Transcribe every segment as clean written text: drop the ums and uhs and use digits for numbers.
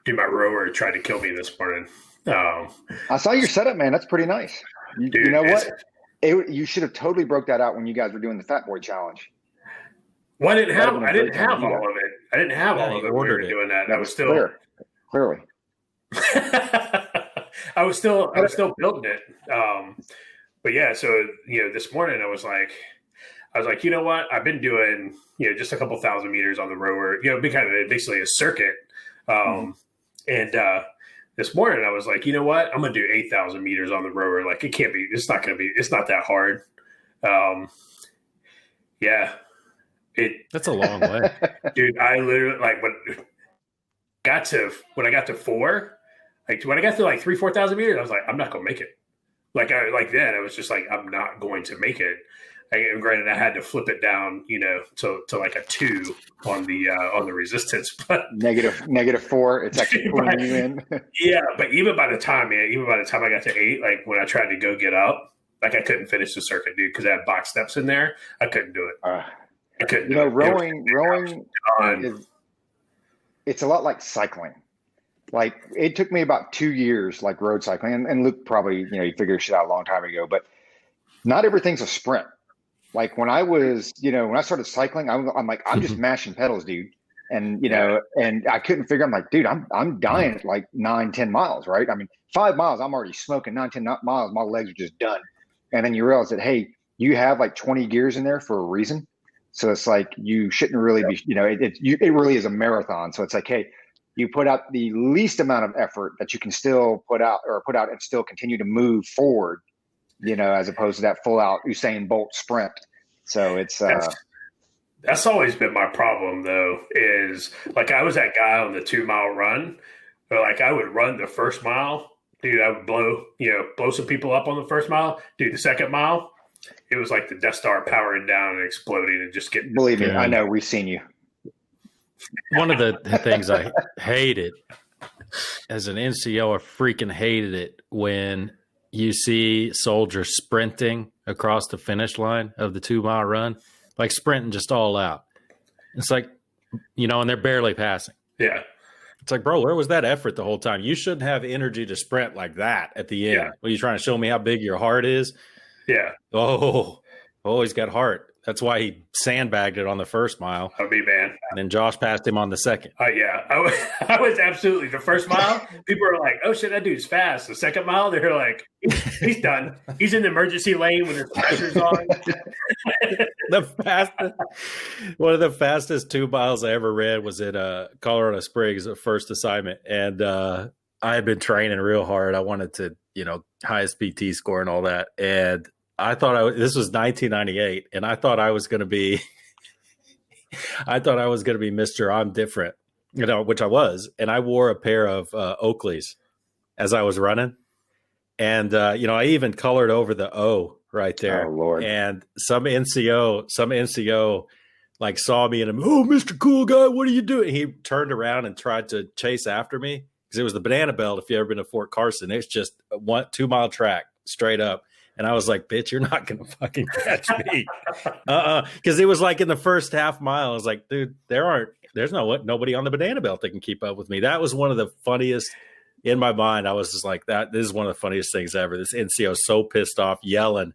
Dude, my rower tried to kill me this morning. I saw your setup, man. That's pretty nice. You know what? You should have totally broke that out when you guys were doing the Fat Boy Challenge. Well, I didn't have all of it. I didn't have all of it when we were doing that. I was still clearly. I was still building it. But yeah, so this morning I was like, you know what? I've been doing just a couple thousand meters on the rower, basically a circuit. And this morning I was like, you know what? I'm gonna do 8,000 meters on the rower. Like it's not that hard. Yeah. That's a long way. Dude, I literally when I got to 4, when I got to 4,000 meters, I was like, I'm not gonna make it. Then I was just like, I'm not going to make it. And granted, I had to flip it down, to like a 2 on the resistance, but -4. It's actually pulling you in. Yeah, but even by the time I got to 8, when I tried to go get up, I couldn't finish the circuit, dude, because I had box steps in there. I couldn't do it. I couldn't do it. Rowing it's a lot like cycling. It took me about 2 years, road cycling, and Luke probably, he figured shit out a long time ago, but not everything's a sprint. When I was, when I started cycling, I'm like, I'm just mashing pedals, dude. And, and I couldn't figure, I'm like, dude, I'm dying at 9, 10 miles, right? I mean, 5 miles, I'm already smoking. 9, 10 miles, my legs are just done. And then you realize that, hey, you have 20 gears in there for a reason. So it's you shouldn't really be, it really is a marathon. So it's hey, you put out the least amount of effort that you can still put out and still continue to move forward, as opposed to that full out Usain Bolt sprint. So it's that's always been my problem though, is I was that guy on the 2-mile run, but I would run the first mile, dude, I would blow some people up on the first mile. Dude, the second mile, it was like the Death Star powering down and exploding and just getting. Believe me, I know, we've seen you. One of the things I hated as an NCO, I freaking hated it when you see soldiers sprinting across the finish line of the 2-mile run, sprinting just all out. It's and they're barely passing. Yeah. It's bro, where was that effort the whole time? You shouldn't have energy to sprint like that at the end. Yeah. Are you trying to show me how big your heart is? Yeah. Oh, he's got heart. That's why he sandbagged it on the first mile. I mean, man. And then Josh passed him on the second. Yeah. I was absolutely, the first mile, people are like, oh shit, that dude's fast. The second mile, they're like, he's done. He's in the emergency lane when the pressure's on. One of the fastest 2 miles I ever ran was in Colorado Springs, the first assignment. And I had been training real hard. I wanted to, highest PT score and all that. And I thought this was 1998, and I thought I was going to be Mr. I'm different, which I was. And I wore a pair of Oakleys as I was running. And, I even colored over the O right there. Oh, Lord. And some NCO saw me and oh, Mr. Cool Guy, what are you doing? He turned around and tried to chase after me because it was the Banana Belt. If you ever been to Fort Carson, it's just a 2-mile track straight up. And I was like, bitch, you're not going to fucking catch me. Because it was in the first half mile. I was like, dude, there's nobody on the Banana Belt that can keep up with me. That was one of the funniest in my mind. I was just like, this is one of the funniest things ever. This NCO was so pissed off, yelling,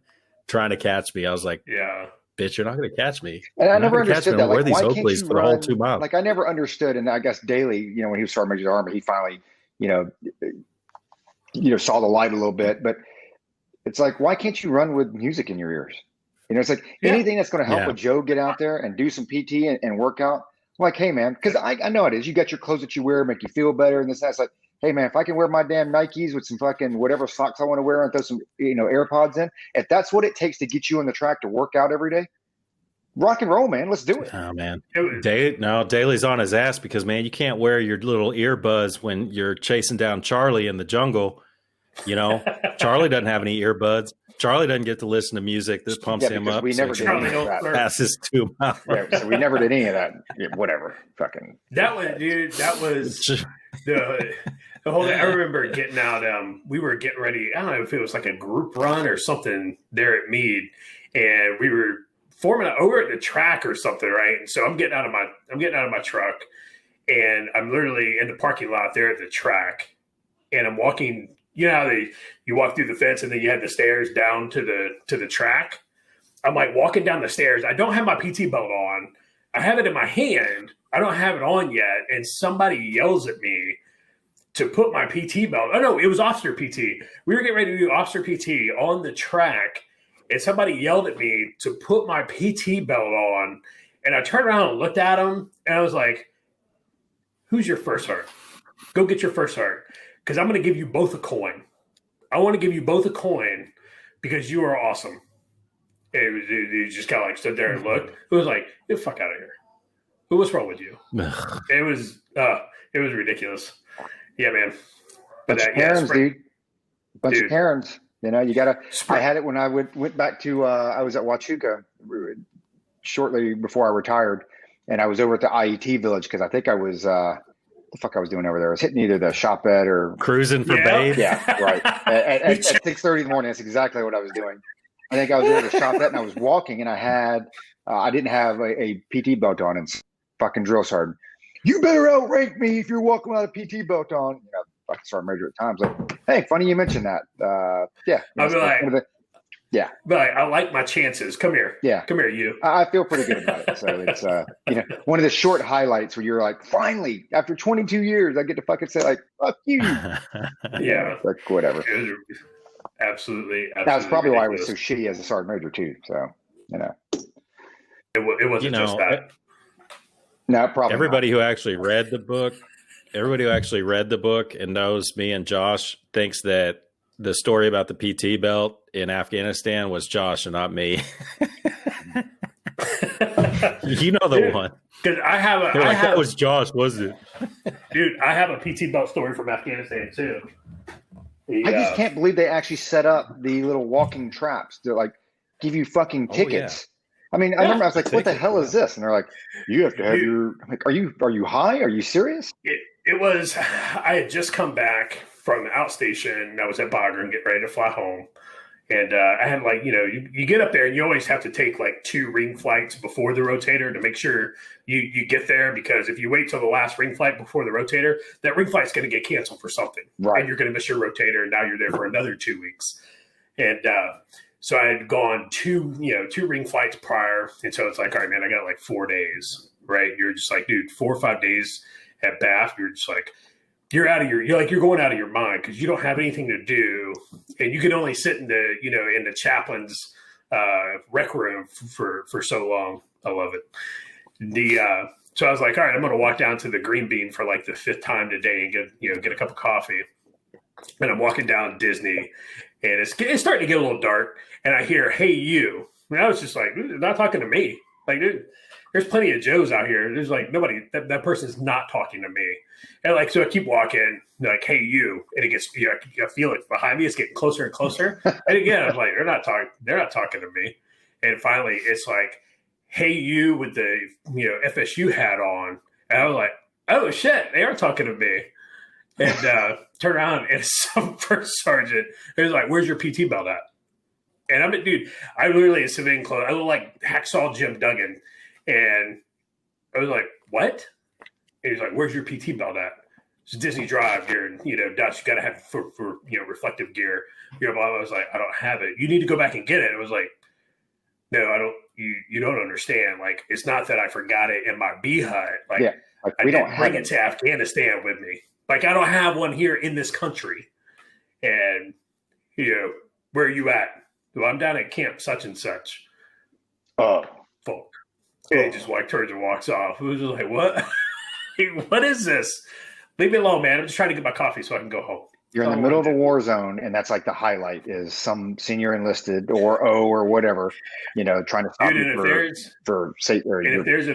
trying to catch me. I was like, yeah, bitch, you're not going to catch me. And I never understood that. Wear these Oakleys for the whole 2 miles. I never understood. And I guess Daly, when he was Sergeant Major of the Army, he finally, saw the light a little bit. But it's why can't you run with music in your ears? It's anything that's going to help with Joe get out there and do some PT and work out. I'm hey, man, because I know it is. You got your clothes that you wear, make you feel better. And this, that's hey, man, if I can wear my damn Nikes with some fucking whatever socks I want to wear and throw some, AirPods in, if that's what it takes to get you on the track to work out every day, rock and roll, man. Let's do it. Oh, man. Daly's on his ass because, man, you can't wear your little earbuds when you're chasing down Charlie in the jungle. Charlie doesn't have any earbuds. Charlie doesn't get to listen to music that pumps him up. We never did any of that. Passes 2 miles. Yeah, so we never did any of that. Yeah, whatever. Fucking. That was the whole thing. I remember getting out. We were getting ready. I don't know if it was a group run or something there at Meade, and we were forming over at the track or something, right? And so I'm getting out of my truck. and I'm literally in the parking lot there at the track, and I'm walking. You know how you walk through the fence and then you have the stairs down to the track. I'm like walking down the stairs. I don't have my PT belt on. I have it in my hand. I don't have it on yet, and somebody yells at me to put my PT belt. Oh no, it was officer PT. We were getting ready to do officer PT on the track, and somebody yelled at me to put my PT belt on. And I turned around and looked at him, and I was like, "Who's your first heart? Go get your first heart, because I'm going to give you both a coin. I want to give you both a coin because you are awesome." And it just kind of like stood there and looked. It was like, "Get the fuck out of here! What's wrong with you?" It was ridiculous. Yeah, man. But bunch of Karens, dude. Bunch of Karens. You know, you gotta. I had it when I went back to. I was at Huachuca shortly before I retired, and I was over at the IET village because I think I was. The fuck I was doing over there? I was hitting either the shop bed or cruising for babe. Yeah, right. At 6:30 in the morning, that's exactly what I was doing. I think I was over the shop bed and I was walking, and I had. I didn't have a PT belt on, and fucking drill sergeant. You better outrank me if you're walking without a PT belt on. You know, fucking sergeant major at times. Like, hey, funny you mentioned that. Yeah. I'll be like, yeah. But I like my chances. Come here. Yeah. Come here, you. I feel pretty good about it. So it's you know, one of the short highlights where you're like, finally, after 22 years, I get to fucking say like, fuck you. Yeah. Like whatever. Absolutely. That's probably why I was so shitty as a sergeant major too. So, you know. It wasn't just that. No, probably everybody not. who actually read the book and knows me and Josh thinks that the story about the PT belt in Afghanistan was Josh and not me. You know the one. Because that was Josh, wasn't it? Dude, I have a PT belt story from Afghanistan too. I just can't believe they actually set up the little walking traps to like give you fucking tickets. I mean, I remember I was like, what the hell is this? And they're like, you have to have your, like, are you high? Are you serious? It was, I had just come back from outstation. I was at Bagram getting ready to fly home. And I had like, you know, you get up there and you always have to take like 2 ring flights before the rotator to make sure you get there. Because if you wait till the last ring flight before the rotator, that ring flight's going to get canceled for something. Right. And you're going to miss your rotator. And now you're there for another 2 weeks. And, so I had gone 2 ring flights prior. And so it's like, all right, man, I got like 4 days, right? You're just like, dude, 4 or 5 days at Bath. You're just like, you're going out of your mind because you don't have anything to do. And you can only sit in the chaplain's rec room for so long. I love it. So I was like, all right, I'm going to walk down to the Green Bean for like the 5th time today and get a cup of coffee. And I'm walking down Disney, and it's starting to get a little dark. And I hear, "Hey, you." And I was just like, "Dude, not talking to me." Like, dude, there's plenty of Joes out here. There's like nobody. That person's not talking to me. And like, so I keep walking, like, "Hey, you," and it gets. I feel it behind me. It's getting closer and closer. And again, I'm like, They're not talking to me. And finally, it's like, "Hey, you," with the FSU hat on. And I was like, "Oh shit, they are talking to me." And turn around, and some first sergeant who's like, "Where's your PT belt at?" And I'm dude, I literally in civilian clothes. I look like Hacksaw Jim Duggan. And I was like, "What?" And he's like, "Where's your PT belt at?" It's Disney Drive here, and Dutch, you got to have it for reflective gear. Blah, blah. I was like, "I don't have it. You need to go back and get it." It was like, "No, I don't. You don't understand. Like, it's not that I forgot it in my B hut. Like, yeah, like we don't bring it to Afghanistan with me. Like, I don't have one here in this country." And where are you at? Well, I'm down at camp such and such. Oh, fuck. And he just turns and walks off. It was just like, what? What is this? Leave me alone, man. I'm just trying to get my coffee so I can go home. You're in the middle of a war zone, and that's like the highlight is some senior enlisted or or whatever, trying to stop you for safety. And if there's a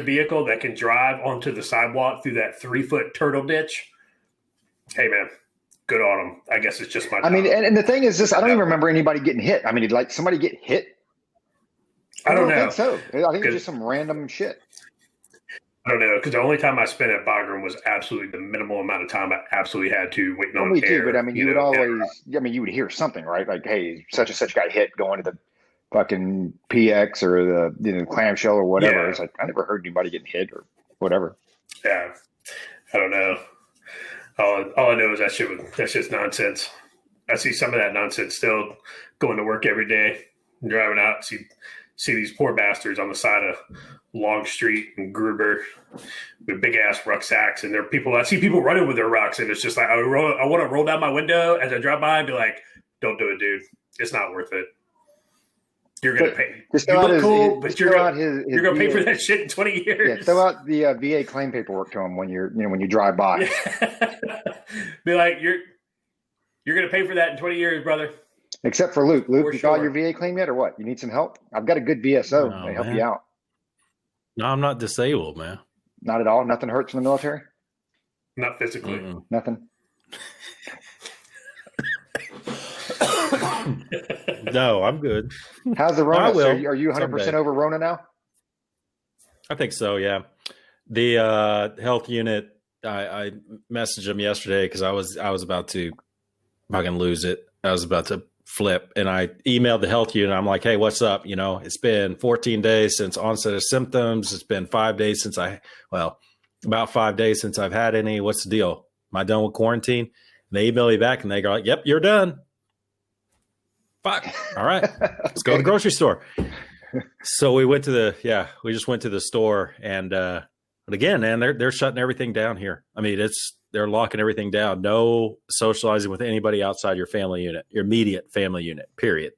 vehicle, that can drive onto the sidewalk through that 3-foot turtle ditch, hey, man, good on them. I guess it's just my time. I mean, and the thing is this, I don't even remember anybody getting hit. I mean, did like somebody get hit? I don't know. I think so. I think it's just some random shit. I don't know, because the only time I spent at Bagram was absolutely the minimal amount of time I absolutely had to waiting on me air. Too, but I mean, you would always, you would hear something, right? Like, hey, such and such got hit going to the fucking PX or the clamshell or whatever. Yeah. It's like, I never heard anybody getting hit or whatever. Yeah, I don't know. All I know is that's just nonsense. I see some of that nonsense still going to work every day, driving out, see these poor bastards on the side of Long Street and Gruber with big ass rucksacks, and I see people running with their rucks, and it's just like I want to roll down my window as I drive by and be like, "Don't do it, dude. It's not worth it. You're gonna pay. You look cool, but you're gonna pay for that shit in 20 years." Yeah, throw out the VA claim paperwork to them when you drive by. Yeah. Be like, you're gonna pay for that in 20 years, brother. Except for Luke. Luke, you sure. got your VA claim yet, or what? You need some help? I've got a good VSO to help you out. No, I'm not disabled, man. Not at all. Nothing hurts in the military. Not physically. Mm-mm. Nothing. No, I'm good. How's the Rona? I will. Are you 100% someday. over Rona now? I think so. Yeah. The health unit. I messaged him yesterday because I was about to fucking lose it. I was about to flip, and I emailed the health unit. I'm like, "Hey, what's up? It's been 14 days since onset of symptoms. It's been 5 days since about 5 days since I've had any. What's the deal? Am I done with quarantine?" And they email me back, and they go, "Yep, you're done." Fuck. All right, let's go to the grocery store. So we just went to the store, and but again, man, they're shutting everything down here. I mean, they're locking everything down. No socializing with anybody outside your family unit, your immediate family unit, period.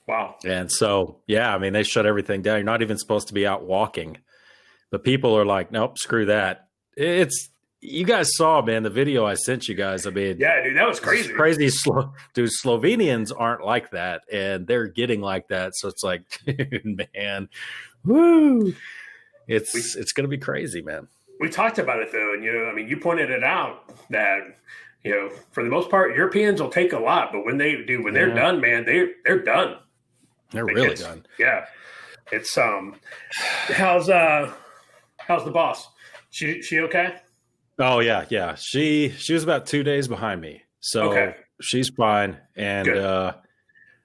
Wow. And so, yeah, I mean, they shut everything down. You're not even supposed to be out walking. But people are like, nope, screw that. You guys saw, man, the video I sent you guys. I mean, yeah, dude, that was crazy. Dude, Slovenians aren't like that, and they're getting like that. So it's like, dude, man, woo. It's going to be crazy, man. We talked about it though, and you pointed it out that for the most part, Europeans will take a lot, but when they're done, man, they're done. They're really done. Yeah, it's how's the boss? She okay? Oh yeah. She was about 2 days behind me, so she's fine, and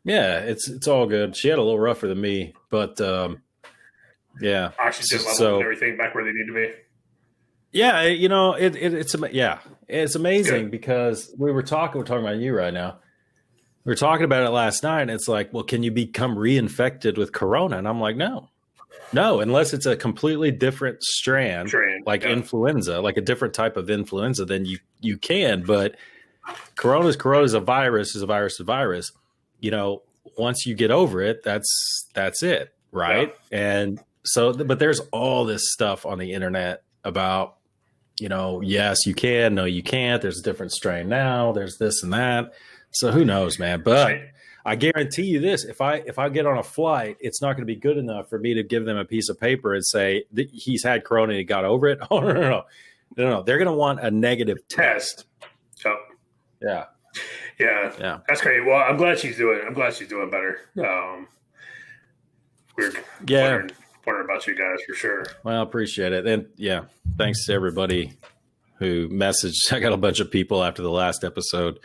yeah, it's all good. She had a little rougher than me, but yeah, oxygen levels and everything back where they need to be. Yeah, it's amazing. Good. Because we're talking about you right now. We were talking about it last night, and it's like, well, can you become reinfected with corona? And I'm like, no, unless it's a completely different strain like influenza, like a different type of influenza, then you can. But corona is a virus. Once you get over it, that's it, right? Yeah. And so, but there's all this stuff on the internet about, yes, you can, no, you can't. There's a different strain now. There's this and that. So who knows, man? But I guarantee you this: if I get on a flight, it's not going to be good enough for me to give them a piece of paper and say that he's had corona and he got over it. Oh no! They're going to want a negative test. Oh. Yeah. That's great. Well, I'm glad she's doing better. We're wondering about you guys for sure. Well, I appreciate it. And yeah, thanks to everybody who messaged. I got a bunch of people after the last episode.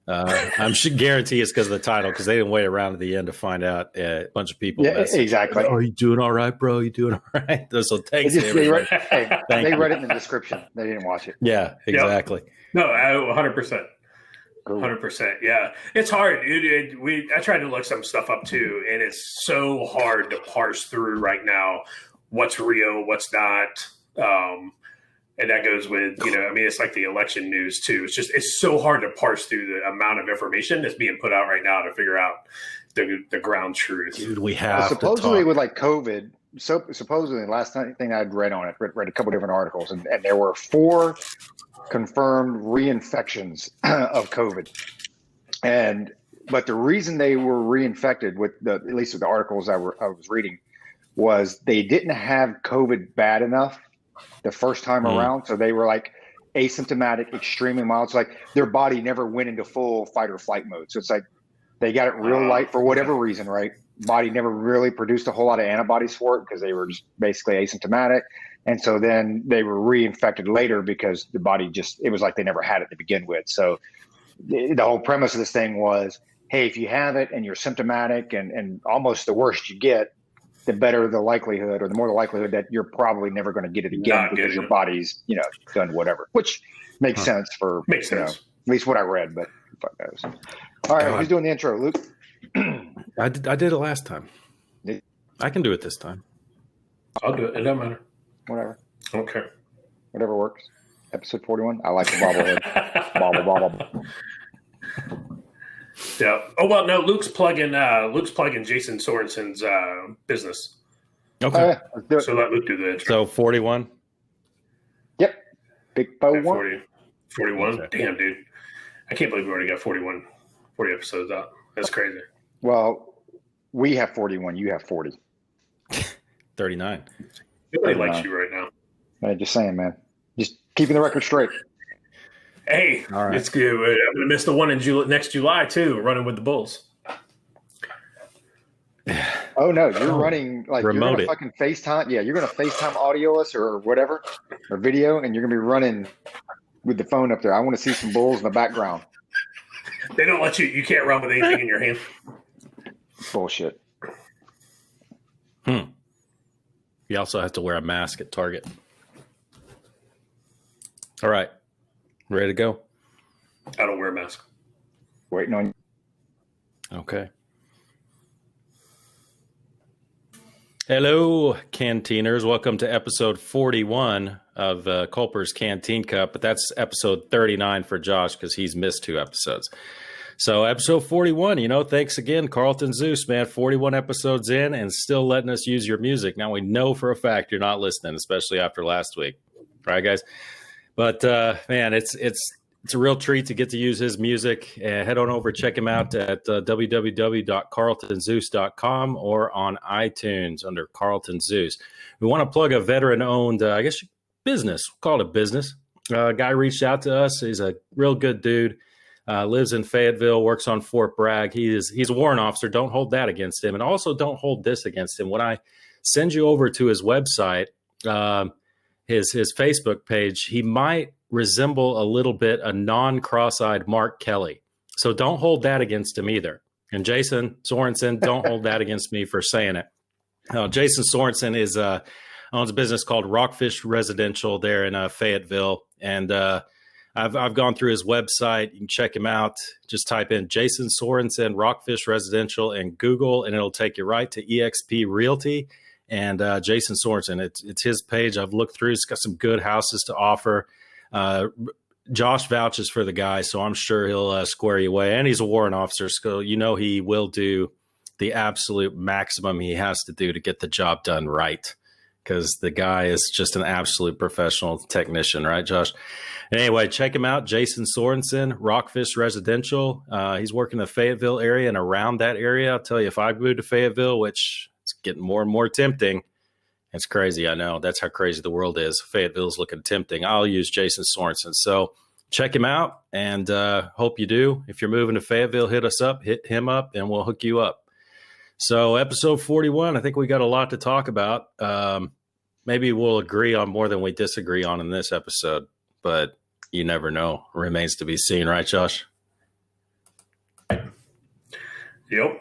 I'm sure guarantee it's because of the title, because they didn't wait around at the end to find out. A bunch of people. Yeah, exactly. Oh, you doing all right, bro? You doing all right? So thanks to everybody. They read it in the description. They didn't watch it. Yeah, exactly. Yep. No, 100%. 100%. Yeah. It's hard. I tried to look some stuff up too, and it's so hard to parse through right now what's real, what's not. And that goes with, it's like the election news too. It's so hard to parse through the amount of information that's being put out right now to figure out the ground truth. Dude, we have supposedly with like COVID. So supposedly, last thing I'd read on it, read a couple different articles, and there were 4 confirmed reinfections of COVID. But the reason they were reinfected at least with the articles I was reading, was they didn't have COVID bad enough the first time around. So they were like asymptomatic, extremely mild. So like their body never went into full fight or flight mode. So it's like they got it real light for whatever reason, right? Body never really produced a whole lot of antibodies for it because they were just basically asymptomatic. And so then they were reinfected later because the body it was like they never had it to begin with. So the whole premise of this thing was, hey, if you have it and you're symptomatic and almost the worst you get, the better the likelihood, or the more the likelihood that you're probably never going to get it again because your body's, done whatever, which makes sense for, at least what I read, but fuck knows. All right. Who's doing the intro? Luke? I did it last time. I can do it this time. I'll do it. It doesn't matter. Whatever. Okay. Whatever works. Episode 41. I like the bobblehead. Bobble. Yeah. Oh well, no. Luke's plugging Jason Sorensen's business. Okay. Let's do it. So let Luke do the intro. So 41. Yep. Big Bo 41. Okay. Damn, dude. I can't believe we already got 40 episodes out. That's crazy. Well, we have 41. You have 40. 39. Nobody likes you right now. I'm just saying, man. Just keeping the record straight. Hey, all right. It's good. I'm going to miss the one in next July, too, running with the Bulls. Oh, no. You're running, like, remote, you're going to fucking FaceTime. Yeah, you're going to FaceTime audio us or whatever, or video, and you're going to be running with the phone up there. I want to see some Bulls in the background. They don't let you can't run with anything in your hand. Bullshit. You also have to wear a mask at Target. All right. Ready to go? I don't wear a mask. Waiting on you. Okay. Hello, Canteeners. Welcome to episode 41 of Culper's Canteen Cup, but that's episode 39 for Josh because he's missed 2 episodes. So episode 41, thanks again, Carlton Zeus, man. 41 episodes in and still letting us use your music. Now we know for a fact you're not listening, especially after last week. Right, guys? But, man, it's a real treat to get to use his music. Head on over, check him out at www.carltonzeus.com or on iTunes under Carlton Zeus. We want to plug a veteran-owned, business. We'll call it a business. A guy reached out to us. He's a real good dude. Lives in Fayetteville, works on Fort Bragg. He's a warrant officer. Don't hold that against him. And also don't hold this against him. When I send you over to his website, his Facebook page, he might resemble a little bit a non-cross-eyed Mark Kelly. So don't hold that against him either. And Jason Sorensen, don't hold that against me for saying it. Jason Sorensen owns a business called Rockfish Residential there in Fayetteville. And I've gone through his website. You can check him out. Just type in Jason Sorensen Rockfish Residential in Google, and it'll take you right to eXp Realty and Jason Sorensen. It's his page. I've looked through. He's got some good houses to offer. Josh vouches for the guy, so I'm sure he'll square you away. And he's a warrant officer, so he will do the absolute maximum he has to do to get the job done right, because the guy is just an absolute professional technician, right, Josh? Anyway, check him out, Jason Sorensen, Rockfish Residential. He's working in the Fayetteville area and around that area. I'll tell you, if I moved to Fayetteville, which it's getting more and more tempting, it's crazy, I know. That's how crazy the world is. Fayetteville's looking tempting. I'll use Jason Sorensen. So check him out, and hope you do. If you're moving to Fayetteville, hit him up, and we'll hook you up. So episode 41, I think we got a lot to talk about. Maybe we'll agree on more than we disagree on in this episode, but you never know. Remains to be seen, right, Josh? Yep.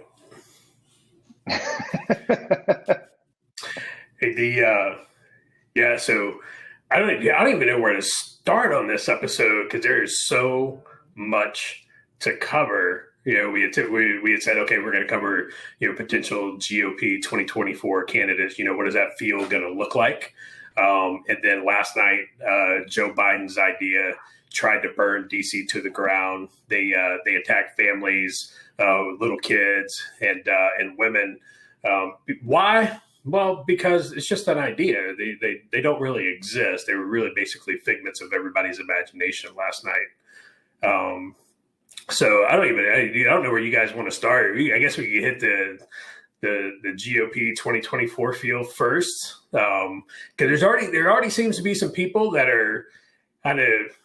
So I don't even know where to start on this episode because there is so much to cover. We had said, okay, we're going to cover, potential GOP 2024 candidates. What does that field going to look like? And then last night, Joe Biden's idea tried to burn DC to the ground. They attacked families, little kids, and women. Why? Well, because it's just an idea. They don't really exist. They were really basically figments of everybody's imagination last night. So I don't know where you guys want to start. I guess we could hit the GOP 2024 field first, because there already seems to be some people that are kind of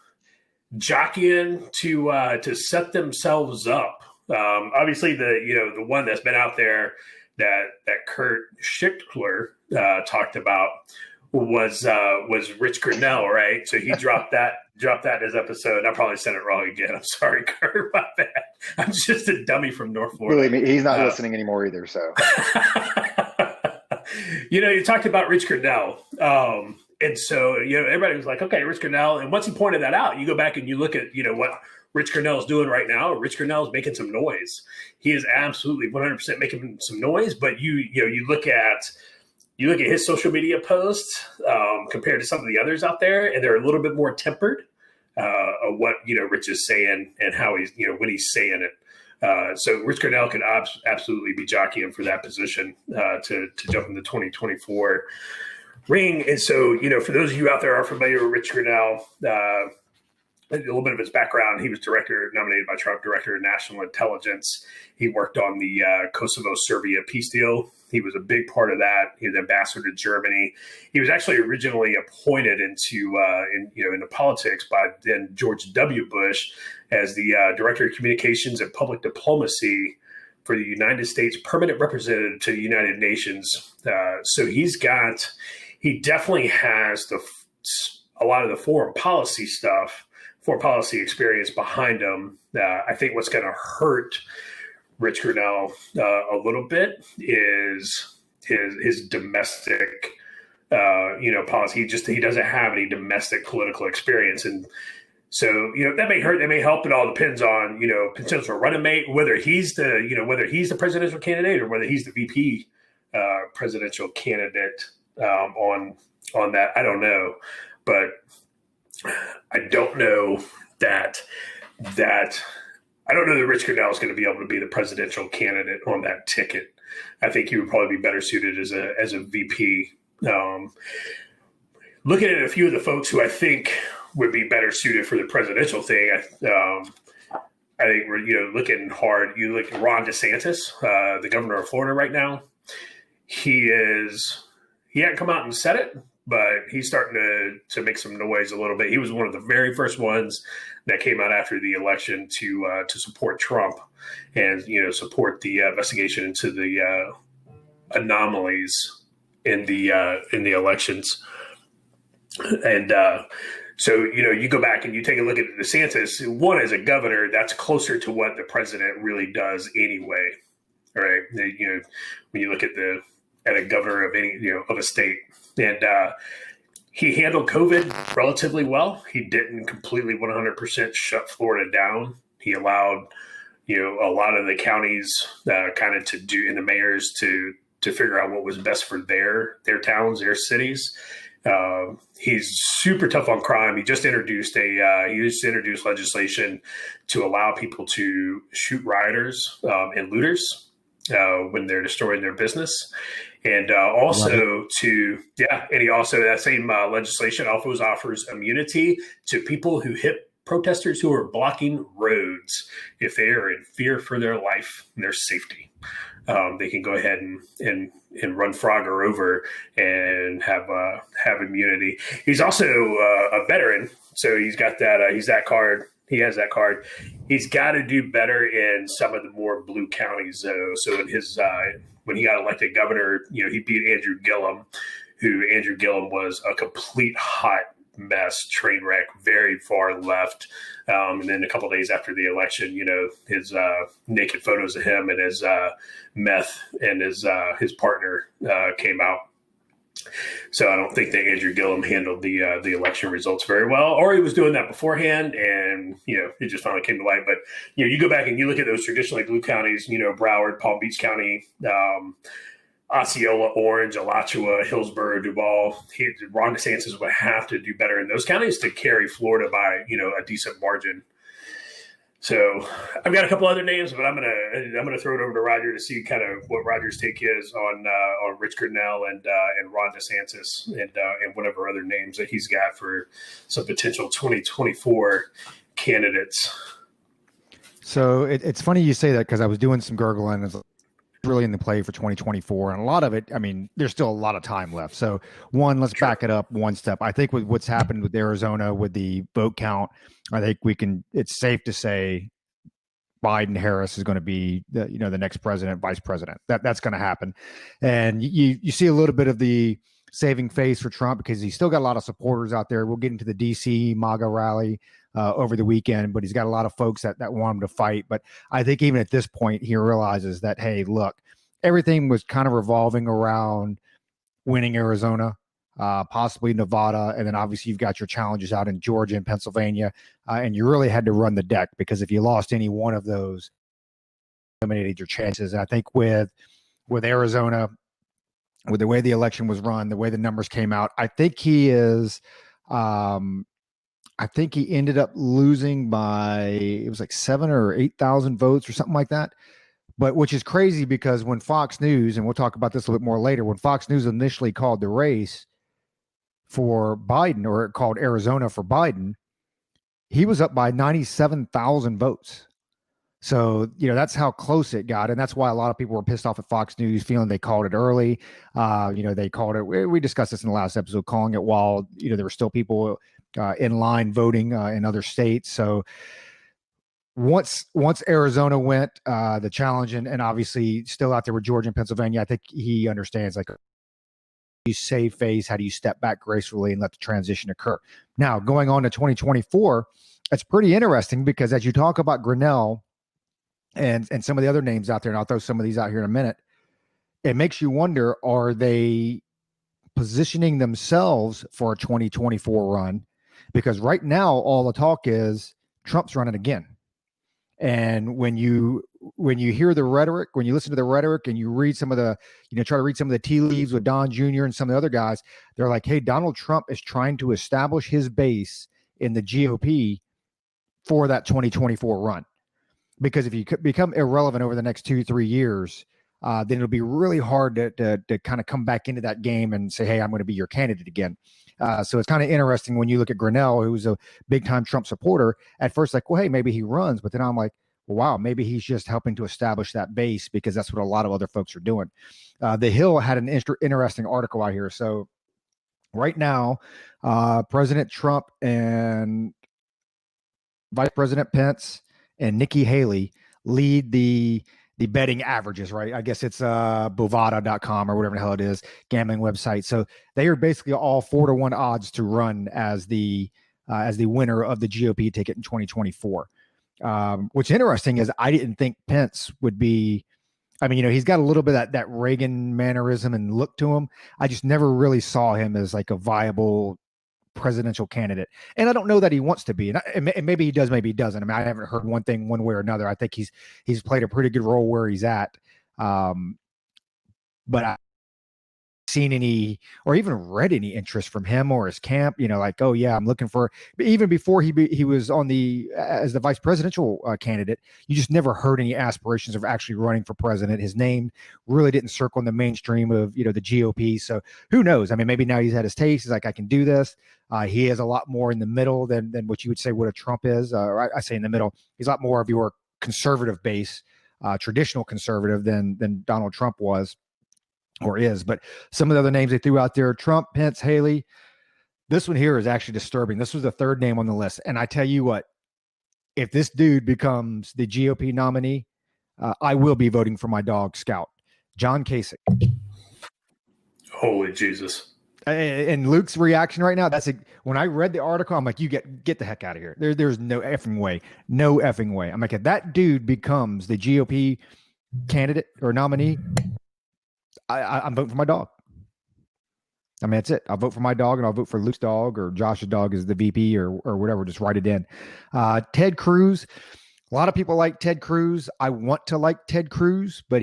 jockeying to set themselves up. Obviously, the one that's been out there that Kurt Schickler talked about was Rich Grinnell, right? So he dropped that in his episode. I probably said it wrong again. I'm sorry, Kurt, about that. I'm just a dummy from North Florida. Believe me, he's not listening anymore either. So You talked about Rich Grenell. And so, everybody was like, okay, Rich Grenell. And once he pointed that out, you go back and you look at, what Rich Grenell is doing right now. Rich Grenell is making some noise. He is absolutely 100% making some noise. But you look at his social media posts compared to some of the others out there, and they're a little bit more tempered of what Rich is saying and how he's when he's saying it. So Rich Grenell could absolutely be jockeying for that position to jump in the 2024 ring. And so for those of you out there who are familiar with Rich Grenell, a little bit of his background: he was nominated by Trump, director of national intelligence. He worked on the Kosovo-Serbia peace deal. He was a big part of that. He was ambassador to Germany. He was actually originally appointed into politics by then George W. Bush as the director of communications and public diplomacy for the United States permanent representative to the United Nations. So he definitely has a lot of the foreign policy experience behind him. I think what's going to hurt Rich Grenell a little bit is his domestic, policy. He doesn't have any domestic political experience, and so that may hurt. That may help. It all depends on potential running mate, whether he's the presidential candidate or whether he's the VP presidential candidate on that. I don't know, but I don't know that I don't know that Rich Grenell is going to be able to be the presidential candidate on that ticket. I think he would probably be better suited as a VP. Looking at a few of the folks who I think would be better suited for the presidential thing, I think we're looking hard. You look at Ron DeSantis, the governor of Florida right now. He hadn't come out and said it, but he's starting to make some noise a little bit. He was one of the very first ones that came out after the election to support Trump and support the investigation into the anomalies in the elections. And so you go back and you take a look at DeSantis. One, as a governor, that's closer to what the president really does anyway. All right, when you look at a governor of any of a state. And he handled COVID relatively well. He didn't completely 100% shut Florida down. He allowed, a lot of the counties kind of to do, and the mayors to figure out what was best for their towns, their cities. He's super tough on crime. He just introduced legislation to allow people to shoot rioters and looters when they're destroying their business. And and he also, that same legislation also offers immunity to people who hit protesters who are blocking roads if they are in fear for their life and their safety. They can go ahead and run Frogger over and have immunity. He's also a veteran, so he's got that. He's that card. He has that card. He's got to do better in some of the more blue counties, though. So in his when he got elected governor, he beat Andrew Gillum, Andrew Gillum was a complete hot mess, train wreck, very far left. And then a couple of days after the election, his naked photos of him and his meth and his partner came out. So I don't think that Andrew Gillum handled the election results very well, or he was doing that beforehand, and it just finally came to light. But you go back and you look at those traditionally blue counties, Broward, Palm Beach County, Osceola, Orange, Alachua, Hillsborough, Duval. Ron DeSantis would have to do better in those counties to carry Florida by a decent margin. So I've got a couple other names, but I'm gonna throw it over to Roger to see kind of what Roger's take is on Rich Grenell and Ron DeSantis and whatever other names that he's got for some potential 2024 candidates. So it's funny you say that, because I was doing some gurgling. It's really in the play for 2024, and a lot of it, there's still a lot of time left. So let's back it up one step. I think with what's happened with Arizona with the vote count, I think it's safe to say Biden Harris is going to be the next president, vice president. That's going to happen. And you see a little bit of the saving face for Trump, because he's still got a lot of supporters out there. We'll get into the DC MAGA rally over the weekend, but he's got a lot of folks that want him to fight. But I think even at this point, he realizes that, hey, look, everything was kind of revolving around winning Arizona, possibly Nevada, and then obviously you've got your challenges out in Georgia and Pennsylvania, and you really had to run the deck because if you lost any one of those, eliminated your chances. And I think with Arizona, with the way the election was run, the way the numbers came out, I think he is. I think he ended up losing by it was like 7,000 or 8,000 votes or something like that. But which is crazy because when Fox News, and we'll talk about this a little bit more later, when Fox News initially called the race for Biden, or it called Arizona for Biden, he was up by 97,000 votes. So, that's how close it got. And that's why a lot of people were pissed off at Fox News, feeling they called it early. They called it, we discussed this in the last episode, calling it while, there were still people in line voting in other states. So once Arizona went, the challenge, and obviously still out there with Georgia and Pennsylvania, I think he understands, like, you save face, how do you step back gracefully and let the transition occur? Now, going on to 2024, it's pretty interesting because as you talk about Grinnell and some of the other names out there, and I'll throw some of these out here in a minute, it makes you wonder, are they positioning themselves for a 2024 run? Because right now, all the talk is Trump's running again. And when you hear the rhetoric, when you listen to the rhetoric and you read some of the, try to read some of the tea leaves with Don Jr. and some of the other guys, they're like, hey, Donald Trump is trying to establish his base in the GOP for that 2024 run. Because if you become irrelevant over the next 2-3 years, then it'll be really hard to kind of come back into that game and say, hey, I'm going to be your candidate again. So it's kind of interesting when you look at Grinnell, who's a big time Trump supporter. At first, like, well, hey, maybe he runs. But then I'm like, well, wow, maybe he's just helping to establish that base because that's what a lot of other folks are doing. The Hill had an interesting article out here. So right now, President Trump and Vice President Pence and Nikki Haley lead the betting averages, right? I guess it's Bovada.com or whatever the hell it is, gambling website. So they are basically all 4-1 odds to run as the winner of the GOP ticket in 2024. What's interesting is I didn't think Pence would be. I mean, he's got a little bit of that Reagan mannerism and look to him. I just never really saw him as like a viable presidential candidate. And I don't know that he wants to be. And maybe he does, maybe he doesn't. I mean, I haven't heard one thing one way or another. I think he's played a pretty good role where he's at. But I seen any or even read any interest from him or his camp, like, oh yeah, I'm looking for, even before he was on as the vice presidential candidate, you just never heard any aspirations of actually running for president. His name really didn't circle in the mainstream of, the GOP. So who knows? I mean, maybe now he's had his taste. He's like, I can do this. He is a lot more in the middle than what you would say what a Trump is. I say in the middle. He's a lot more of your conservative base, traditional conservative than Donald Trump was. Or is, but some of the other names they threw out there, Trump, Pence, Haley. This one here is actually disturbing. This was the third name on the list. And I tell you what, if this dude becomes the GOP nominee, I will be voting for my dog, Scout. John Kasich. Holy Jesus. And Luke's reaction right now, when I read the article, I'm like, you get the heck out of here. There's no effing way. No effing way. I'm like, if that dude becomes the GOP candidate or nominee, I'm voting for my dog. I mean, that's it. I'll vote for my dog, and I'll vote for Luke's dog or Josh's dog as the VP or whatever. Just write it in. Ted Cruz. A lot of people like Ted Cruz. I want to like Ted Cruz, but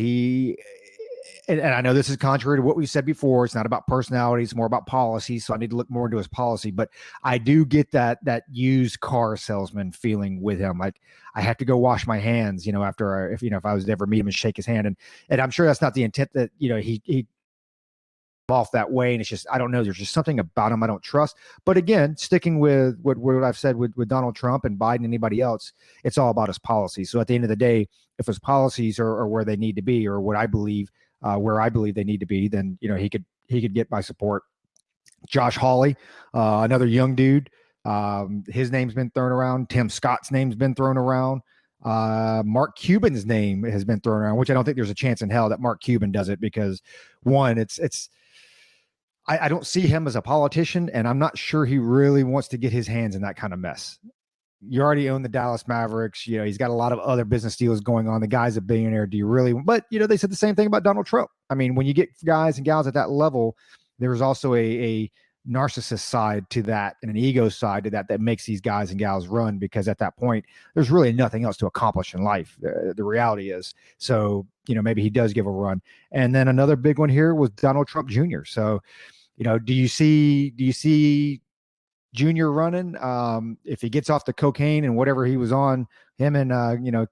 and I know this is contrary to what we said before. It's not about personality. It's more about policy. So I need to look more into his policy. But I do get that used car salesman feeling with him. Like I have to go wash my hands, after if I was to ever meet him and shake his hand. And I'm sure that's not the intent that, he off that way. And it's just, I don't know. There's just something about him I don't trust. But again, sticking with what I've said with Donald Trump and Biden, anybody else, it's all about his policies. So at the end of the day, if his policies are where they need to be, or what I believe, where I believe they need to be, then he could get my support. Josh Hawley, another young dude. His name's been thrown around. Tim Scott's name's been thrown around. Mark Cuban's name has been thrown around, which I don't think there's a chance in hell that Mark Cuban does it because one, I don't see him as a politician, and I'm not sure he really wants to get his hands in that kind of mess. You already own the Dallas Mavericks. He's got a lot of other business deals going on. The guy's a billionaire. Do you really? But, they said the same thing about Donald Trump. I mean, when you get guys and gals at that level, there's also a narcissist side to that and an ego side to that makes these guys and gals run, because at that point there's really nothing else to accomplish in life. The reality is, so maybe he does give a run. And then another big one here was Donald Trump Jr. So do you see Jr. running if he gets off the cocaine and whatever he was on, him and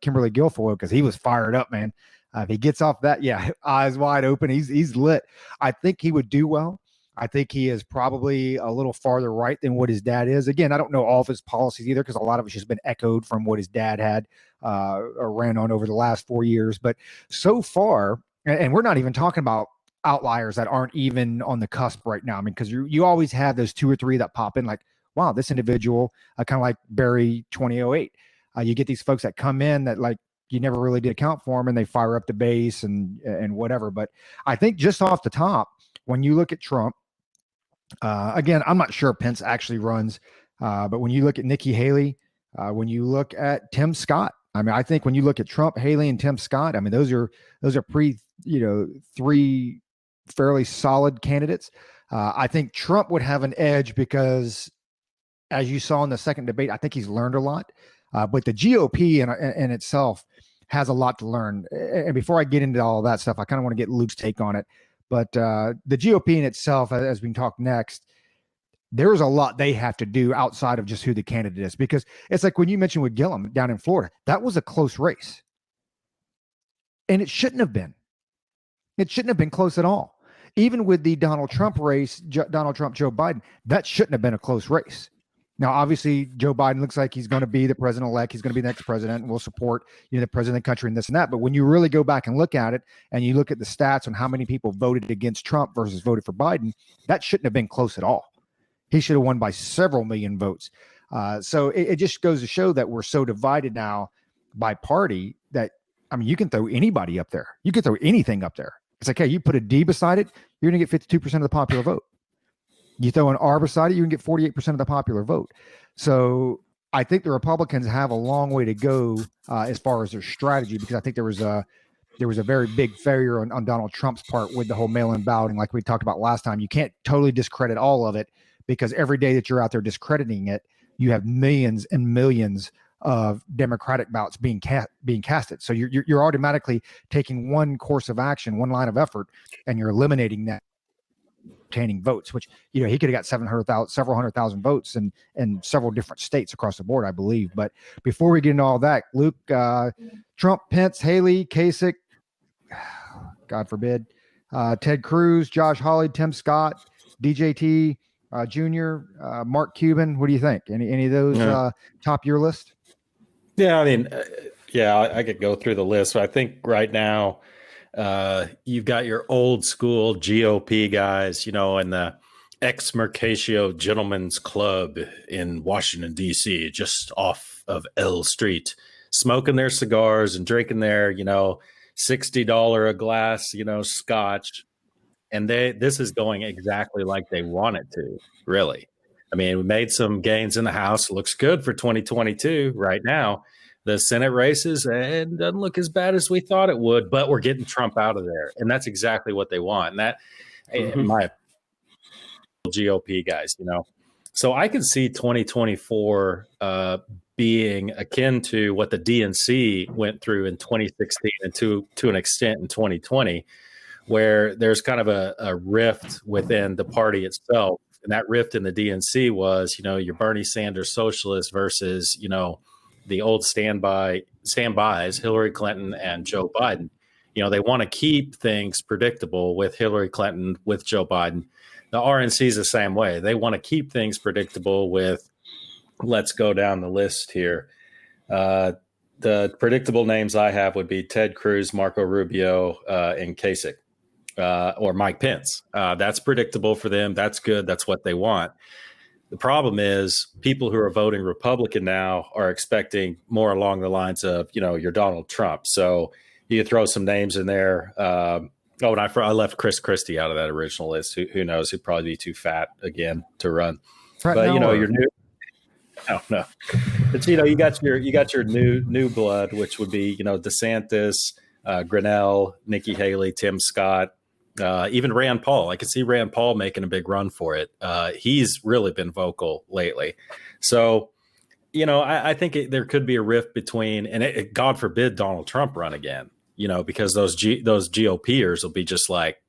Kimberly Guilfoyle, because he was fired up, man. If he gets off that, eyes wide open, he's lit. I think he would do well. I think he is probably a little farther right than what his dad is. Again, I don't know all of his policies either, because a lot of it's just been echoed from what his dad had or ran on over the last 4 years. But so far, and we're not even talking about outliers that aren't even on the cusp right now. I mean, because you always have those 2 or 3 that pop in, like, wow, this individual, kind of like Barry 2008. You get these folks that come in that, like, you never really did account for them, and they fire up the base and whatever. But I think just off the top, when you look at Trump, again, I'm not sure Pence actually runs, but when you look at Nikki Haley, when you look at Tim Scott, I mean, I think when you look at Trump, Haley, and Tim Scott, I mean, those are 3 fairly solid candidates. I think Trump would have an edge because, as you saw in the second debate, I think he's learned a lot. But the GOP in itself has a lot to learn. And before I get into all that stuff, I kind of want to get Luke's take on it. But the GOP in itself, as we talk next, there's a lot they have to do outside of just who the candidate is. Because it's like when you mentioned with Gillum down in Florida, that was a close race. And it shouldn't have been. It shouldn't have been close at all. Even with the Donald Trump race, Donald Trump, Joe Biden, that shouldn't have been a close race. Now, obviously, Joe Biden looks like he's going to be the president-elect. He's going to be the next president, and we'll support the president of the country and this and that. But when you really go back and look at it, and you look at the stats on how many people voted against Trump versus voted for Biden, that shouldn't have been close at all. He should have won by several million votes. So it just goes to show that we're so divided now by party that, I mean, you can throw anybody up there. You can throw anything up there. It's like, hey, you put a D beside it, you're going to get 52% of the popular vote. You throw an R beside it, you can get 48% of the popular vote. So I think the Republicans have a long way to go as far as their strategy, because I think there was a very big failure on Donald Trump's part with the whole mail-in balloting, like we talked about last time. You can't totally discredit all of it, because every day that you're out there discrediting it, you have millions and millions of Democratic ballots being casted. So you're automatically taking one course of action, one line of effort, and you're eliminating that obtaining votes, which he could have got several hundred thousand votes in several different states across the board, I believe. But before we get into all that, Luke, Trump, Pence, Haley, Kasich, God forbid, Ted Cruz, Josh Hawley, Tim Scott, DJT Jr., Mark Cuban. What do you think? Any of those top your list? Yeah, I mean, I could go through the list. But I think right now, you've got your old school GOP guys, in the ex Mercatio Gentlemen's Club in Washington, D.C., just off of L Street, smoking their cigars and drinking their, $60 a glass, scotch. And this is going exactly like they want it to, really. I mean, we made some gains in the House. Looks good for 2022 right now. The Senate races, and doesn't look as bad as we thought it would, but we're getting Trump out of there. And that's exactly what they want. And that, in my GOP guys, So I can see 2024 being akin to what the DNC went through in 2016 and to an extent in 2020, where there's kind of a rift within the party itself. And that rift in the DNC was, your Bernie Sanders socialist versus, the old standbys, Hillary Clinton and Joe Biden. They want to keep things predictable with Hillary Clinton, with Joe Biden. The RNC is the same way. They want to keep things predictable with, let's go down the list here. The predictable names I have would be Ted Cruz, Marco Rubio, and Kasich. Or Mike Pence. That's predictable for them. That's good. That's what they want. The problem is people who are voting Republican now are expecting more along the lines of, your Donald Trump. So you throw some names in there. And I left Chris Christie out of that original list. Who knows? He'd probably be too fat again to run. Right, but your new. Oh no, but you got your new blood, which would be DeSantis, Grinnell, Nikki Haley, Tim Scott. Even Rand Paul, I could see Rand Paul making a big run for it. He's really been vocal lately. So, I think there could be a rift between, and God forbid Donald Trump run again, because those GOPers will be just like,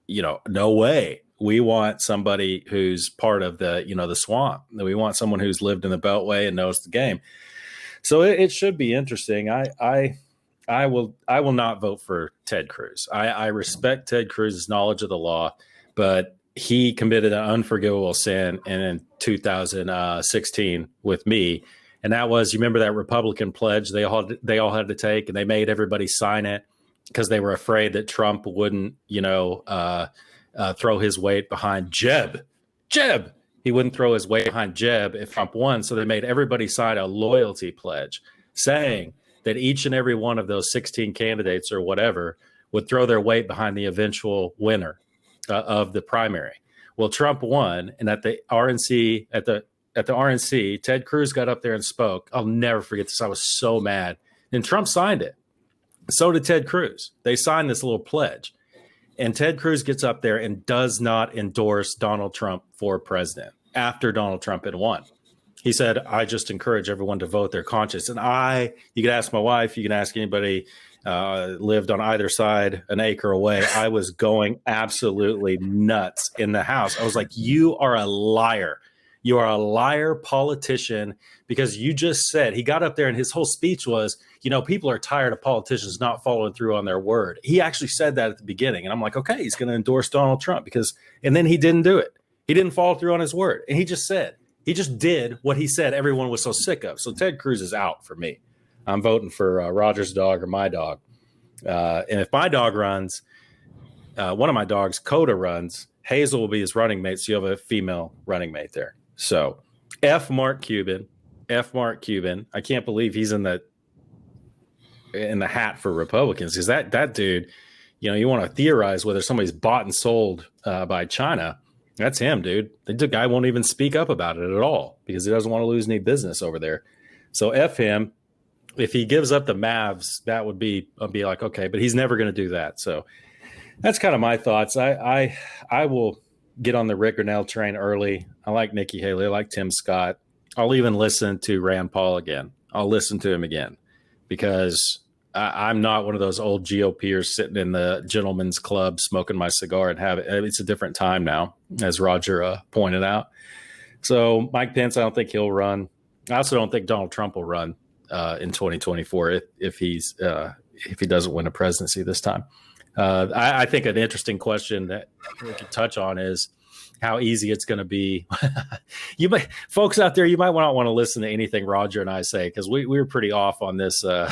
no way. We want somebody who's part of the swamp. We want someone who's lived in the Beltway and knows the game. So it should be interesting. I will not vote for Ted Cruz. I respect Ted Cruz's knowledge of the law, but he committed an unforgivable sin in 2016 with me. And that was, you remember that Republican pledge they all had to take, and they made everybody sign it because they were afraid that Trump wouldn't, throw his weight behind Jeb. He wouldn't throw his weight behind Jeb if Trump won. So they made everybody sign a loyalty pledge saying that each and every one of those 16 candidates or whatever would throw their weight behind the eventual winner of the primary. Well, Trump won, and at the RNC, Ted Cruz got up there and spoke. I'll never forget this. I was so mad. And Trump signed it. So did Ted Cruz. They signed this little pledge. And Ted Cruz gets up there and does not endorse Donald Trump for president after Donald Trump had won. He said, I just encourage everyone to vote their conscience. And you can ask my wife, you can ask anybody lived on either side an acre away. I was going absolutely nuts in the house. I was like, you are a liar. You are a liar politician, because you just said, he got up there and his whole speech was, people are tired of politicians not following through on their word. He actually said that at the beginning. And I'm like, okay, he's going to endorse Donald Trump and then he didn't do it. He didn't follow through on his word. And he just did what he said everyone was so sick of. So Ted Cruz is out for me. I'm voting for Roger's dog or my dog. And if my dog runs, one of my dogs, Coda, runs, Hazel will be his running mate. So you have a female running mate there. So Mark Cuban. I can't believe he's in the hat for Republicans, because that dude, you want to theorize whether somebody's bought and sold by China. That's him, dude. The guy won't even speak up about it at all because he doesn't want to lose any business over there. So F him. If he gives up the Mavs, that would be, I'll be like, okay, but he's never going to do that. So that's kind of my thoughts. I will get on the Rick Grinnell train early. I like Nikki Haley. I like Tim Scott. I'll even listen to Rand Paul again. I'll listen to him again because I'm not one of those old GOPers sitting in the gentleman's club smoking my cigar and have it. It's a different time now, as Roger pointed out. So Mike Pence, I don't think he'll run. I also don't think Donald Trump will run in 2024 if he doesn't win a presidency this time. I think an interesting question that we could touch on is how easy it's going to be. Folks out there, you might not want to listen to anything Roger and I say, because we were pretty off on this on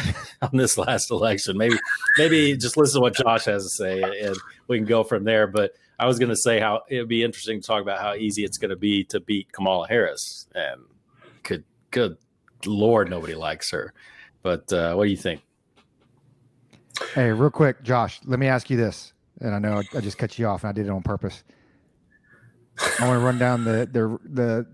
this last election. Maybe just listen to what Josh has to say, and we can go from there. But I was going to say how it would be interesting to talk about how easy it's going to be to beat Kamala Harris, and good Lord, nobody likes her. But what do you think? Hey, real quick, Josh, let me ask you this. And I know I just cut you off, and I did it on purpose. I want to run down the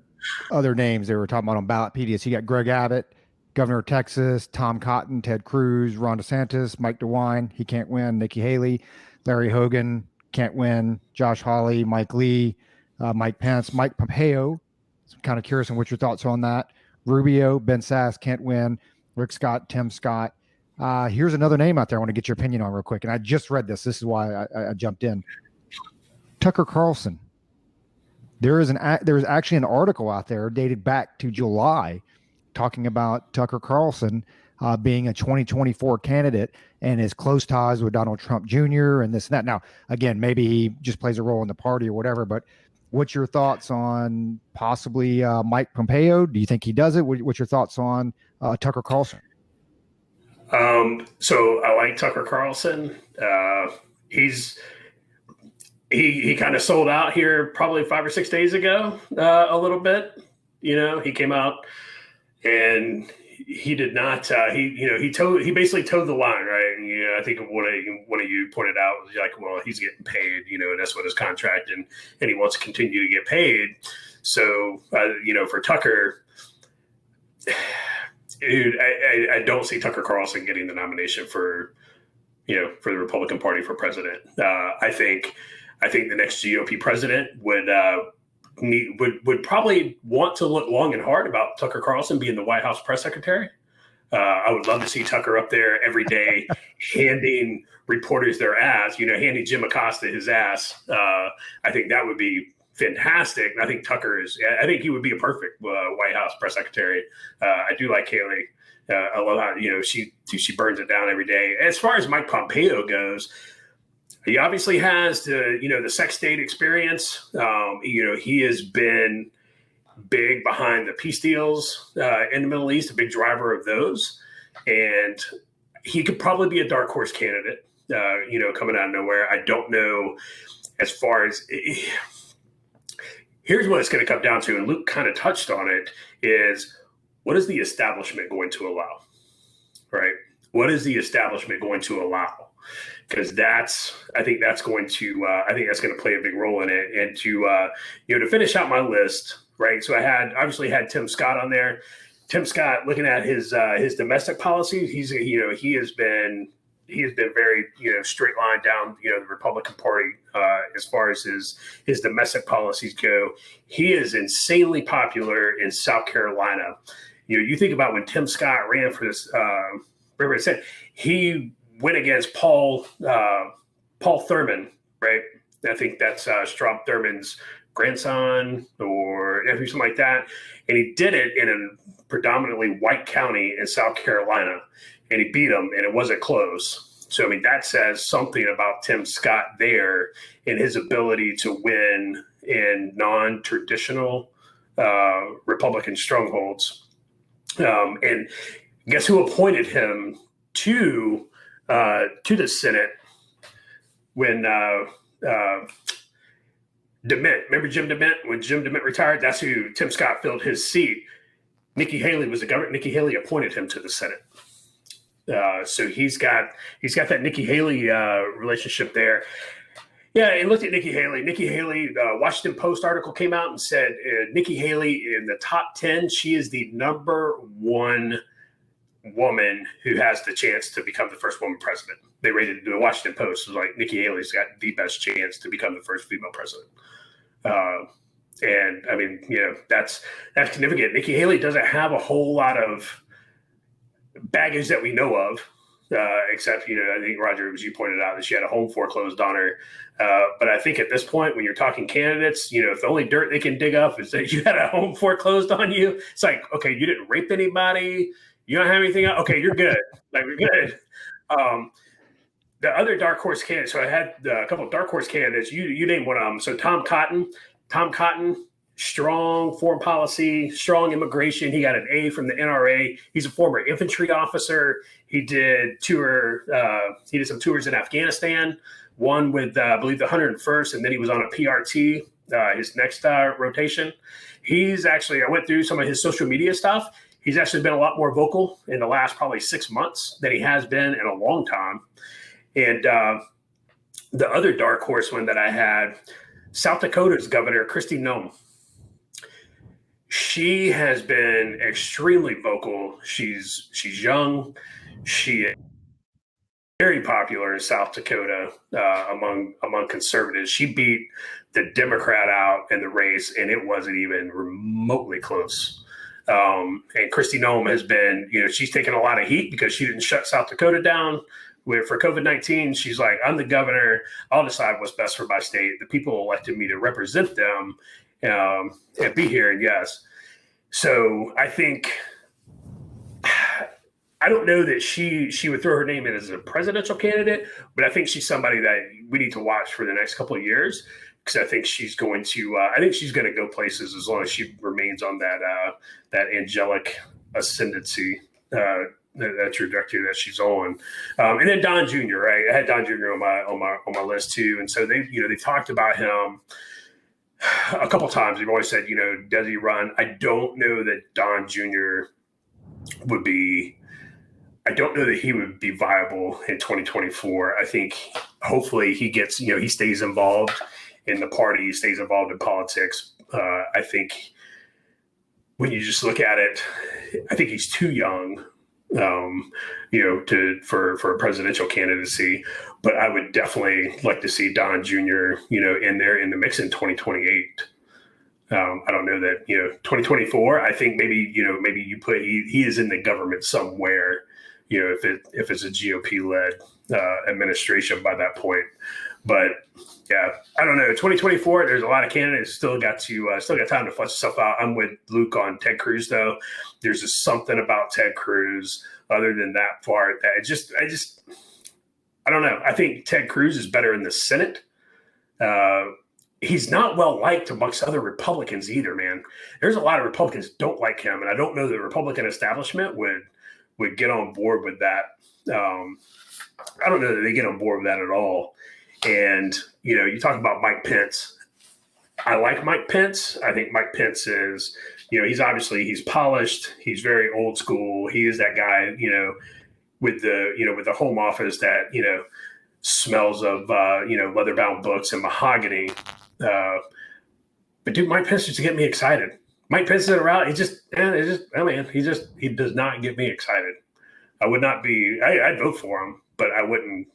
other names they were talking about on Ballotpedia. So you got Greg Abbott, Governor of Texas, Tom Cotton, Ted Cruz, Ron DeSantis, Mike DeWine, he can't win, Nikki Haley, Larry Hogan, can't win, Josh Hawley, Mike Lee, Mike Pence, Mike Pompeo. So I'm kind of curious on what your thoughts are on that. Rubio, Ben Sass, can't win, Rick Scott, Tim Scott. Here's another name out there I want to get your opinion on real quick. And I just read this. This is why I jumped in. Tucker Carlson. There is actually an article out there dated back to July talking about Tucker Carlson being a 2024 candidate and his close ties with Donald Trump Jr. and this and that. Now, again, maybe he just plays a role in the party or whatever, but what's your thoughts on possibly Mike Pompeo? Do you think he does it? What's your thoughts on Tucker Carlson? So I like Tucker Carlson. He kind of sold out here probably 5 or 6 days ago, a little bit. He came out and he did not. He basically towed the line, right? And, I think one of you pointed out was like, well, he's getting paid, and that's what his contract, and he wants to continue to get paid. So, for Tucker. Dude, I don't see Tucker Carlson getting the nomination for for the Republican Party for president. I think the next GOP president would probably want to look long and hard about Tucker Carlson being the White House press secretary. I would love to see Tucker up there every day handing reporters their ass, handing Jim Acosta his ass. I think that would be fantastic. And I think I think he would be a perfect White House press secretary. I do like Haley. I love how, she burns it down every day. As far as Mike Pompeo goes, he obviously has the sex state experience. He has been big behind the peace deals in the Middle East, a big driver of those. And he could probably be a dark horse candidate, coming out of nowhere. I don't know as far as here's what it's going to come down to. And Luke kind of touched on it is what is the establishment going to allow, right? What is the establishment going to allow? Because I think that's going to play a big role in it. And to finish out my list, right? So I obviously had Tim Scott on there. Tim Scott, looking at his domestic policies, he has been very straight line down the Republican Party as far as his domestic policies go. He is insanely popular in South Carolina. You think about when Tim Scott ran for this, he went against Paul Thurmond, right? I think that's Strom Thurmond's grandson or nephew, something like that. And he did it in a predominantly white county in South Carolina, and he beat him, and it wasn't close. So, that says something about Tim Scott there and his ability to win in non-traditional Republican strongholds. And guess who appointed him to the Senate when DeMint, remember Jim DeMint? When Jim DeMint retired, that's who Tim Scott filled his seat. Nikki Haley was the governor. Nikki Haley appointed him to the Senate. So he's got that Nikki Haley relationship there. Yeah, and looked at Nikki Haley. Nikki Haley, Washington Post article came out and said Nikki Haley in the top 10, she is the number one woman who has the chance to become the first woman president. They rated the Washington Post was like Nikki Haley's got the best chance to become the first female president. And that's significant. Nikki Haley doesn't have a whole lot of baggage that we know of, except, I think, Roger, as you pointed out, that she had a home foreclosed on her. But I think at this point, when you're talking candidates, if the only dirt they can dig up is that you had a home foreclosed on you, it's like, okay, you didn't rape anybody. You don't have anything else? Okay, you're good. We're good. The other dark horse candidates, so I had a couple of dark horse candidates. You named one of them. So Tom Cotton, strong foreign policy, strong immigration. He got an A from the NRA. He's a former infantry officer. He did some tours in Afghanistan, one with, I believe, the 101st, and then he was on a PRT, his next rotation. I went through some of his social media stuff. He's actually been a lot more vocal in the last probably 6 months than he has been in a long time. And the other dark horse one that I had, South Dakota's governor, Kristi Noem. She has been extremely vocal. She's young. She is very popular in South Dakota among conservatives. She beat the Democrat out in the race, and it wasn't even remotely close. And Kristi Noem has been, she's taken a lot of heat because she didn't shut South Dakota down for COVID-19. She's like, I'm the governor. I'll decide what's best for my state. The people elected me to represent them and be here. And yes. So I think, I don't know that she would throw her name in as a presidential candidate, but I think she's somebody that we need to watch for the next couple of years. Because I think she's going to go places as long as she remains on that angelic ascendancy, that trajectory that she's on. And then Don Jr., right? I had Don Jr. on my list too. And so they talked about him a couple times. They've always said, does he run? I don't know that Don Jr. would be. I don't know that he would be viable in 2024. I think hopefully he gets, he stays involved in the party, stays involved in politics. I think when you just look at it, I think he's too young for a presidential candidacy. But I would definitely like to see Don Jr., in there in the mix in 2028. I don't know that, 2024, I think maybe you put, he is in the government somewhere, if it's a GOP led administration by that point. But yeah, I don't know. 2024, there's a lot of candidates still got time to flesh stuff out. I'm with Luke on Ted Cruz, though. There's just something about Ted Cruz other than that part that I don't know. I think Ted Cruz is better in the Senate. He's not well liked amongst other Republicans either, man. There's a lot of Republicans don't like him, and I don't know the Republican establishment would get on board with that. I don't know that they get on board with that at all. And, you talk about Mike Pence. I like Mike Pence. I think Mike Pence is, he's polished. He's very old school. He is that guy, with the home office that, smells of, leather-bound books and mahogany. But dude, Mike Pence used to get me excited. Mike Pence at a rally, he does not get me excited. I would not be, I'd vote for him, but I wouldn't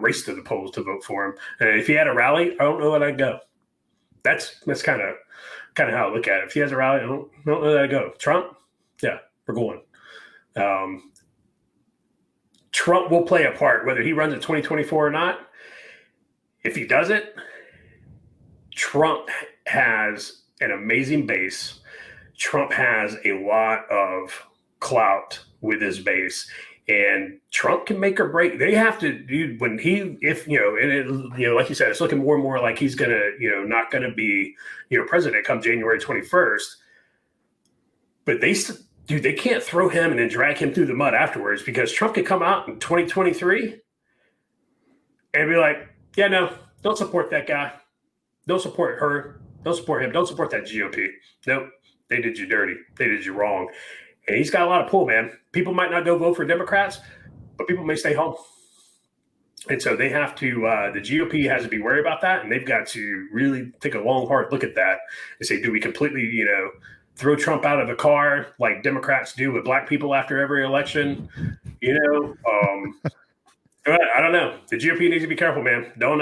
race to the polls to vote for him. And if he had a rally, I don't know that I'd go. That's kind of how I look at it. If he has a rally, I don't know that I'd go. Trump, yeah, we're going. Trump will play a part, whether he runs in 2024 or not. If he does it, Trump has an amazing base. Trump has a lot of clout with his base. And Trump can make or break. They have to do like you said, it's looking more and more like he's not gonna be, president come January 21st. But they can't throw him and then drag him through the mud afterwards, because Trump could come out in 2023 and be like, yeah, no, don't support that guy. Don't support her. Don't support him. Don't support that GOP. Nope, they did you dirty. They did you wrong. And he's got a lot of pull, man. People might not go vote for Democrats, but people may stay home. And so they have to, the GOP has to be worried about that. And they've got to really take a long, hard look at that and say, do we completely, throw Trump out of the car like Democrats do with black people after every election? I don't know. The GOP needs to be careful, man. Don't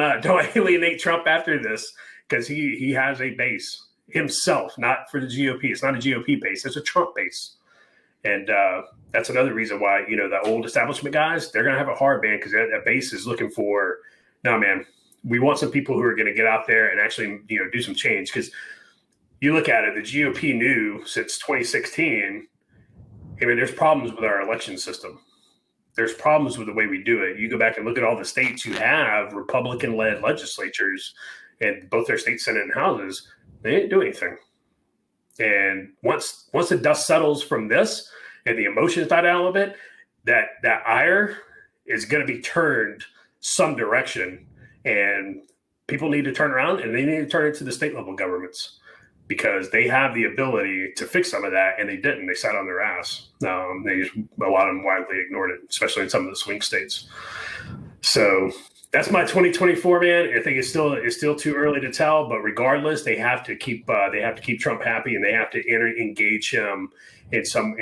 alienate Trump after this, because he has a base himself, not for the GOP. It's not a GOP base. It's a Trump base. And that's another reason why, the old establishment guys, they're going to have a hard, man, because that base is looking for, no, man, we want some people who are going to get out there and actually, do some change. Because you look at it, the GOP knew since 2016, there's problems with our election system. There's problems with the way we do it. You go back and look at all the states who have Republican-led legislatures and both their state Senate and houses, they didn't do anything. And once the dust settles from this and the emotions die down a little bit, that ire is going to be turned some direction, and people need to turn around and they need to turn it to the state level governments, because they have the ability to fix some of that, and they didn't. They sat on their ass. A lot of them widely ignored it, especially in some of the swing states. So that's my 2024, man. I think it's still too early to tell, but regardless, they have to keep Trump happy, and they have to engage him in some,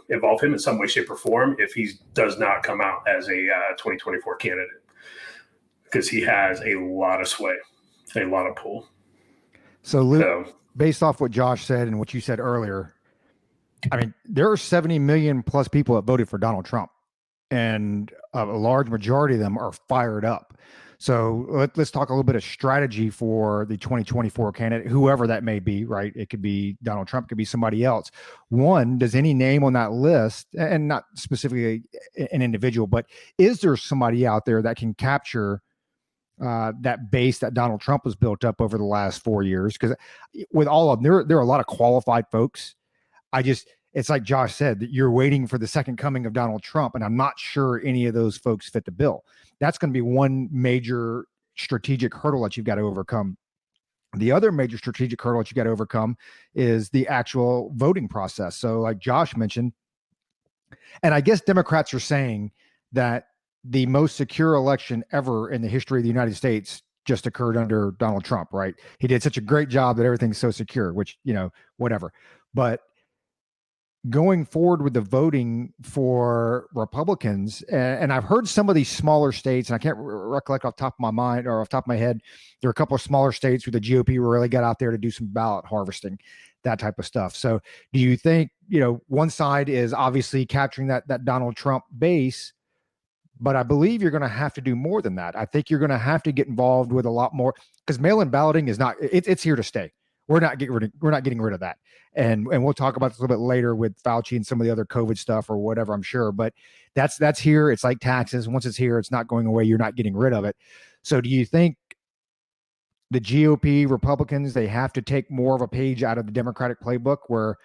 involve him in some way, shape, or form if he does not come out as a 2024 candidate, because he has a lot of sway, a lot of pull. So, Luke, based off what Josh said and what you said earlier, there are 70 million plus people that voted for Donald Trump, and a large majority of them are fired up. So let's talk a little bit of strategy for the 2024 candidate, whoever that may be, right? It could be Donald Trump, could be somebody else. One, does any name on that list, and not specifically an individual, but is there somebody out there that can capture that base that Donald Trump has built up over the last 4 years? Because with all of them, there are a lot of qualified folks. It's like Josh said, that you're waiting for the second coming of Donald Trump, and I'm not sure any of those folks fit the bill. That's going to be one major strategic hurdle that you've got to overcome. The other major strategic hurdle that you got to overcome is the actual voting process. So like Josh mentioned, and I guess Democrats are saying that the most secure election ever in the history of the United States just occurred under Donald Trump, right? He did such a great job that everything's so secure, which, whatever. But going forward with the voting for Republicans, and I've heard some of these smaller states, and I can't recollect off the top of my mind or off the top of my head, there are a couple of smaller states where the GOP really got out there to do some ballot harvesting, that type of stuff. So do you think, one side is obviously capturing that Donald Trump base, but I believe you're going to have to do more than that. I think you're going to have to get involved with a lot more, because mail-in balloting is it's here to stay. We're not getting rid of that. And we'll talk about this a little bit later with Fauci and some of the other COVID stuff or whatever, I'm sure. But that's here. It's like taxes. Once it's here, it's not going away. You're not getting rid of it. So do you think the GOP Republicans, they have to take more of a page out of the Democratic playbook where,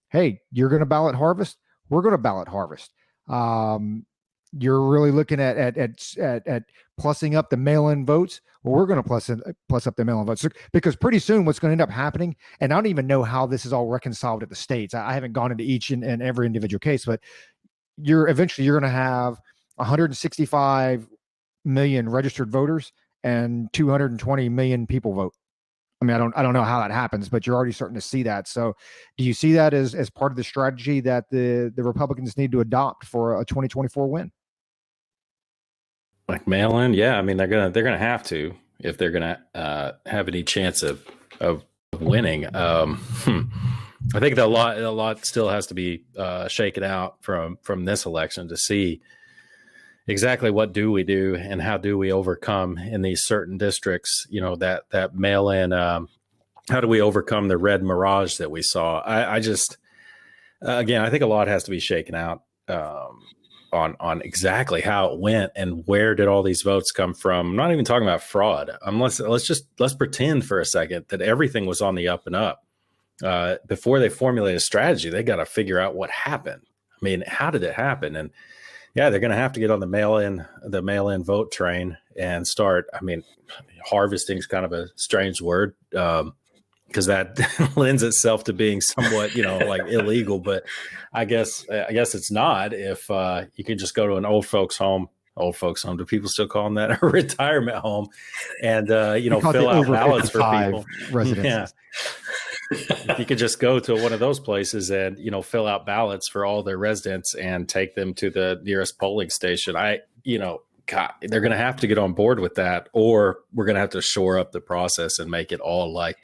hey, you're going to ballot harvest? We're going to ballot harvest. You're really looking at plussing up the mail-in votes. Well, we're going to plus up the mail-in votes, because pretty soon what's going to end up happening, and I don't even know how this is all reconciled at the states. I haven't gone into each and every individual case, but you're going to have 165 million registered voters and 220 million people vote. I mean, I don't know how that happens, but you're already starting to see that. So do you see that as part of the strategy that the Republicans need to adopt for a 2024 win? Like mail-in, yeah. I mean, they're gonna have to, if they're gonna have any chance of winning. I think a lot still has to be shaken out from this election to see exactly what do we do and how do we overcome in these certain districts. That mail-in. How do we overcome the red mirage that we saw? I just again, I think a lot has to be shaken out. On exactly how it went and where did all these votes come from. I'm not even talking about fraud. Let's pretend for a second that everything was on the up and up. Before they formulate a strategy, they got to figure out what happened. I mean, how did it happen? And yeah, they're going to have to get on the mail-in vote train and start. I mean, harvesting is kind of a strange word, because that lends itself to being somewhat, like illegal. But I guess it's not if you can just go to an old folks home. Do people still call them that? A retirement home, and fill out ballots for people. Residents. Yeah. If you could just go to one of those places and fill out ballots for all their residents and take them to the nearest polling station, God, they're going to have to get on board with that, or we're going to have to shore up the process and make it all like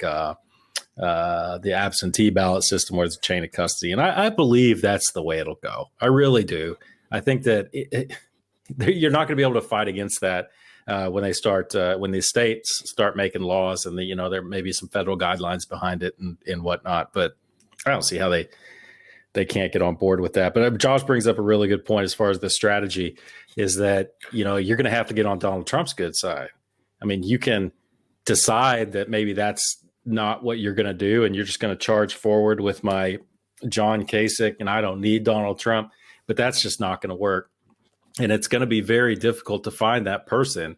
the absentee ballot system, where it's a chain of custody. And I believe that's the way it'll go. I really do. I think that you're not going to be able to fight against that when the states start making laws, and there may be some federal guidelines behind it and whatnot. But I don't see how they can't get on board with that. But Josh brings up a really good point as far as the strategy is that, you're going to have to get on Donald Trump's good side. I mean, you can decide that maybe that's not what you're going to do, and you're just going to charge forward with my John Kasich, and I don't need Donald Trump, but that's just not going to work. And it's going to be very difficult to find that person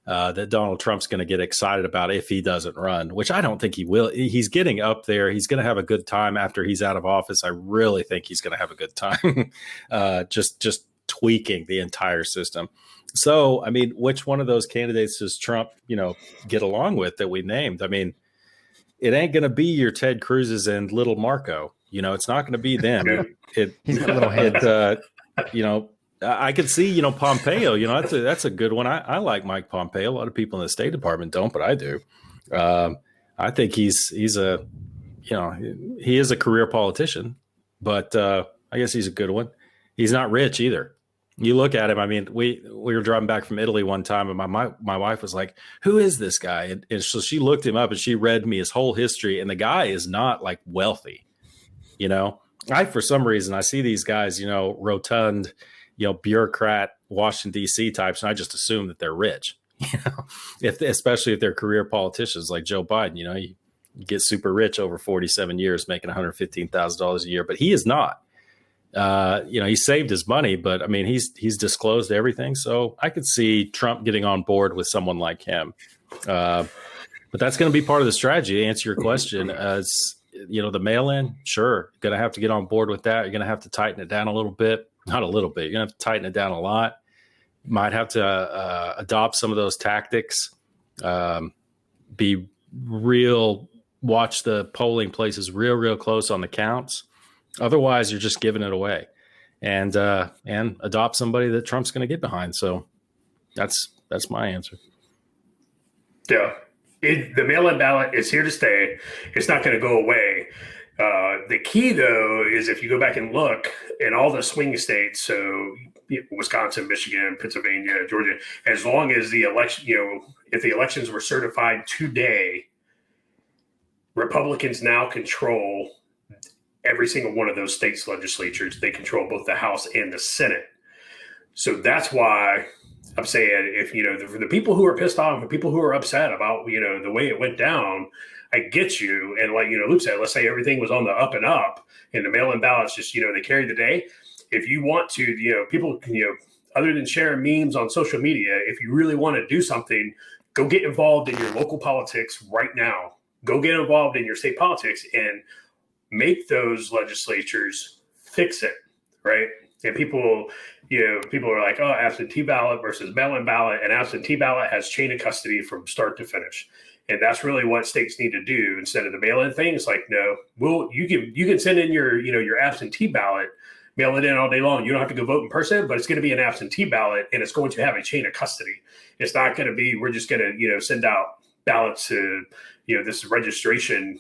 that Donald Trump's going to get excited about if he doesn't run, which I don't think he will. He's getting up there. He's going to have a good time after he's out of office. I really think he's going to have a good time just tweaking the entire system. So, I mean, which one of those candidates does Trump, get along with that we named? I mean, it ain't going to be your Ted Cruz's and little Marco. It's not going to be them. He's got a little head. I could see, Pompeo, that's a good one. I like Mike Pompeo. A lot of people in the State Department don't, but I do. I think he is a career politician, but I guess he's a good one. He's not rich either. You look at him. I mean, we were driving back from Italy one time, and my wife was like, "Who is this guy?" And so she looked him up, and she read me his whole history. And the guy is not like wealthy, for some reason, I see these guys, rotund, bureaucrat, Washington D.C. types, and I just assume that they're rich. Especially if they're career politicians like Joe Biden. You get super rich over 47 years, making $115,000 a year, but he is not. He saved his money, but I mean, he's disclosed everything. So I could see Trump getting on board with someone like him. But that's going to be part of the strategy to answer your question. The mail-in, sure. Going to have to get on board with that. You're going to have to tighten it down a little bit, not a little bit. You're going to have to tighten it down a lot. Might have to adopt some of those tactics, watch the polling places real close on the counts. Otherwise, you're just giving it away, and adopt somebody that Trump's going to get behind. So that's my answer. Yeah. The mail-in ballot is here to stay. It's not going to go away. The key, though, is if you go back and look in all the swing states, so Wisconsin, Michigan, Pennsylvania, Georgia, as long as the election, if the elections were certified today, Republicans now control every single one of those states' legislatures. They control both the House and the Senate. So that's why I'm saying, if for the people who are pissed off, the people who are upset about the way it went down, I get you. And like Luke said, let's say everything was on the up and up, and the mail-in ballots just they carried the day. If you want to, people other than sharing memes on social media, if you really want to do something, go get involved in your local politics right now. Go get involved in your state politics and make those legislatures fix it, right? And people are like, oh, absentee ballot versus mail-in ballot, and absentee ballot has chain of custody from start to finish. And that's really what states need to do instead of the mail-in thing. It's like, no, you can send in your absentee ballot, mail it in all day long. You don't have to go vote in person, but it's going to be an absentee ballot, and it's going to have a chain of custody. It's not going to be we're just going to send out ballots to this registration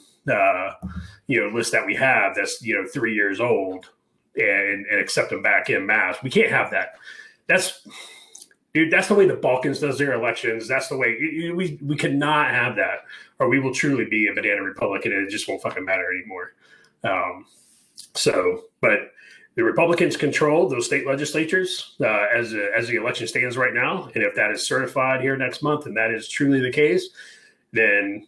list that we have that's 3 years old and accept them back in mass. We can't have that. That's the way the Balkans does their elections. That's the way we cannot have that, or we will truly be a banana republic, and it just won't fucking matter anymore. But the Republicans control those state legislatures as the election stands right now, and if that is certified here next month, and that is truly the case, then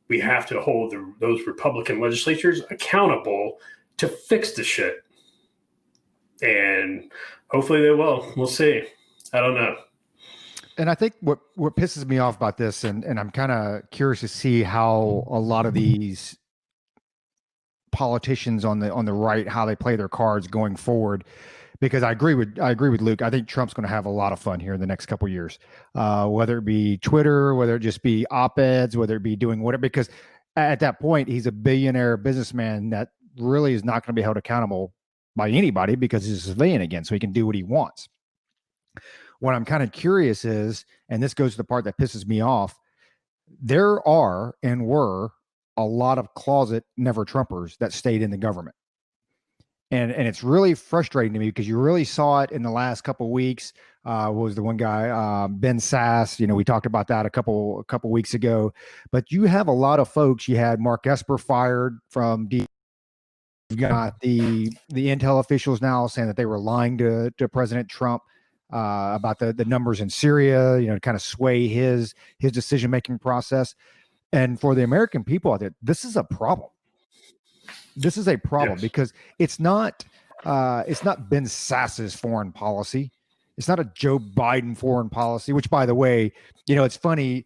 we have to hold those Republican legislatures accountable to fix the shit. And hopefully they will. We'll see. I don't know. And I think what pisses me off about this, and I'm kind of curious to see how a lot of these politicians on the right, how they play their cards going forward, because I agree with Luke. I think Trump's going to have a lot of fun here in the next couple of years, whether it be Twitter, whether it just be op-eds, whether it be doing whatever, because at that point, he's a billionaire businessman that really is not going to be held accountable by anybody because he's a civilian again, so he can do what he wants. What I'm kind of curious is, and this goes to the part that pisses me off, there are and were a lot of closet never Trumpers that stayed in the government. And it's really frustrating to me because you really saw it in the last couple of weeks. What was the one guy, Ben Sass? We talked about that a couple weeks ago. But you have a lot of folks. You had Mark Esper fired from D. You've got the intel officials now saying that they were lying to President Trump about the numbers in Syria. To kind of sway his decision making process. And for the American people out there, this is a problem. This is a problem because it's not Ben Sass's foreign policy. It's not a Joe Biden foreign policy, which, by the way, it's funny.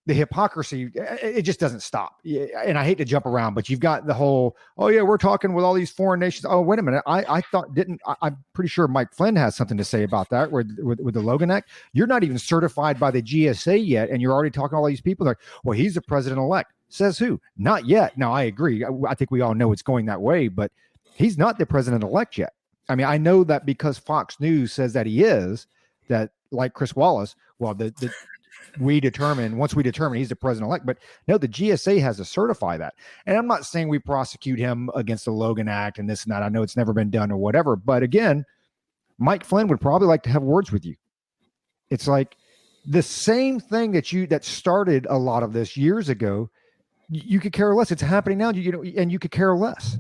The hypocrisy, it just doesn't stop. And I hate to jump around, but you've got the whole, oh yeah, we're talking with all these foreign nations. Oh, wait a minute. I'm pretty sure Mike Flynn has something to say about that with the Logan Act. You're not even certified by the GSA yet. And you're already talking to all these people like, well, he's the president-elect. Says who? Not yet. Now, I agree. I think we all know it's going that way, but he's not the president-elect yet. I mean, I know that because Fox News says that he is, that like Chris Wallace, well, once we determine he's the president-elect, but no, the GSA has to certify that. And I'm not saying we prosecute him against the Logan Act and this and that. I know it's never been done or whatever, but again, Mike Flynn would probably like to have words with you. It's like the same thing that started a lot of this years ago. You could care less. It's happening now, and you could care less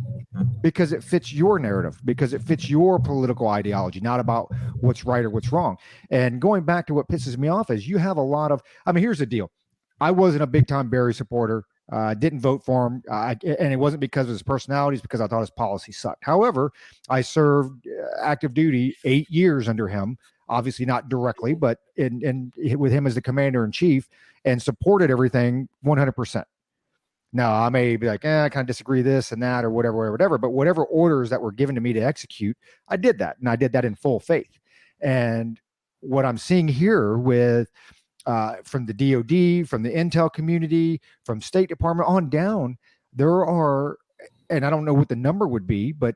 because it fits your narrative, because it fits your political ideology, not about what's right or what's wrong. And going back to what pisses me off is you have a lot of, here's the deal. I wasn't a big time Barry supporter. Didn't vote for him. And it wasn't because of his personality, it's because I thought his policy sucked. However, I served active duty 8 years under him, obviously not directly, but with him as the commander in chief, and supported everything 100%. Now, I may be like, I kind of disagree this and that or whatever, but whatever orders that were given to me to execute, I did that. And I did that in full faith. And what I'm seeing here with from the DOD, from the intel community, from State Department on down, there are, and I don't know what the number would be, but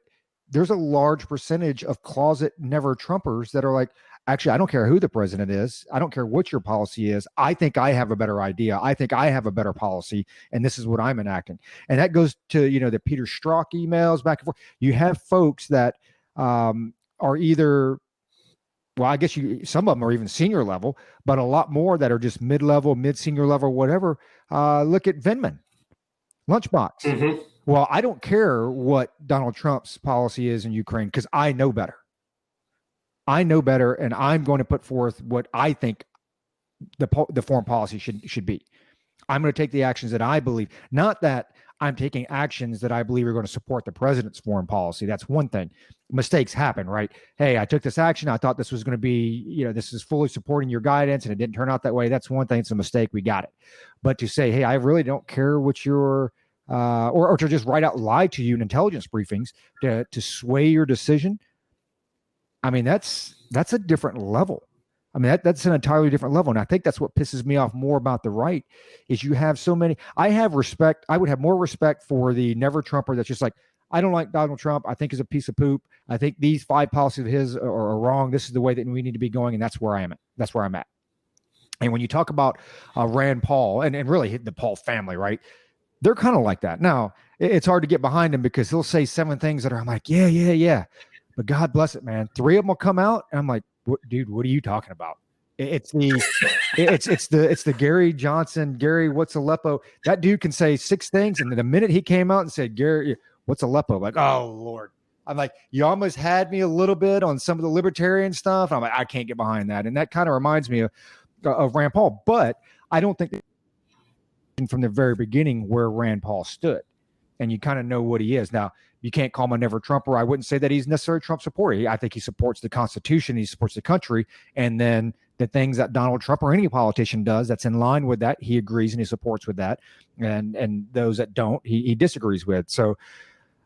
there's a large percentage of closet never Trumpers that are like, actually, I don't care who the president is. I don't care what your policy is. I think I have a better idea. I think I have a better policy, and this is what I'm enacting. And that goes to, the Peter Strzok emails back and forth. You have folks that are either, well, I guess some of them are even senior level, but a lot more that are just mid-level, mid-senior level, whatever. Look at Vindman, Lunchbox. Mm-hmm. Well, I don't care what Donald Trump's policy is in Ukraine because I know better. I know better, and I'm going to put forth what I think the foreign policy should be. I'm going to take the actions that I believe, not that I'm taking actions that I believe are going to support the president's foreign policy. That's one thing. Mistakes happen, right? Hey, I took this action. I thought this was going to be, this is fully supporting your guidance, and it didn't turn out that way. That's one thing. It's a mistake. We got it. But to say, hey, I really don't care what your or to just write out lie to you in intelligence briefings to sway your decision. I mean, that's a different level. I mean, that's an entirely different level. And I think that's what pisses me off more about the right is you have so many. I have respect. I would have more respect for the never Trumper that's just like, I don't like Donald Trump. I think he's a piece of poop. I think these 5 policies of his are wrong. This is the way that we need to be going. And that's where I am at. That's where I'm at. And when you talk about Rand Paul and really the Paul family, right? They're kind of like that. Now, it's hard to get behind him because he'll say 7 things that are, I'm like, yeah. But God bless it, man. 3 of them will come out, and I'm like, dude, what are you talking about? It's the Gary Johnson, Gary, what's Aleppo? That dude can say 6 things, and the minute he came out and said, Gary, what's Aleppo? I'm like, oh Lord. I'm like, you almost had me a little bit on some of the libertarian stuff. I'm like, I can't get behind that. And that kind of reminds me of Rand Paul. But I don't think from the very beginning where Rand Paul stood. And you kind of know what he is. Now, you can't call him a never Trumper. I wouldn't say that he's necessarily a Trump supporter. I think he supports the Constitution. He supports the country. And then the things that Donald Trump or any politician does that's in line with that, he agrees and he supports with that. And those that don't, he disagrees with. So,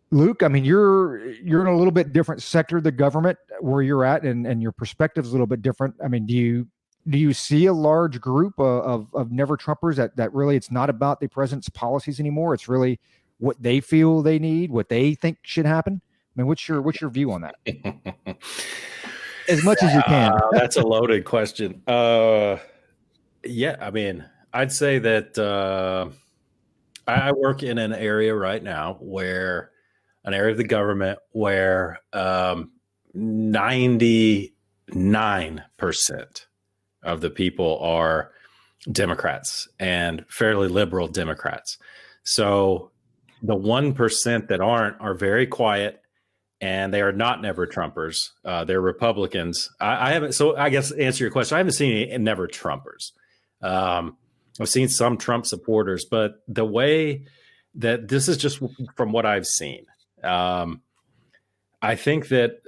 Luke, I mean, you're in a little bit different sector of the government where you're at, and your perspective is a little bit different. I mean, do you see a large group of never Trumpers that really it's not about the president's policies anymore? It's really what they feel they need, what they think should happen? I mean, what's your view on that? As much as you can. That's a loaded question. Yeah, I mean, I'd say that I work in an area right now where an area of the government where 99% of the people are Democrats and fairly liberal Democrats. So the 1% that aren't are very quiet, and they are not never Trumpers. They're Republicans. I haven't. So I guess to answer your question, I haven't seen any never Trumpers. I've seen some Trump supporters, but the way that this is just from what I've seen, I think that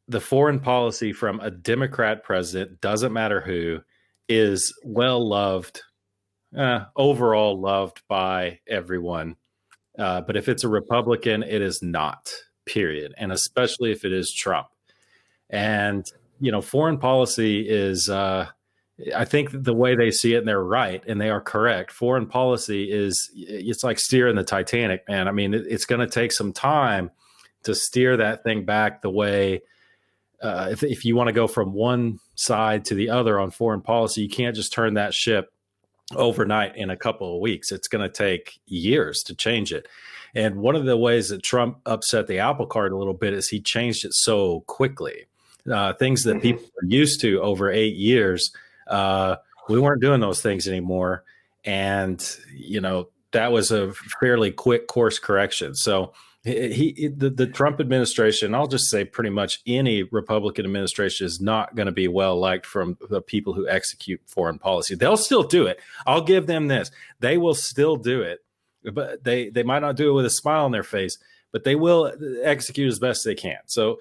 the foreign policy from a Democrat president, doesn't matter who, is well loved, overall loved by everyone. But if it's a Republican, it is not, period. And especially if it is Trump. And, foreign policy is, I think the way they see it, and they're right, and they are correct. Foreign policy it's like steering the Titanic, man. I mean, it's going to take some time to steer that thing back the way, if you want to go from one side to the other on foreign policy, you can't just turn that ship overnight in a couple of weeks. It's going to take years to change it. And one of the ways that Trump upset the apple cart a little bit is he changed it so quickly. Things that people are used to over 8 years, we weren't doing those things anymore. And, that was a fairly quick course correction. So the Trump administration, I'll just say pretty much any Republican administration is not going to be well liked from the people who execute foreign policy. They'll still do it. I'll give them this. They will still do it, but they might not do it with a smile on their face, but they will execute as best they can. So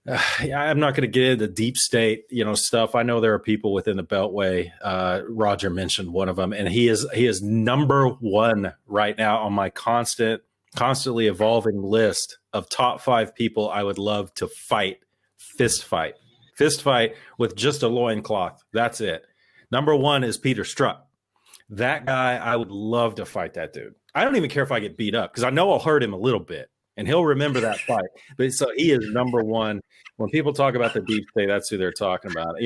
I'm not going to get into deep state, stuff. I know there are people within the Beltway. Roger mentioned one of them, and he is number one right now on my constantly evolving list of top 5 people I would love to fist fight with just a loincloth. That's it. Number 1 is Peter Strzok. That guy, I would love to fight that dude. I don't even care if I get beat up because I know I'll hurt him a little bit. and he'll remember that fight. But so he is number one. When people talk about the deep state, that's who they're talking about,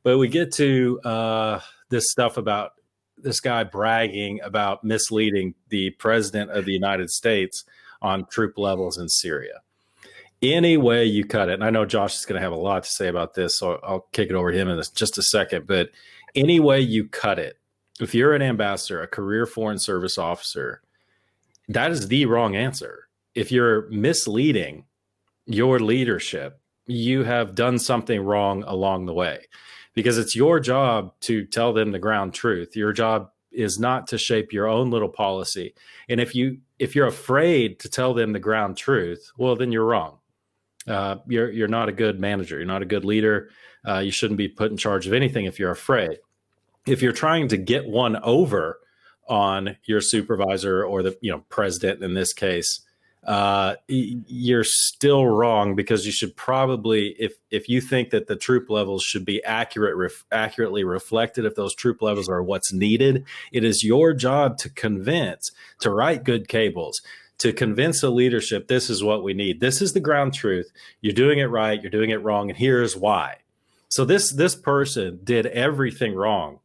But we get to this stuff about this guy bragging about misleading the president of the United States on troop levels in Syria. Any way you cut it, and I know Josh is going to have a lot to say about this, so I'll kick it over to him in just a second, but any way you cut it, if you're an ambassador, a career foreign service officer, that is the wrong answer. If you're misleading your leadership, you have done something wrong along the way, because it's your job to tell them the ground truth. Your job is not to shape your own little policy. And if you're afraid to tell them the ground truth, well, then you're wrong. You're not a good manager. You're not a good leader. You shouldn't be put in charge of anything if you're afraid. If you're trying to get one over on your supervisor or the president in this case, you're still wrong, because you should probably, if you think that the troop levels should be accurately reflected, if those troop levels are what's needed, it is your job to write good cables, to convince the leadership, this is what we need. This is the ground truth. You're doing it right. You're doing it wrong. And here's why. So this person did everything wrong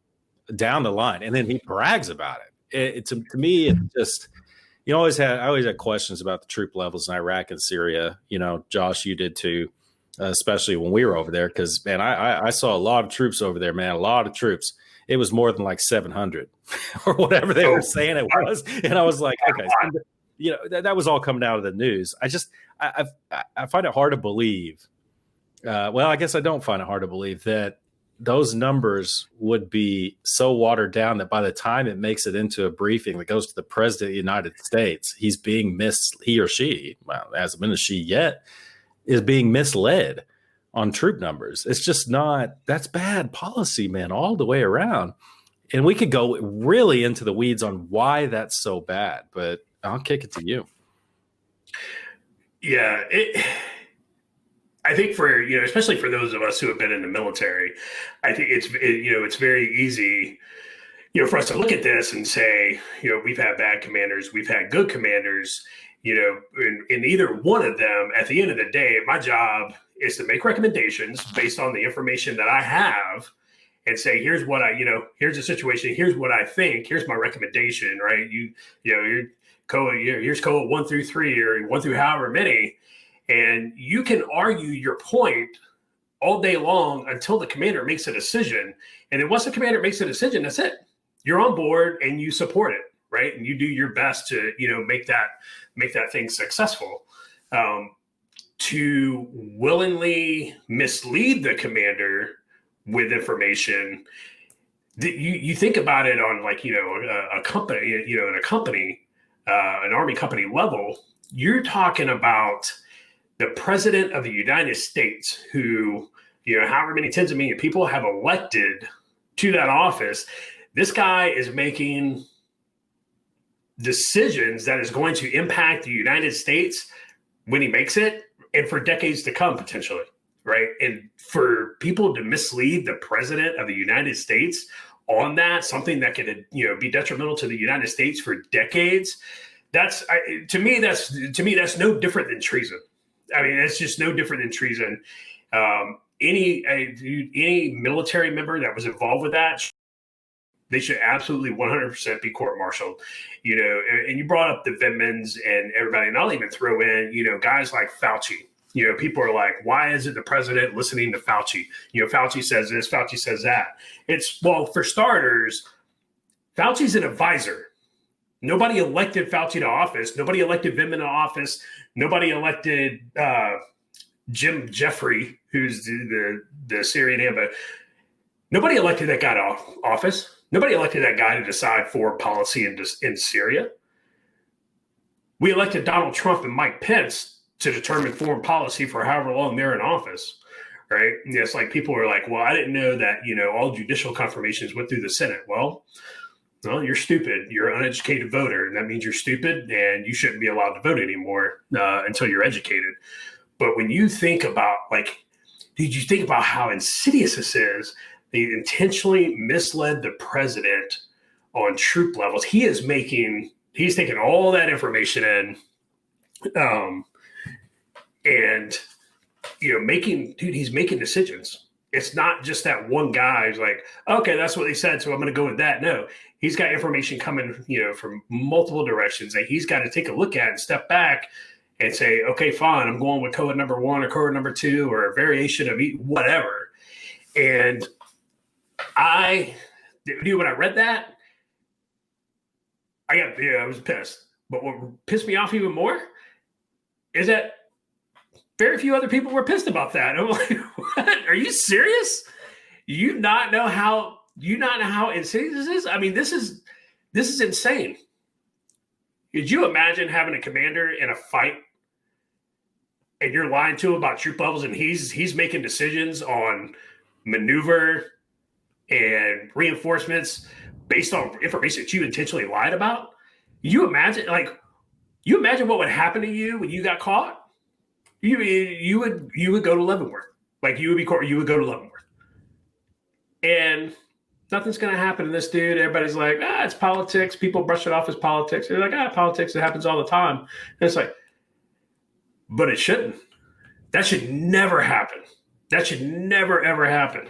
down the line, and then he brags about it. To me, it's just, I always had questions about the troop levels in Iraq and Syria. Josh, you did too, especially when we were over there, because, man, I saw a lot of troops over there, man, a lot of troops. It was more than like 700 or whatever they were saying it was. And I was like, okay, that was all coming out of the news. I find it hard to believe. Well, I guess I don't find it hard to believe that those numbers would be so watered down that by the time it makes it into a briefing that goes to the president of the United States, he or she, well, hasn't been a she yet, is being misled on troop numbers. It's just that's bad policy, man, all the way around. And we could go really into the weeds on why that's so bad, but I'll kick it to you. Yeah, I think for, especially for those of us who have been in the military, I think it's very easy, for us to look at this and say, we've had bad commanders, we've had good commanders, in either one of them. At the end of the day, my job is to make recommendations based on the information that I have and say, here's what here's the situation, here's what I think, here's my recommendation, right? Here's code 1 through 3 or 1 through however many. And you can argue your point all day long until the commander makes a decision. And then once the commander makes a decision, that's it. You're on board and you support it, right? And you do your best to, make that thing successful. To willingly mislead the commander with information, you think about it on a company, an Army company level, you're talking about the president of the United States, who, however many tens of million people have elected to that office. This guy is making decisions that is going to impact the United States when he makes it, and for decades to come, potentially, right? And for people to mislead the president of the United States on that, something that could, be detrimental to the United States for decades, to me, that's no different than treason. I mean, it's just no different than treason. Any military member that was involved with that, they should absolutely 100% be court-martialed. And you brought up the Vindmans and everybody, and I'll even throw in, guys like Fauci. People are like, why isn't the president listening to Fauci? Fauci says this, Fauci says that. Well, for starters, Fauci's an advisor. Nobody elected Fauci to office. Nobody elected Vindman to office. Nobody elected Jim Jeffrey, who's the Syrian ambassador. Nobody elected that guy to office. Nobody elected that guy to decide foreign policy in Syria. We elected Donald Trump and Mike Pence to determine foreign policy for however long they're in office, right? And it's like people are like, well, I didn't know that, all judicial confirmations went through the Senate. Well, you're stupid. You're an uneducated voter, and that means you're stupid, and you shouldn't be allowed to vote anymore until you're educated. But when you think about, did you think about how insidious this is? They intentionally misled the president on troop levels. He's taking all that information in, Um, and he's making decisions. It's not just that one guy who's like, okay, that's what they said, so I'm going to go with that. No, he's got information coming, from multiple directions that he's got to take a look at and step back and say, okay, fine, I'm going with code number 1 or code number 2 or a variation of whatever. And when I read that, I was pissed. But what pissed me off even more is that very few other people were pissed about that. I'm like, what? Are you serious? You not know how insane this is? I mean, this is insane. Could you imagine having a commander in a fight and you're lying to him about troop levels and he's making decisions on maneuver and reinforcements based on information that you intentionally lied about? You imagine what would happen to you when you got caught? You would go to Leavenworth. Like you would go to Leavenworth. And nothing's going to happen to this dude. Everybody's like, it's politics. People brush it off as politics. They're like, politics, it happens all the time. And it's like, but it shouldn't. That should never happen. That should never, ever happen.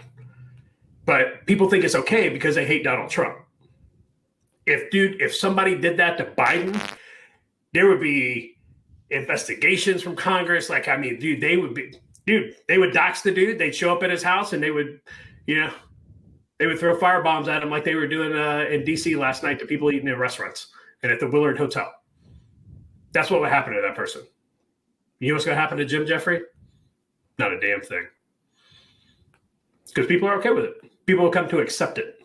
But people think it's okay because they hate Donald Trump. If somebody did that to Biden, there would be investigations from Congress. Like, I mean, they would dox the dude. They'd show up at his house and they would throw firebombs at him like they were doing in D.C. last night to people eating in restaurants and at the Willard Hotel. That's what would happen to that person. You know what's going to happen to Jim Jeffrey? Not a damn thing. Because people are okay with it. People will come to accept it.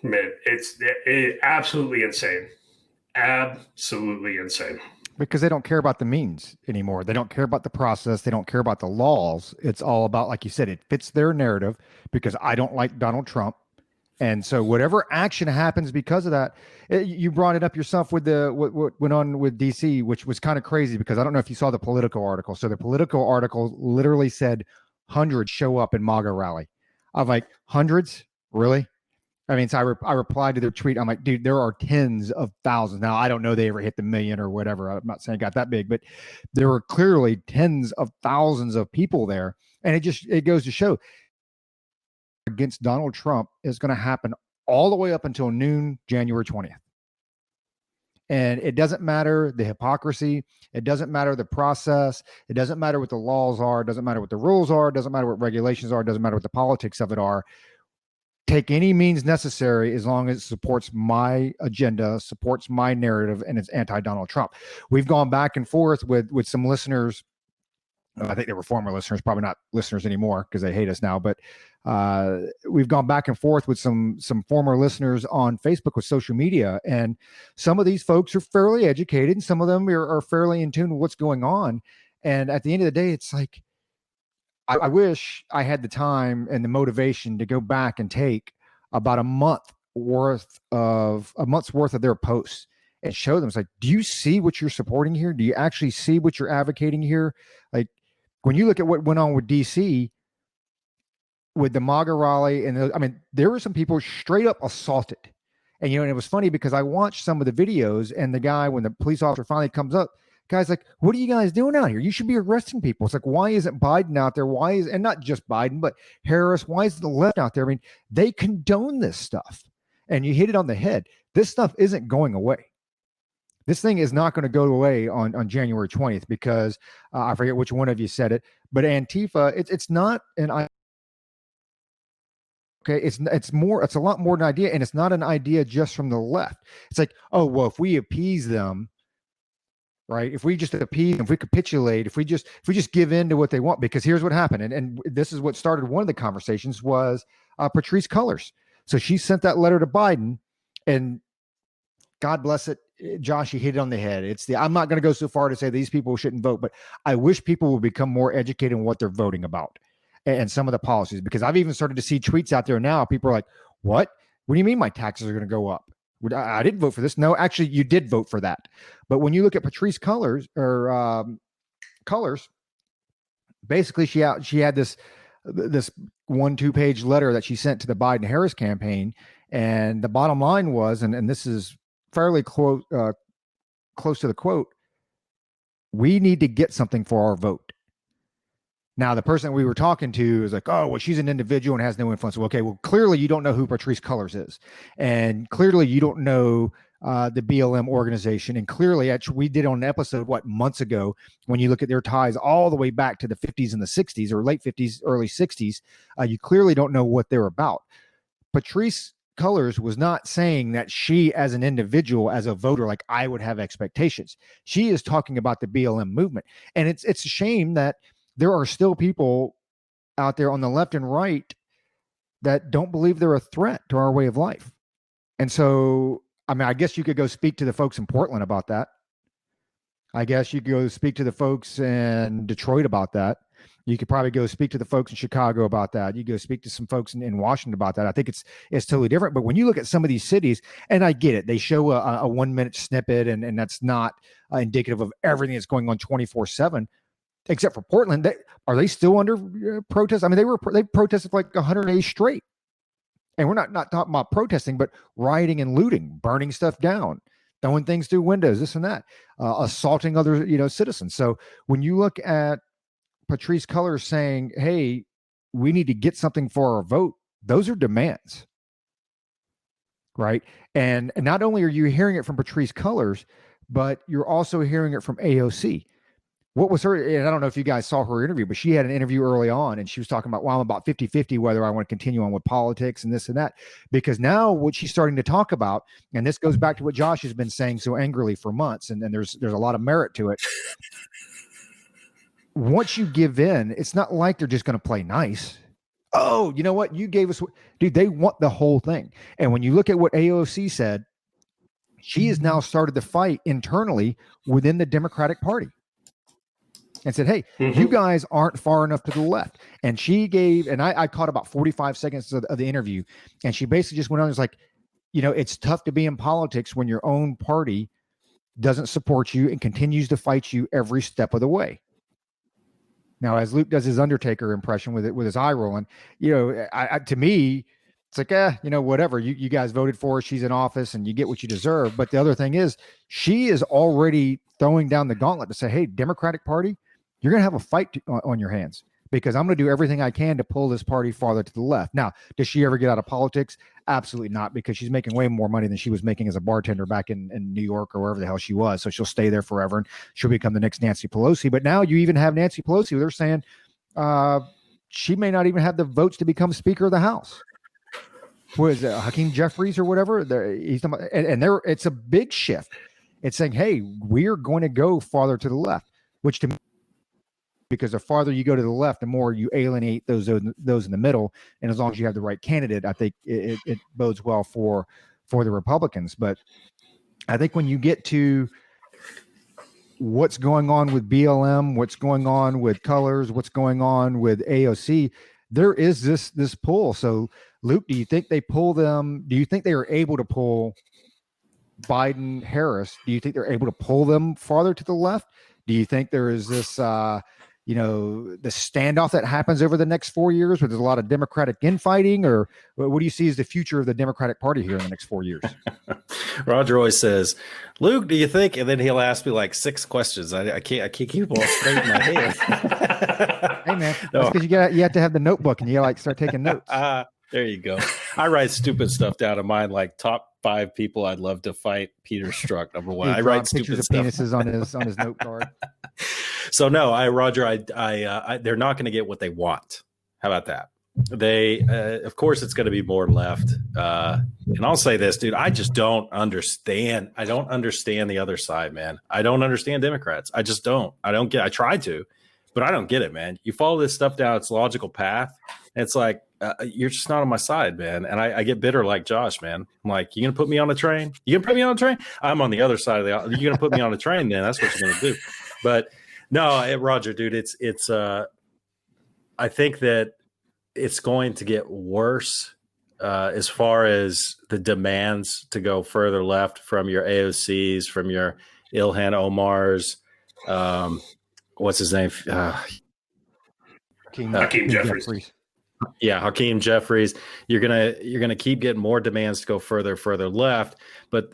Man, it's absolutely insane. Absolutely insane. Because they don't care about the means anymore. They don't care about the process. They don't care about the laws. It's all about, like you said, it fits their narrative because I don't like Donald Trump. And so whatever action happens because of that, you brought it up yourself with what went on with DC, which was kind of crazy because I don't know if you saw the Politico article. So the Politico article literally said hundreds show up in MAGA rally. I'm like, hundreds? Really? I mean, so I replied to their tweet. I'm like, dude, there are tens of thousands. Now, I don't know they ever hit the million or whatever. I'm not saying it got that big, but there were clearly tens of thousands of people there. And it goes to show against Donald Trump is going to happen all the way up until noon, January 20th. And it doesn't matter the hypocrisy. It doesn't matter the process. It doesn't matter what the laws are. It doesn't matter what the rules are. It doesn't matter what regulations are. It doesn't matter what the politics of it are. Take any means necessary as long as it supports my agenda, supports my narrative, and it's anti-Donald Trump. We've gone back and forth with some listeners. I think they were former listeners, probably not listeners anymore because they hate us now. But we've gone back and forth with some former listeners on Facebook with social media. And some of these folks are fairly educated, and some of them are fairly in tune with what's going on. And at the end of the day, it's like, I wish I had the time and the motivation to go back and take about a month's worth of their posts and show them. It's like, do you see what you're supporting here? Do you actually see what you're advocating here? Like when you look at what went on with DC with the MAGA rally, and I mean, there were some people straight up assaulted. And, and it was funny because I watched some of the videos and the guy, when the police officer finally comes up, guy's like, what are you guys doing out here? You should be arresting people. It's like, why isn't Biden out there? And not just Biden, but Harris, why is the left out there? I mean, they condone this stuff. And you hit it on the head. This stuff isn't going away. This thing is not going to go away on January 20th because I forget which one of you said it, but Antifa, it's not an idea. Okay, it's a lot more than an idea, and it's not an idea just from the left. It's like, oh, well, if we appease them, right? If we just appease, if we capitulate, if we just give in to what they want, because here's what happened. And this is what started one of the conversations was Patrisse Cullors. So she sent that letter to Biden, and God bless it, Josh, you hit it on the head. I'm not going to go so far to say these people shouldn't vote, but I wish people would become more educated in what they're voting about and some of the policies, because I've even started to see tweets out there now. People are like, what do you mean my taxes are going to go up? I didn't vote for this. No, actually, you did vote for that. But when you look at Patrisse Cullors, basically she had this 1-2 page letter that she sent to the Biden-Harris campaign, and the bottom line was, and this is fairly close to the quote, we need to get something for our vote. Now, the person we were talking to is like, oh, well, she's an individual and has no influence. Well, okay, well, clearly you don't know who Patrisse Cullors is. And clearly you don't know the BLM organization. And clearly, actually, we did on an episode, months ago, when you look at their ties all the way back to the 50s and the 60s, or late 50s, early 60s, you clearly don't know what they're about. Patrisse Cullors was not saying that she, as an individual, as a voter, like I would have expectations. She is talking about the BLM movement. And it's a shame that there are still people out there on the left and right that don't believe they're a threat to our way of life. And so, I mean, I guess you could go speak to the folks in Portland about that. I guess you could go speak to the folks in Detroit about that. You could probably go speak to the folks in Chicago about that. You go speak to some folks in Washington about that. I think it's totally different. But when you look at some of these cities, and I get it, they show a 1 minute snippet, and that's not indicative of everything that's going on 24/7. Except for Portland, are they still under protest? I mean, they protested for like 100 days straight, and we're not talking about protesting, but rioting and looting, burning stuff down, throwing things through windows, this and that, assaulting other citizens. So when you look at Patrisse Cullors saying, "Hey, we need to get something for our vote," those are demands, right? And not only are you hearing it from Patrisse Cullors, but you're also hearing it from AOC. What was her, and I don't know if you guys saw her interview, but she had an interview early on, and she was talking about, well, I'm about 50-50 whether I want to continue on with politics and this and that. Because now what she's starting to talk about, and this goes back to what Josh has been saying so angrily for months, and there's a lot of merit to it. Once you give in, it's not like they're just going to play nice. Oh, you know what? You gave us, dude, they want the whole thing. And when you look at what AOC said, she has now started the fight internally within the Democratic Party. And said, hey, you guys aren't far enough to the left. And she gave, and I caught about 45 seconds of the interview, and she basically just went on and was like, it's tough to be in politics when your own party doesn't support you and continues to fight you every step of the way. Now, as Luke does his Undertaker impression with his eye rolling, to me, it's like, whatever. You guys voted for her. She's in office and you get what you deserve. But the other thing is, she is already throwing down the gauntlet to say, hey, Democratic Party, you're going to have a fight on your hands, because I'm going to do everything I can to pull this party farther to the left. Now, does she ever get out of politics? Absolutely not, because she's making way more money than she was making as a bartender back in New York or wherever the hell she was. So she'll stay there forever and she'll become the next Nancy Pelosi. But now you even have Nancy Pelosi, where they're saying she may not even have the votes to become Speaker of the House. What is it, Hakeem Jeffries or whatever? It's a big shift. It's saying, hey, we're going to go farther to the left, which to me, because the farther you go to the left, the more you alienate those in the middle. And as long as you have the right candidate, I think it bodes well for the Republicans. But I think when you get to what's going on with BLM, what's going on with Cullors, what's going on with AOC, there is this pull. So, Luke, do you think they pull them? Do you think they are able to pull Biden, Harris? Do you think they're able to pull them farther to the left? Do you think there is this the standoff that happens over the next 4 years where there's a lot of Democratic infighting? Or what do you see as the future of the Democratic Party here in the next 4 years? Roger always says, Luke, do you think? And then he'll ask me like 6 questions. I can't keep them all straight in my head. Hey man, that's because you have to have the notebook and you gotta start taking notes. There you go. I write stupid stuff down in mine, like top 5 people I'd love to fight. Peter Strzok, number 1. I write stupid stuff. Pictures of penises on his note card. So no, Roger, they're not going to get what they want. How about that? They, of course, it's going to be more left. And I'll say this, dude, I just don't understand. I don't understand the other side, man. I don't understand Democrats. I just don't. I try to, but I don't get it, man. You follow this stuff down its logical path, and it's like, you're just not on my side, man. And I get bitter like Josh, man. I'm like, you going to put me on a train? You going to put me on a train? I'm on the other side of you're going to put me on a train, then that's what you're going to do. But no, Roger, dude, it's I think that it's going to get worse as far as the demands to go further left from your AOCs, from your Ilhan Omar's, what's his name? Hakeem Jeffries. Yeah, Hakeem Jeffries. You're gonna keep getting more demands to go further left. But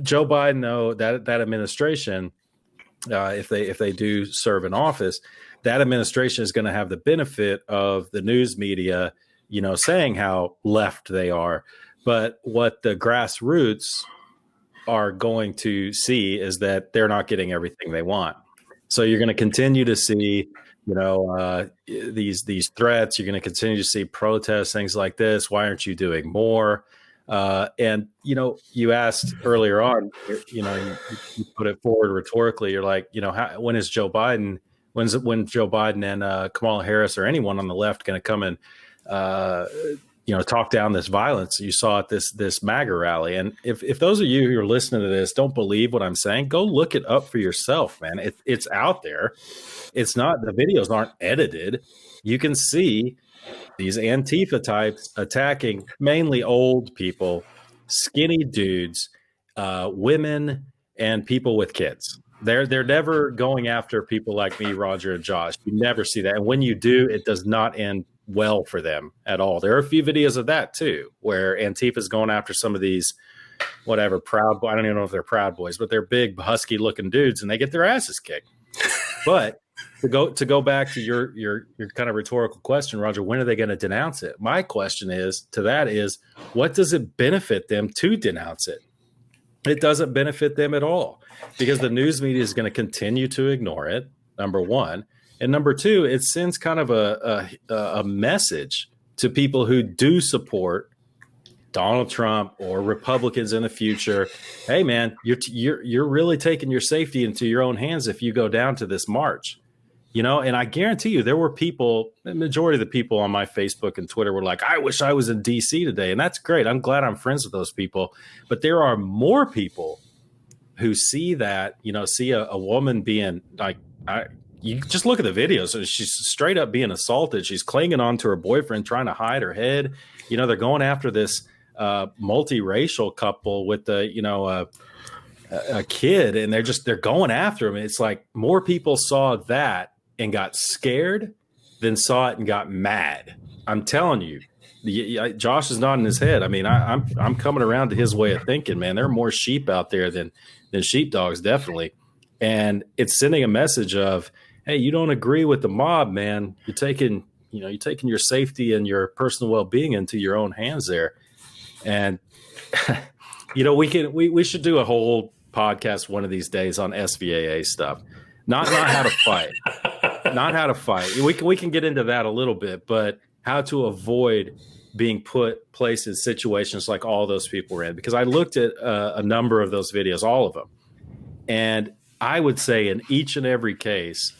Joe Biden, though, that administration, if they do serve in office, that administration is going to have the benefit of the news media, saying how left they are. But what the grassroots are going to see is that they're not getting everything they want. So you're going to continue to see, these threats. You're going to continue to see protests, things like this. Why aren't you doing more? And you asked earlier on, you put it forward rhetorically. You're like, when Joe Biden and Kamala Harris or anyone on the left going to come and talk down this violence you saw at this MAGA rally? And if those of you who are listening to this don't believe what I'm saying, go look it up for yourself, man. It's out there. It's not, the videos aren't edited. You can see these Antifa types attacking mainly old people, skinny dudes, women, and people with kids. They're never going after people like me, Roger, and Josh. You never see that. And when you do, it does not end well for them at all. There are a few videos of that too, where Antifa is going after some of these, whatever, Proud Boys. I don't even know if they're Proud Boys, but they're big, husky looking dudes, and they get their asses kicked. But to go back to your kind of rhetorical question, Roger, when are they going to denounce it? My question is, what does it benefit them to denounce it? It doesn't benefit them at all, because the news media is going to continue to ignore it, number one. And number two, it sends kind of a message to people who do support Donald Trump or Republicans in the future. Hey, man, you're really taking your safety into your own hands if you go down to this march. And I guarantee you there were people, the majority of the people on my Facebook and Twitter were like, I wish I was in DC today. And that's great. I'm glad I'm friends with those people. But there are more people who see that, see a woman being like, you just look at the videos. She's straight up being assaulted. She's clinging on to her boyfriend, trying to hide her head. They're going after this multiracial couple with a kid, and they're going after him. It's like more people saw that and got scared than saw it and got mad. I'm telling you, Josh is nodding his head. I mean, I'm coming around to his way of thinking, man. There are more sheep out there than sheepdogs, definitely. And it's sending a message of, hey, you don't agree with the mob, man. You're taking your safety and your personal well-being into your own hands there. And we should do a whole podcast one of these days on SVAA stuff. Not how to fight. Not how to fight. We can get into that a little bit, but how to avoid being placed in situations like all those people were in. Because I looked at a number of those videos, all of them, and I would say in each and every case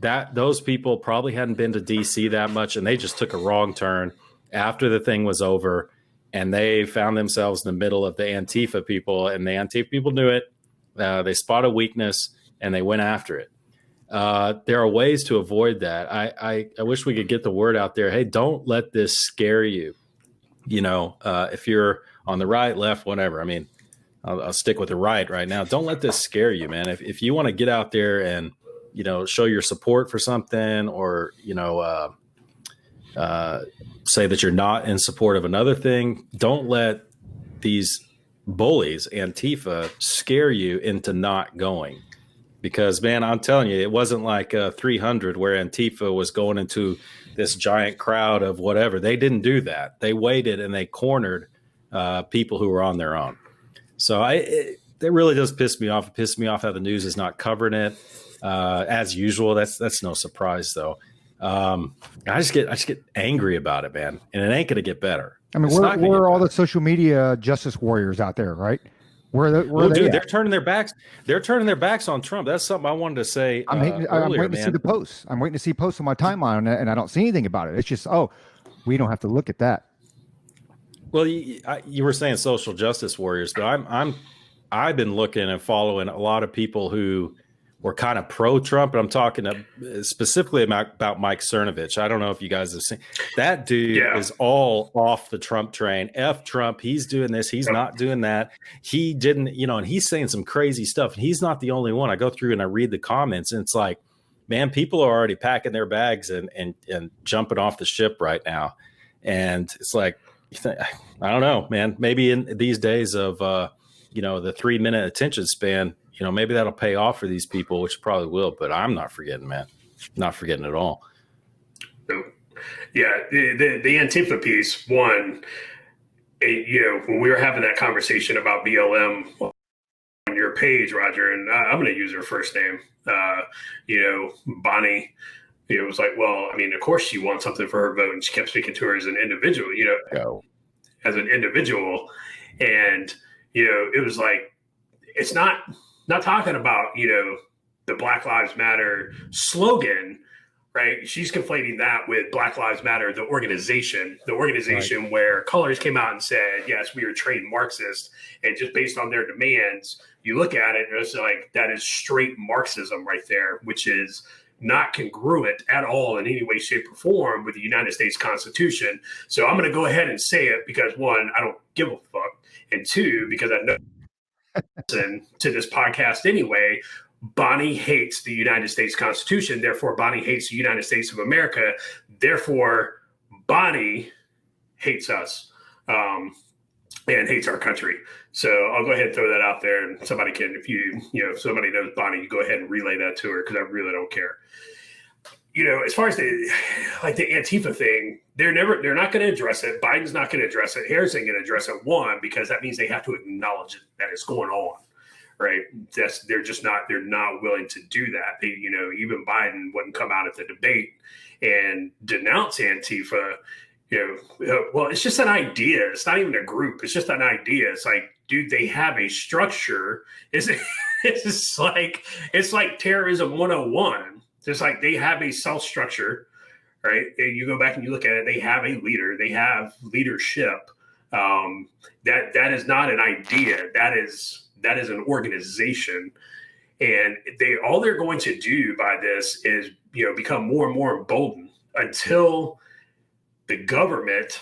that those people probably hadn't been to DC that much, and they just took a wrong turn after the thing was over, and they found themselves in the middle of the Antifa people, and the Antifa people knew it. They spotted weakness, and they went after it. There are ways to avoid that. I wish we could get the word out there. Hey, don't let this scare you. If you're on the right, left, whatever. I mean, I'll stick with the right now. Don't let this scare you, man. If you want to get out there and, show your support for something, or, say that you're not in support of another thing, don't let these bullies, Antifa, scare you into not going. Because, man, I'm telling you, it wasn't like 300 where Antifa was going into this giant crowd of whatever. They didn't do that. They waited and they cornered people who were on their own. So it really does piss me off. It pisses me off how the news is not covering it as usual. That's no surprise, though. I just get angry about it, man, and it ain't going to get better. I mean, where are all the social media justice warriors out there, right? They're turning their backs. They're turning their backs on Trump. That's something I wanted to say. I'm waiting to see the posts. I'm waiting to see posts on my timeline, and I don't see anything about it. It's just, we don't have to look at that. Well, you were saying social justice warriors, but I've been looking and following a lot of people who were kind of pro-Trump, and I'm talking specifically about Mike Cernovich. I don't know if you guys have seen that dude. Is all off the Trump train. F Trump. He's doing this. He's not doing that. He didn't, and he's saying some crazy stuff. And he's not the only one. I go through and I read the comments, and it's like, man, people are already packing their bags and jumping off the ship right now. And it's like, I don't know, man, maybe in these days of the 3-minute attention span, maybe that'll pay off for these people, which probably will, but I'm not forgetting, man. Not forgetting at all. Yeah. The Antifa piece, one, when we were having that conversation about BLM on your page, Roger, and I'm going to use her first name, Bonnie, it was like, well, I mean, of course she wants something for her vote, and she kept speaking to her as an individual, as an individual. And, it was like, it's not talking about, the Black Lives Matter slogan, right? She's conflating that with Black Lives Matter, the organization right. Where colors came out and said, yes, we are trained Marxists. And just based on their demands, you look at it and it's like, that is straight Marxism right there, which is not congruent at all in any way, shape, or form with the United States Constitution. So I'm going to go ahead and say it because, one, I don't give a fuck. And two, because I know listen to this podcast anyway, Bonnie hates the United States Constitution. Therefore, Bonnie hates the United States of America. Therefore, Bonnie hates us and hates our country. So I'll go ahead and throw that out there. And somebody can, if somebody knows Bonnie, you go ahead and relay that to her because I really don't care. As far as the Antifa thing, they're not going to address it. Biden's not going to address it. Harris ain't going to address it. One, because that means they have to acknowledge it, that it's going on. Right. They're not willing to do that. They, even Biden wouldn't come out at the debate and denounce Antifa. Well, it's just an idea. It's not even a group. It's just an idea. It's like, dude, they have a structure. It's like terrorism 101. It's like they have a cell structure, right? And you go back and you look at it, they have a leader, they have leadership. That is not an idea. That is an organization. And all they're going to do by this is, become more and more emboldened until the government,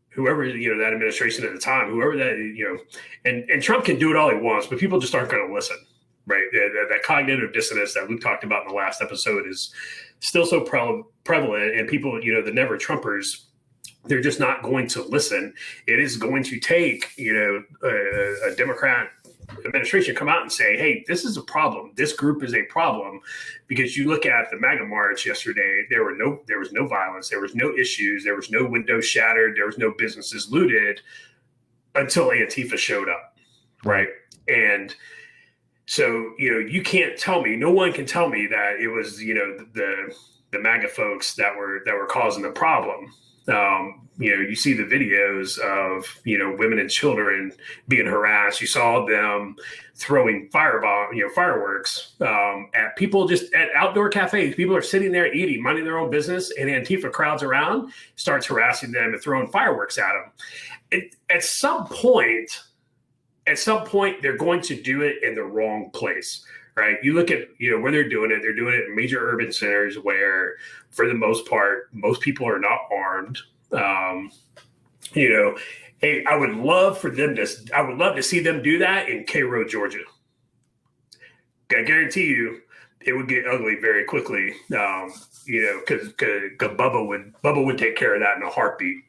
whoever, that administration at the time, whoever that, and Trump can do it all he wants, but people just aren't going to listen. Right. That cognitive dissonance that Luke talked about in the last episode is still so prevalent. And people, the never Trumpers, they're just not going to listen. It is going to take, a Democrat administration come out and say, hey, this is a problem. This group is a problem. Because you look at the MAGA march yesterday, there was no violence. There was no issues. There was no windows shattered. There was no businesses looted until Antifa showed up. Right. And so, you can't tell me, no one can tell me that it was, the MAGA folks that were causing the problem. You see the videos of, women and children being harassed. You saw them throwing fireworks at people just at outdoor cafes. People are sitting there eating, minding their own business, and Antifa crowds around, starts harassing them and throwing fireworks at them. At some point, they're going to do it in the wrong place, right? You look at, where they're doing it in major urban centers where, for the most part, most people are not armed. Hey, I would love to see them do that in Cairo, Georgia. I guarantee you it would get ugly very quickly, because Bubba would take care of that in a heartbeat.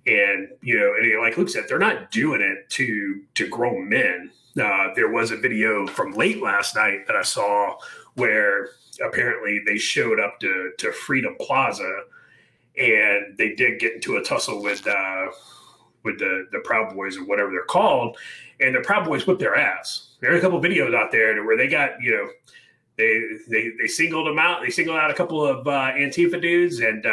And, and like Luke said, they're not doing it to grown men. There was a video from late last night that I saw where apparently they showed up to Freedom Plaza and they did get into a tussle with the Proud Boys or whatever they're called. And the Proud Boys whipped their ass. There are a couple of videos out there where they got, They singled them out. They singled out a couple of Antifa dudes and,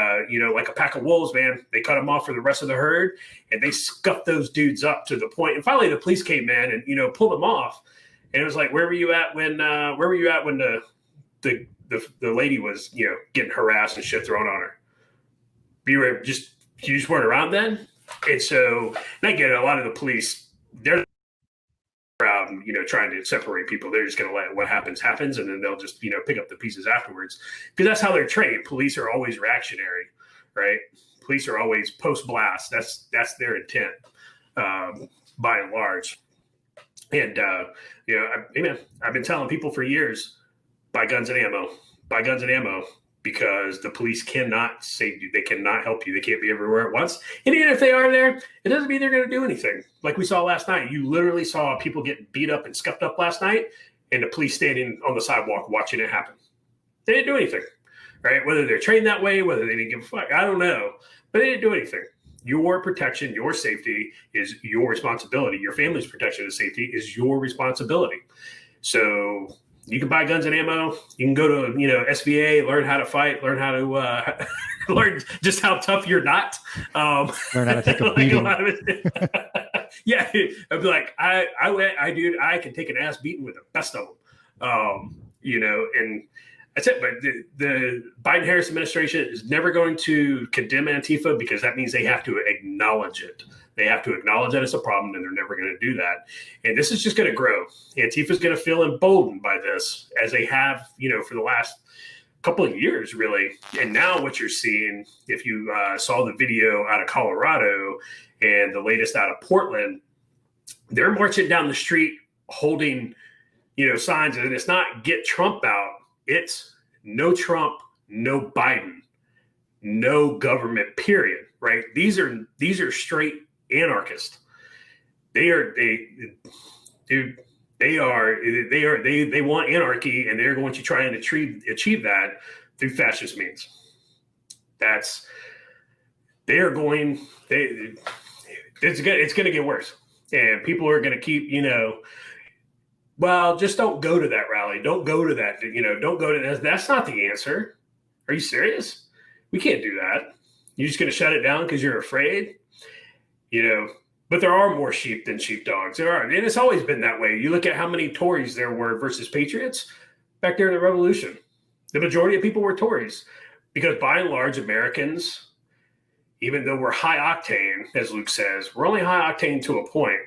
like a pack of wolves, man, they cut them off for the rest of the herd and they scuffed those dudes up to the point. And finally the police came in and, pulled them off. And it was like, where were you at when the lady was, getting harassed and shit thrown on her? You just weren't around then. And so, and I get it, a lot of the police, they're trying to separate people. They're just going to let what happens, and then they'll just, pick up the pieces afterwards because that's how they're trained. Police are always reactionary, right? Police are always post-blast. That's their intent, by and large. And, I've been telling people for years, buy guns and ammo, because the police cannot save you. They cannot help you. They can't be everywhere at once. And even if they are there, it doesn't mean they're going to do anything. Like we saw last night, you literally saw people get beat up and scuffed up last night, and the police standing on the sidewalk watching it happen. They didn't do anything, right? Whether they're trained that way, whether they didn't give a fuck, I don't know. But they didn't do anything. Your protection, your safety is your responsibility. Your family's protection and safety is your responsibility. So you can buy guns and ammo. You can go to, SVA, learn how to fight, learn how to learn just how tough you're not. Learn how to take a beating. Yeah, I'd be like, I can take an ass beating with the best of them. And that's it. But the Biden-Harris administration is never going to condemn Antifa because that means they have to acknowledge it. They have to acknowledge that it's a problem, and they're never going to do that. And this is just going to grow. Antifa is going to feel emboldened by this, as they have, for the last couple of years, really. And now what you're seeing, if you saw the video out of Colorado and the latest out of Portland, they're marching down the street holding, signs, and it's not "Get Trump Out." It's "No Trump, no Biden, no government." Period. Right? These are straight anarchists. They want anarchy, and they're going to try and achieve that through fascist means. It's going to get worse, and people are going to keep, well, just don't go to that rally. Don't go to that. Don't go to that. That's not the answer. Are you serious? We can't do that. You're just going to shut it down because you're afraid? But there are more sheep than sheepdogs. There are. And it's always been that way. You look at how many Tories there were versus Patriots back there in the Revolution. The majority of people were Tories because by and large, Americans, even though we're high octane, as Luke says, we're only high octane to a point.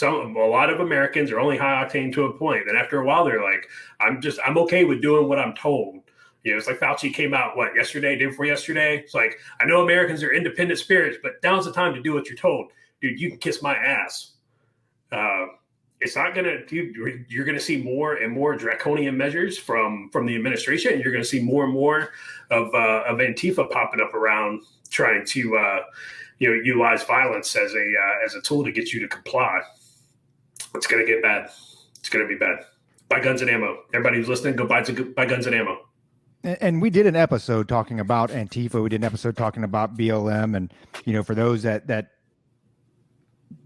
A lot of Americans are only high octane to a point. Then after a while, they're like, I'm okay with doing what I'm told. It's like Fauci came out, day before yesterday? It's like, I know Americans are independent spirits, but now's the time to do what you're told. Dude, you can kiss my ass. It's not going to, you're going to see more and more draconian measures from the administration. And you're going to see more and more of Antifa popping up around trying to, utilize violence as a tool to get you to comply. It's going to get bad. It's going to be bad. Buy guns and ammo. Everybody who's listening, go buy guns and ammo. And we did an episode talking about Antifa. We did an episode talking about BLM. And, for those that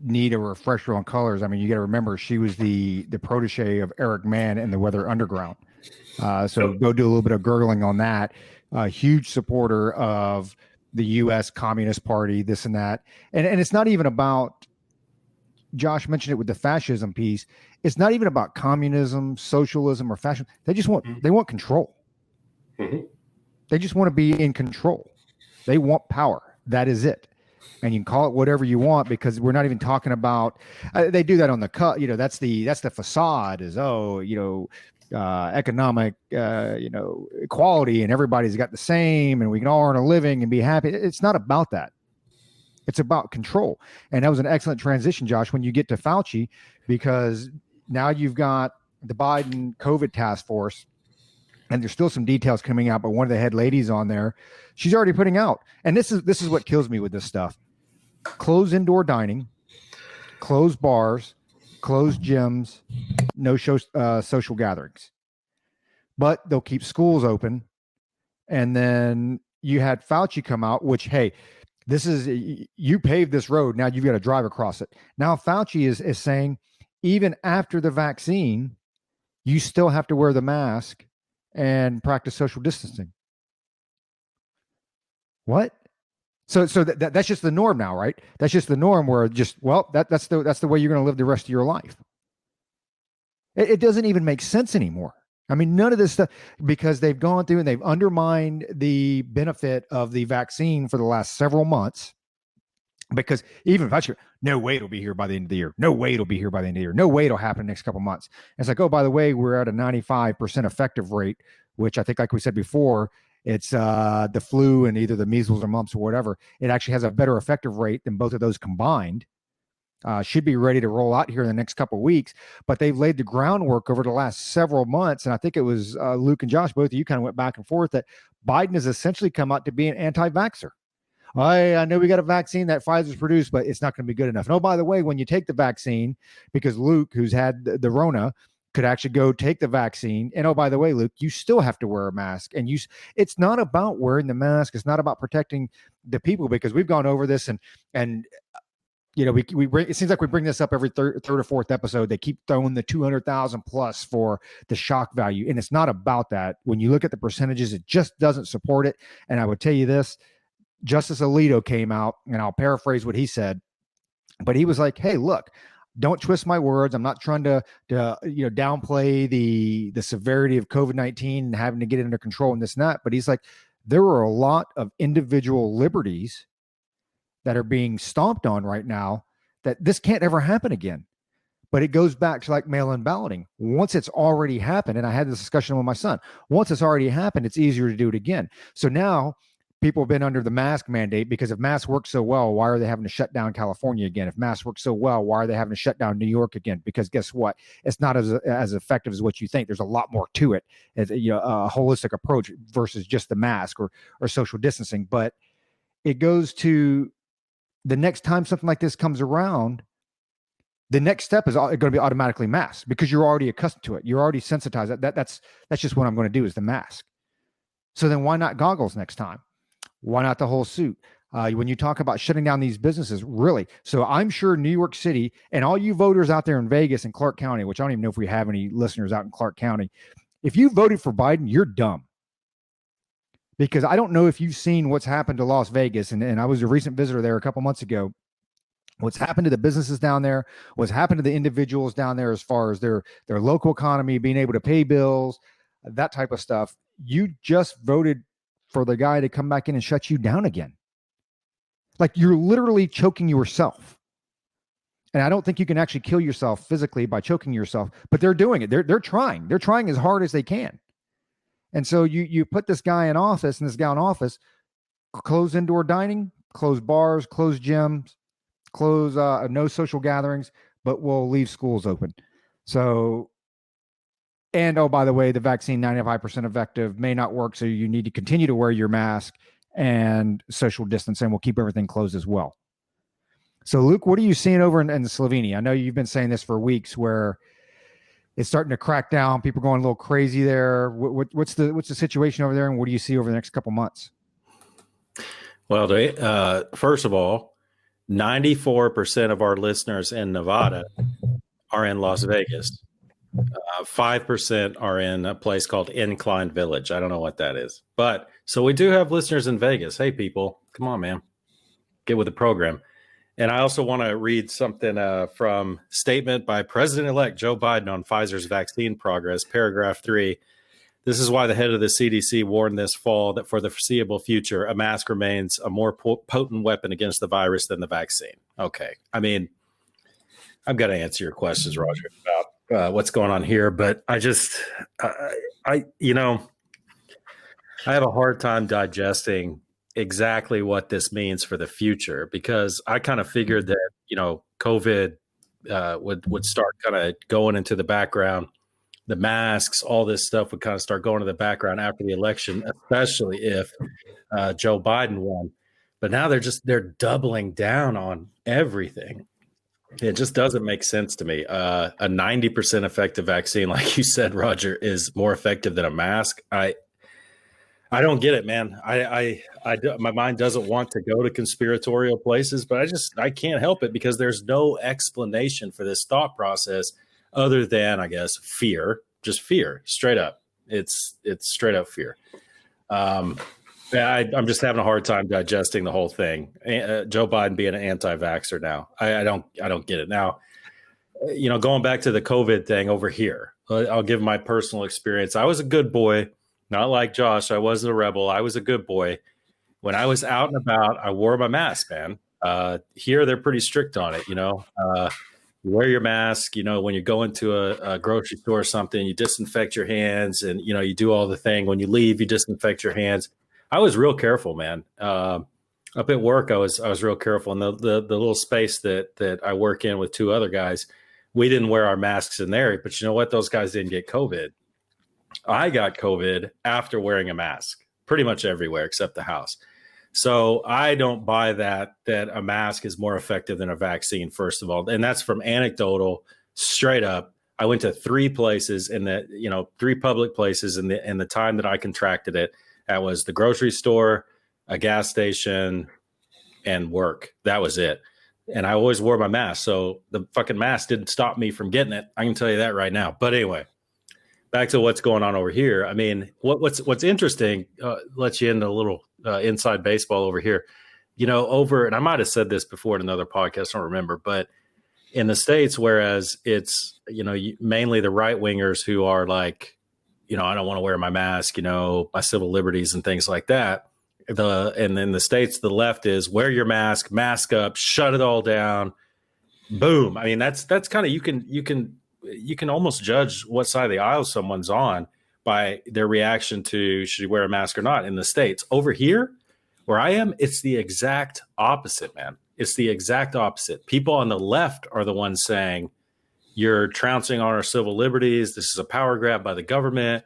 need a refresher on colors, I mean, you got to remember she was the protege of Eric Mann and the Weather Underground. So go do a little bit of gurgling on that. Huge supporter of the U.S. Communist Party, this and that. And it's not even about, Josh mentioned it with the fascism piece. It's not even about communism, socialism, or fascism. They just want, they want control. Mm-hmm. They just want to be in control. They want power. That is it. And you can call it whatever you want, because we're not even talking about, they do that on the cut. That's the facade is, economic, equality, and everybody's got the same, and we can all earn a living and be happy. It's not about that. It's about control. And that was an excellent transition, Josh, when you get to Fauci, because now you've got the Biden COVID task force, and there's still some details coming out, but one of the head ladies on there, she's already putting out, and this is what kills me with this stuff: closed indoor dining, closed bars, closed gyms, no social gatherings. But they'll keep schools open. And then you had Fauci come out, which, hey, this is, you paved this road, now you've got to drive across it. Now Fauci is saying, even after the vaccine, you still have to wear the mask and practice social distancing. What? So that's just the norm now, right? That's just the norm, where that's the way you're going to live the rest of your life. It doesn't even make sense anymore. I mean, none of this stuff, because they've gone through and they've undermined the benefit of the vaccine for the last several months. Because even if no way it'll be here by the end of the year. No way it'll be here by the end of the year. No way it'll happen in the next couple of months. And it's like, oh, by the way, we're at a 95% effective rate, which I think, like we said before, it's the flu and either the measles or mumps or whatever. It actually has a better effective rate than both of those combined. should be ready to roll out here in the next couple of weeks, but they've laid the groundwork over the last several months. And I think it was Luke and Josh, both of you kind of went back and forth that Biden has essentially come out to be an anti-vaxxer. I know we got a vaccine that Pfizer's produced, but it's not going to be good enough. And oh, by the way, when you take the vaccine, because Luke, who's had the Rona, could actually go take the vaccine. And oh, by the way, Luke, you still have to wear a mask. And it's not about wearing the mask. It's not about protecting the people, because we've gone over this and you know, we bring, it seems like we bring this up every third or fourth episode. They keep throwing the 200,000 plus for the shock value. And it's not about that. When you look at the percentages, it just doesn't support it. And I would tell you this, Justice Alito came out, and I'll paraphrase what he said, but he was like, hey, look, don't twist my words. I'm not trying to downplay the severity of COVID-19 and having to get it under control and this and that. But he's like, there are a lot of individual liberties that are being stomped on right now that this can't ever happen again. But it goes back to like mail-in balloting. Once it's already happened, and I had this discussion with my son, once it's already happened, it's easier to do it again. So now people have been under the mask mandate, because if masks work so well, why are they having to shut down California again? If masks work so well, why are they having to shut down New York again? Because guess what? It's not as effective as what you think. There's a lot more to it. It's, a holistic approach versus just the mask or social distancing. But it goes to the next time something like this comes around, the next step is going to be automatically masked, because you're already accustomed to it. You're already sensitized. That's just what I'm going to do is the mask. So then why not goggles next time? Why not the whole suit? When you talk about shutting down these businesses, really. So I'm sure New York City and all you voters out there in Vegas and Clark County, which I don't even know if we have any listeners out in Clark County, if you voted for Biden, you're dumb. Because I don't know if you've seen what's happened to Las Vegas, and I was a recent visitor there a couple months ago. What's happened to the businesses down there, what's happened to the individuals down there as far as their local economy, being able to pay bills, that type of stuff. You just voted for the guy to come back in and shut you down again. Like, you're literally choking yourself. And I don't think you can actually kill yourself physically by choking yourself, but they're doing it. They're trying. They're trying as hard as they can. And so you put this guy in office, and this guy in office, close indoor dining, close bars, close gyms, close no social gatherings, but we'll leave schools open. So, and oh, by the way, the vaccine 95% effective may not work, so you need to continue to wear your mask and social distance, and we'll keep everything closed as well. So, Luke, what are you seeing over in Slovenia? I know you've been saying this for weeks, where it's starting to crack down. People going a little crazy there. What's the situation over there, and what do you see over the next couple months? Well, first of all, 94% of our listeners in Nevada are in Las Vegas. 5% are in a place called Incline Village. I don't know what that is. But so we do have listeners in Vegas. Hey, people, come on, man. Get with the program. And I also want to read something from statement by President-elect Joe Biden on Pfizer's vaccine progress, paragraph 3. This is why the head of the CDC warned this fall that for the foreseeable future, a mask remains a more potent weapon against the virus than the vaccine. Okay. I mean, I've got to answer your questions, Roger, about what's going on here, but I have a hard time digesting exactly what this means for the future, because I kind of figured that, COVID would start kind of going into the background. The masks, all this stuff would kind of start going to the background after the election, especially if Joe Biden won. But now they're doubling down on everything. It just doesn't make sense to me. A 90% effective vaccine, like you said, Roger, is more effective than a mask. I don't get it, man. My mind doesn't want to go to conspiratorial places, but I can't help it, because there's no explanation for this thought process other than, I guess, fear. Just fear, straight up. It's straight up fear. I'm just having a hard time digesting the whole thing. Joe Biden being an anti-vaxxer now. I don't get it. Now, going back to the COVID thing over here, I'll give my personal experience. I was a good boy, not like Josh. I wasn't a rebel. I was a good boy. When I was out and about, I wore my mask, man. Here, they're pretty strict on it, You wear your mask, when you go into a grocery store or something, you disinfect your hands, and, you do all the thing. When you leave, you disinfect your hands. I was real careful, man. Up at work, I was real careful. And the little space that I work in with two other guys, we didn't wear our masks in there. But you know what? Those guys didn't get COVID. I got COVID after wearing a mask pretty much everywhere except the house. So I don't buy that a mask is more effective than a vaccine, first of all. And that's from anecdotal, straight up. I went to three places three public places in the time that I contracted it. That was the grocery store, a gas station, and work. That was it. And I always wore my mask. So the fucking mask didn't stop me from getting it. I can tell you that right now. But anyway, back to what's going on over here. I mean, what's interesting, let you into a little inside baseball over here, and I might have said this before in another podcast, I don't remember, but in the States, whereas it's, mainly the right wingers who are like, I don't want to wear my mask, my civil liberties and things like that. And then the States, the left is wear your mask up, shut it all down. Boom. I mean, that's kind of, you can almost judge what side of the aisle someone's on by their reaction to should you wear a mask or not in the States. Over here, where I am, it's the exact opposite, man. It's the exact opposite. People on the left are the ones saying, you're trouncing on our civil liberties. This is a power grab by the government,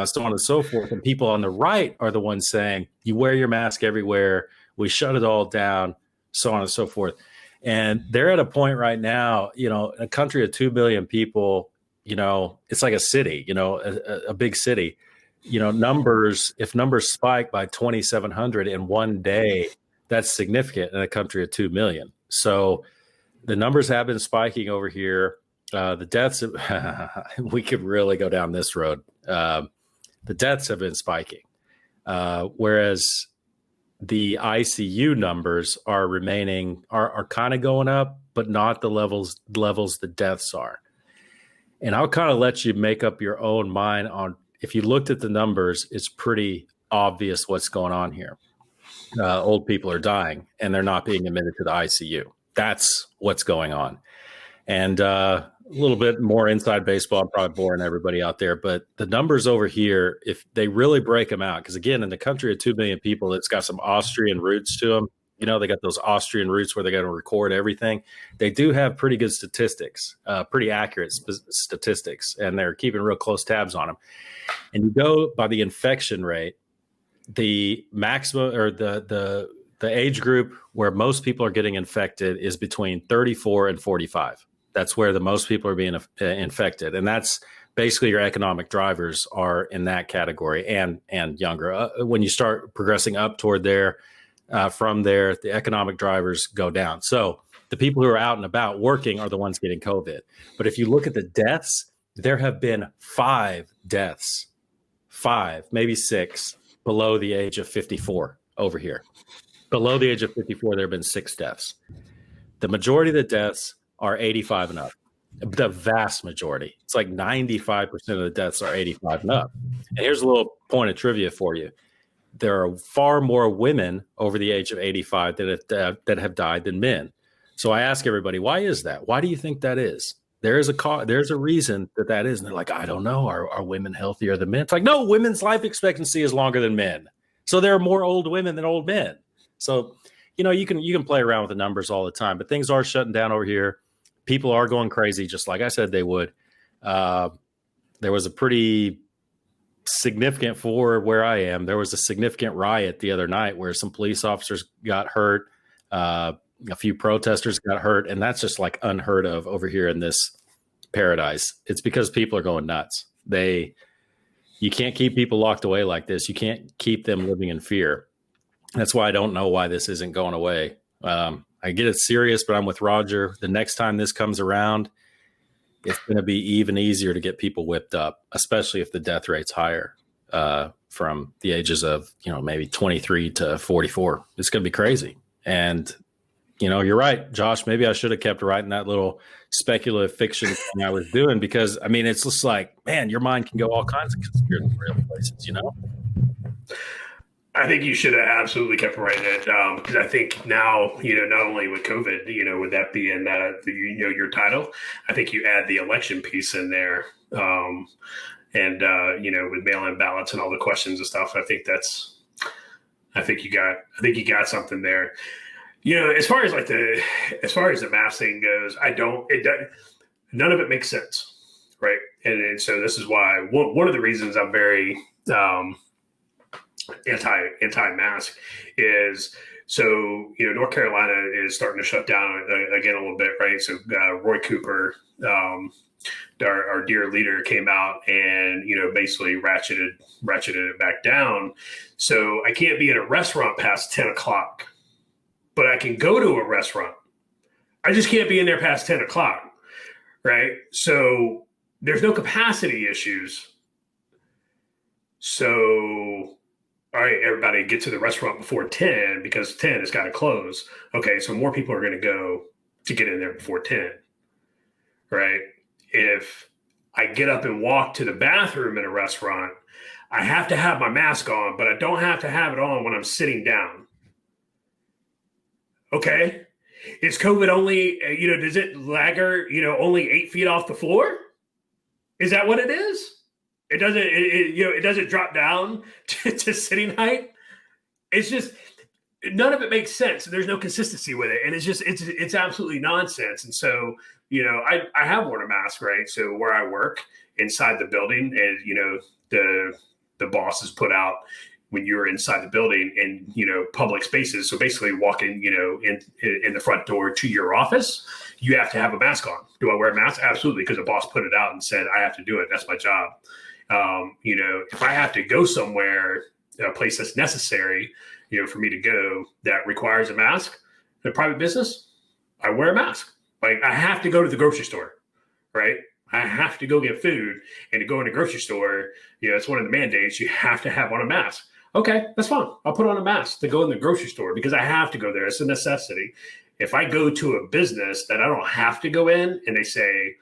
so on and so forth. And people on the right are the ones saying, you wear your mask everywhere. We shut it all down, so on and so forth. And they're at a point right now, a country of 2 billion people, it's like a city, a big city, if numbers spike by 2,700 in one day, that's significant in a country of 2 million. So the numbers have been spiking over here. The deaths, we could really go down this road. The deaths have been spiking, whereas the ICU numbers are kind of going up, but not the levels the deaths are. And I'll kind of let you make up your own mind on, if you looked at the numbers, it's pretty obvious what's going on here. Old people are dying and they're not being admitted to the ICU. That's what's going on. And a little bit more inside baseball, I'm probably boring everybody out there, but the numbers over here, if they really break them out, because again, in the country of 2 million people, it's got some Austrian roots to them. They got those Austrian roots where they got to record everything. They do have pretty good statistics, pretty accurate statistics, and they're keeping real close tabs on them. And you go by the infection rate, the maximum or the age group where most people are getting infected is between 34 and 45. That's where the most people are being infected. And that's basically your economic drivers are in that category and younger. When you start progressing up toward there, from there, the economic drivers go down. So the people who are out and about working are the ones getting COVID. But if you look at the deaths, there have been 5 deaths, 5, maybe 6 below the age of 54 over here. Below the age of 54, there have been 6 deaths. The majority of the deaths are 85 and up. The vast majority. It's like 95% of the deaths are 85 and up. And here's a little point of trivia for you. There are far more women over the age of 85 that have died than men. So I ask everybody, why is that? Why do you think that is? There's a reason that is. And they're like, I don't know. Are women healthier than men? It's like, no, women's life expectancy is longer than men. So there are more old women than old men. So, you can play around with the numbers all the time, but things are shutting down over here. People are going crazy, just like I said they would. There was a pretty significant, for where I am, there was a significant riot the other night where some police officers got hurt. A few protesters got hurt, and that's just like unheard of over here in this paradise. It's because people are going nuts. You can't keep people locked away like this. You can't keep them living in fear. That's why I don't know why this isn't going away. I get it serious, but I'm with Roger. The next time this comes around, it's going to be even easier to get people whipped up, especially if the death rate's higher from the ages of, maybe 23 to 44. It's going to be crazy. And, you're right, Josh, maybe I should have kept writing that little speculative fiction thing I was doing because, it's just like, man, your mind can go all kinds of conspiracy places, I think you should have absolutely kept writing it because I think now, not only with COVID, with that being your title, I think you add the election piece in there, and with mail-in ballots and all the questions and stuff. I think that's I think you got something there. As far as the mask thing goes, none of it makes sense. Right. And so this is why one of the reasons I'm very anti-mask is, so, North Carolina is starting to shut down again a little bit. Right. So Roy Cooper, our dear leader, came out and, basically ratcheted it back down. So I can't be in a restaurant past 10 o'clock, but I can go to a restaurant. I just can't be in there past 10 o'clock. Right. So there's no capacity issues. So, all right, everybody get to the restaurant before 10 because 10 has got to close. Okay, so more people are going to go to get in there before 10, right? If I get up and walk to the bathroom in a restaurant, I have to have my mask on, but I don't have to have it on when I'm sitting down. Okay, is COVID only, does it lagger, only 8 feet off the floor? Is that what it is? It doesn't, it doesn't drop down to sitting height. It's just, none of it makes sense. There's no consistency with it. And it's absolutely nonsense. And so, I have worn a mask, right? So where I work inside the building, and, the boss has put out when you're inside the building in, public spaces. So basically walking, in the front door to your office, you have to have a mask on. Do I wear a mask? Absolutely. Because the boss put it out and said, I have to do it. That's my job. If I have to go somewhere, a place that's necessary, for me to go that requires a mask, in a private business, I wear a mask. Like, I have to go to the grocery store, right? I have to go get food, and to go in the grocery store, it's one of the mandates. You have to have on a mask. Okay, that's fine. I'll put on a mask to go in the grocery store because I have to go there. It's a necessity. If I go to a business that I don't have to go in and they say,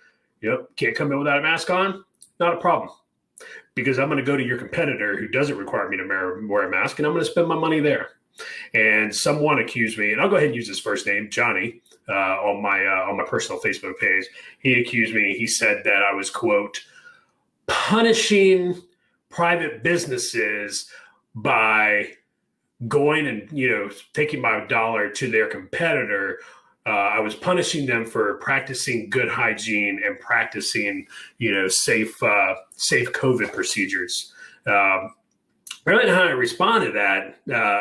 can't come in without a mask on, not a problem. Because I'm going to go to your competitor who doesn't require me to wear a mask, and I'm going to spend my money there. And someone accused me, and I'll go ahead and use his first name, Johnny, on my personal Facebook page. He accused me. He said that I was, quote, punishing private businesses by going and taking my dollar to their competitor. I was punishing them for practicing good hygiene and practicing, safe COVID procedures. Really not how I responded to that,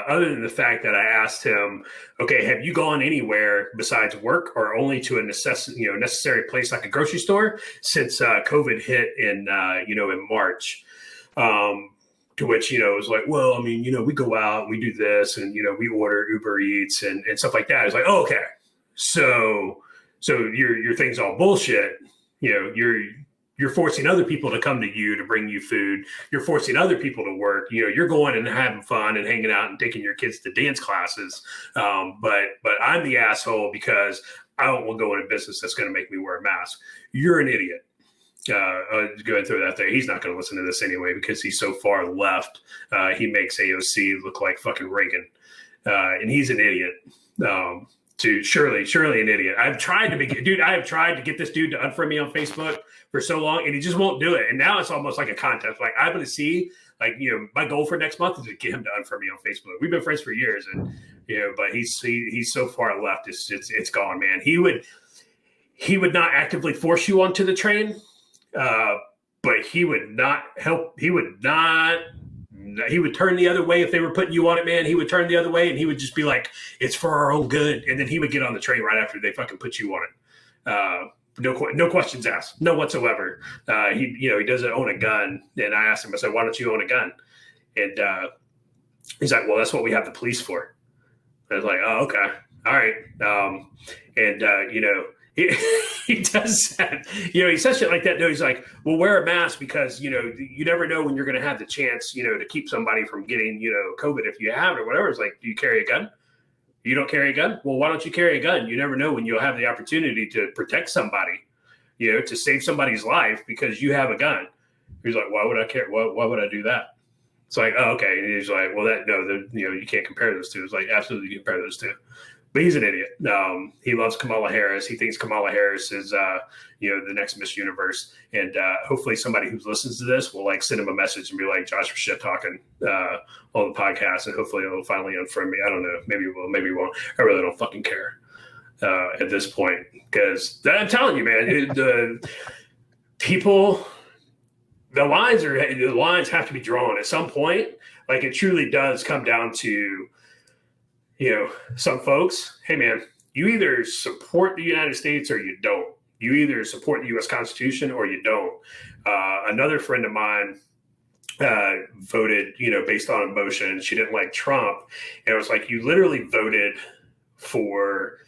other than the fact that I asked him, okay, have you gone anywhere besides work or only to a necessary place like a grocery store since COVID hit in March? To which, it was like, well, I mean, we go out and we do this and, we order Uber Eats and stuff like that. It's like, oh, okay. So your thing's all bullshit. You're forcing other people to come to you to bring you food. You're forcing other people to work. You're going and having fun and hanging out and taking your kids to dance classes. But I'm the asshole because I don't want to go in a business that's going to make me wear a mask. You're an idiot. Go ahead and throw that there. He's not going to listen to this anyway because he's so far left. He makes AOC look like fucking Reagan, and he's an idiot. Surely an idiot. I have tried to get this dude to unfriend me on Facebook for so long, and he just won't do it. And now it's almost like a contest. Like, I'm going to see, my goal for next month is to get him to unfriend me on Facebook. We've been friends for years, and but he's so far left. It's gone, man. He would not actively force you onto the train, but he would not help. He would turn the other way if they were putting you on it, man. He would turn the other way, and he would just be like, it's for our own good. And then he would get on the train right after they fucking put you on it. No questions asked, no whatsoever. He doesn't own a gun. And I asked him, I said, why don't you own a gun? And he's like, well, that's what we have the police for. I was like, oh, okay. All right. He does that. He says shit like that. No, he's like, well, wear a mask because, you never know when you're going to have the chance, to keep somebody from getting, COVID if you have it or whatever. It's like, do you carry a gun? You don't carry a gun? Well, why don't you carry a gun? You never know when you'll have the opportunity to protect somebody, to save somebody's life because you have a gun. He's like, why would I care? Why would I do that? It's like, oh, okay. And he's like, well, you can't compare those two. It's like, absolutely, you compare those two. But he's an idiot. He loves Kamala Harris. He thinks Kamala Harris is, the next Miss Universe. And hopefully somebody who listens to this will like send him a message and be like, Josh was shit talking on the podcast. And hopefully it'll finally unfriend me. I don't know. Maybe it will, maybe it won't. I really don't fucking care at this point. Because I'm telling you, man, the lines have to be drawn at some point. Like it truly does come down to, some folks, hey man, you either support the United States or you don't. You either support the U.S. Constitution or you don't. Another friend of mine voted, based on emotion. She didn't like Trump. And it was like, you literally voted for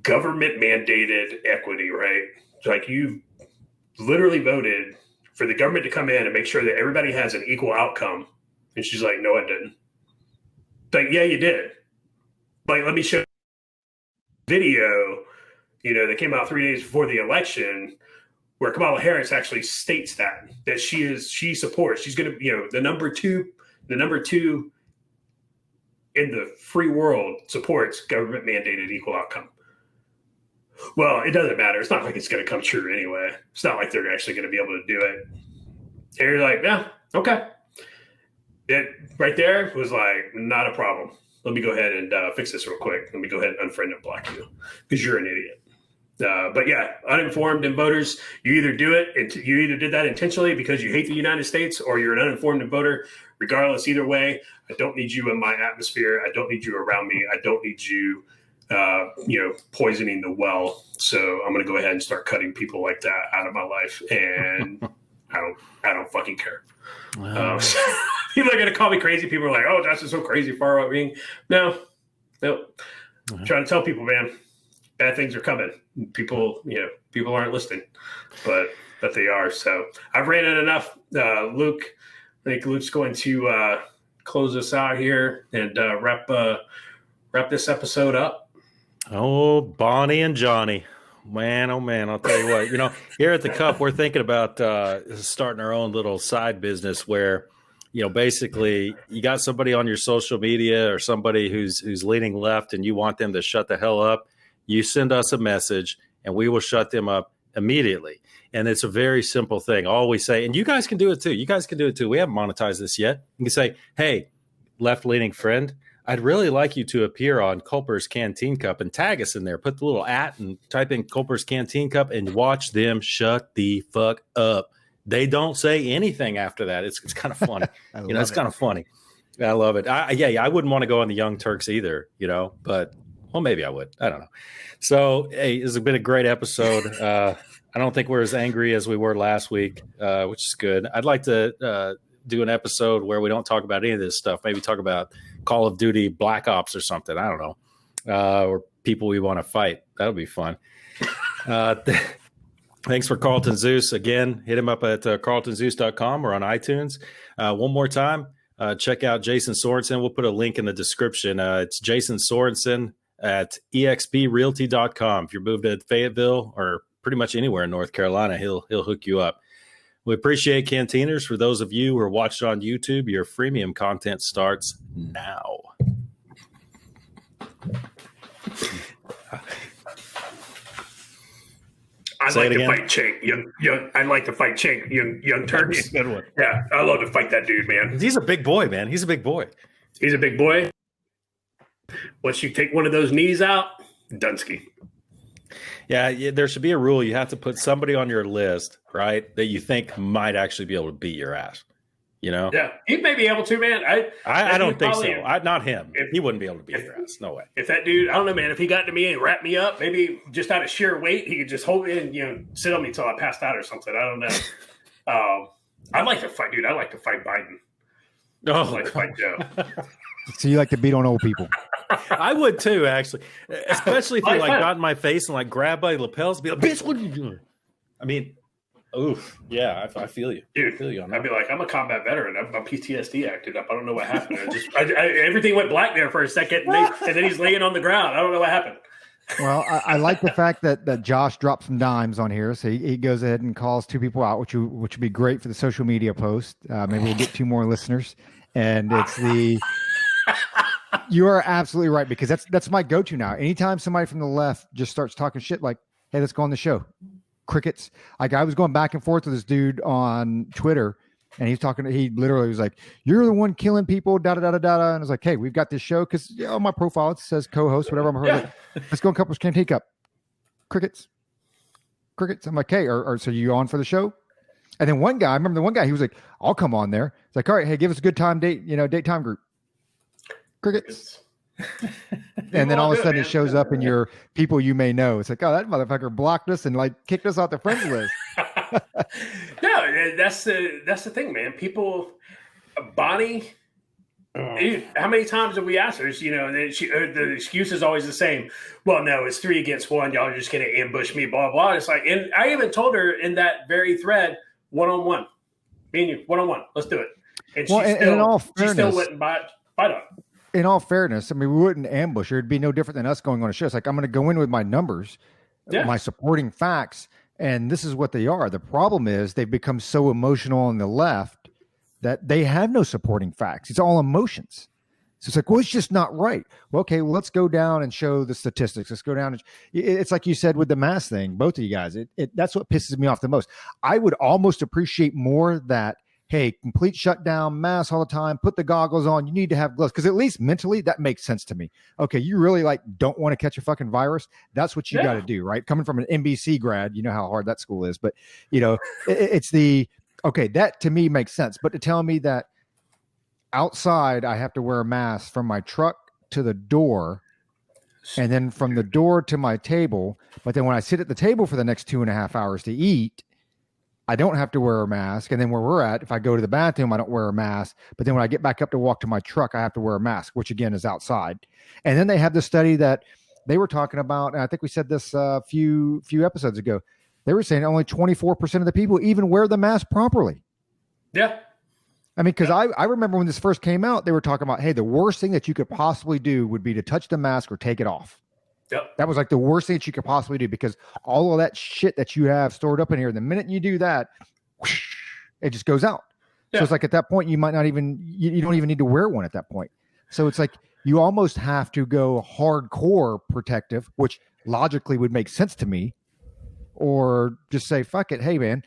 government mandated equity, right? Like you literally voted for the government to come in and make sure that everybody has an equal outcome. And she's like, no, I didn't. Like, yeah, you did. Like, let me show you a video, that came out 3 days before the election where Kamala Harris actually states that she supports, she's going to, the number two in the free world supports government mandated equal outcome. Well, it doesn't matter. It's not like it's going to come true anyway. It's not like they're actually going to be able to do it. And you're like, yeah, okay. It right there was like, not a problem. Let me go ahead and fix this real quick. Let me go ahead and unfriend and block you because you're an idiot. But yeah, uninformed and voters, you either do it, and you either did that intentionally because you hate the United States or you're an uninformed and voter. Regardless, either way, I don't need you in my atmosphere. I don't need you around me. I don't need you, poisoning the well. So I'm going to go ahead and start cutting people like that out of my life. And I don't fucking care. Wow. People are going to call me crazy. People are like, oh, that's just so crazy far right wing. No. I'm trying to tell people, man, bad things are coming. People aren't listening, but they are. So I've ranted enough. Luke, I think Luke's going to close us out here and wrap this episode up. Oh, Bonnie and Johnny. Man, oh man, I'll tell you what, here at the Cup, we're thinking about starting our own little side business where, basically you got somebody on your social media or somebody who's leaning left and you want them to shut the hell up. You send us a message and we will shut them up immediately. And it's a very simple thing. All we say, and you guys can do it too. We haven't monetized this yet. You can say, hey, left-leaning friend, I'd really like you to appear on Culper's Canteen Cup and tag us in there. Put the little @ and type in Culper's Canteen Cup and watch them shut the fuck up. They don't say anything after that. It's kind of funny. It's kind of funny. I love it. I wouldn't want to go on the Young Turks either, but well, maybe I would. I don't know. So, hey, this has been a great episode. I don't think we're as angry as we were last week, which is good. I'd like to do an episode where we don't talk about any of this stuff. Maybe talk about Call of Duty Black Ops or something. I don't know. Or people we want to fight. That'll be fun. Thanks for Carlton Zeus. Again, hit him up at carltonzeus.com or on iTunes. One more time, check out Jason Sorensen. We'll put a link in the description. It's Jason Sorensen at exprealty.com. If you're moved to Fayetteville or pretty much anywhere in North Carolina, he'll hook you up. We appreciate Canteeners. For those of you who are watching on YouTube, your freemium content starts now. I'd like to fight Chink, young. I'd like to fight Chink, young Turks. Good one. Yeah, I love to fight that dude, man. He's a big boy, man. He's a big boy. Once you take one of those knees out, Dunsky. Yeah, there should be a rule. You have to put somebody on your list, right, that you think might actually be able to beat your ass. Yeah, he may be able to, man. I don't think so. Not him. He wouldn't be able to beat your ass. No way. If that dude, I don't know, man. If he got to me and wrapped me up, maybe just out of sheer weight, he could just hold me and sit on me until I passed out or something. I don't know. I'd like to fight, dude. I'd like to fight Biden. Oh, I'd like to fight Joe. So you like to beat on old people? I would too, actually. Especially if you got in my face and grab by the lapels and be like, bitch, what are you doing? I mean, oof. Yeah, I feel you. Dude, I feel you on that. I'd be like, I'm a combat veteran. My PTSD acted up. I don't know what happened. Everything went black there for a second, and then he's laying on the ground. I don't know what happened. Well, I like the fact that Josh dropped some dimes on here. So he goes ahead and calls two people out, which would be great for the social media post. Maybe we'll get 2 more listeners. And it's the You are absolutely right, because that's my go-to now. Anytime somebody from the left just starts talking shit like, hey, let's go on the show. Crickets. Like, I was going back and forth with this dude on Twitter, and he literally was like, you're the one killing people, da da da da da. And I was like, hey, we've got this show, because on my profile it says co-host, whatever. I'm like, let's go in Culper's Canteen Cup. Crickets. I'm like, hey, so you on for the show? And then I remember the one guy, he was like, I'll come on there. It's like, all right, hey, give us a good time date time group. Crickets. And then all of a sudden it shows up in your people you may know. It's like, oh, that motherfucker blocked us and like kicked us off the friends list. No, that's the thing, man. People, Bonnie, how many times have we asked her? The excuse is always the same. Well, no, it's 3 against 1. Y'all are just going to ambush me, blah, blah. It's like, and I even told her in that very thread, 1-on-1, me and you, 1-on-1, let's do it. And she still wouldn't bite on it. In all fairness, I mean, we wouldn't ambush her. It'd be no different than us going on a show. It's like, I'm going to go in with my numbers, my supporting facts, and this is what they are. The problem is they've become so emotional on the left that they have no supporting facts. It's all emotions. So it's like, well, it's just not right. Well, okay, well, let's go down and show the statistics. Let's go down. It's like you said with the mask thing, both of you guys. That's what pisses me off the most. I would almost appreciate more that, hey, complete shutdown, mask all the time, put the goggles on. You need to have gloves, because at least mentally that makes sense to me. Okay, you really don't want to catch a fucking virus. That's what you got to do, right? Coming from an NBC grad, you know how hard that school is. But it's that to me makes sense. But to tell me that outside I have to wear a mask from my truck to the door, and then from the door to my table, but then when I sit at the table for the next 2.5 hours to eat, I don't have to wear a mask. And then where we're at, if I go to the bathroom, I don't wear a mask. But then when I get back up to walk to my truck, I have to wear a mask, which again is outside. And then they have the study that they were talking about, and I think we said this a few episodes ago. They were saying only 24% of the people even wear the mask properly. Yeah. I mean, because I remember when this first came out, they were talking about, hey, the worst thing that you could possibly do would be to touch the mask or take it off. Yep. That was like the worst thing that you could possibly do, because all of that shit that you have stored up in here, the minute you do that, whoosh, it just goes out. Yeah. So it's like at that point, you might not even, you don't even need to wear one at that point. So it's like you almost have to go hardcore protective, which logically would make sense to me, or just say, fuck it. Hey, man,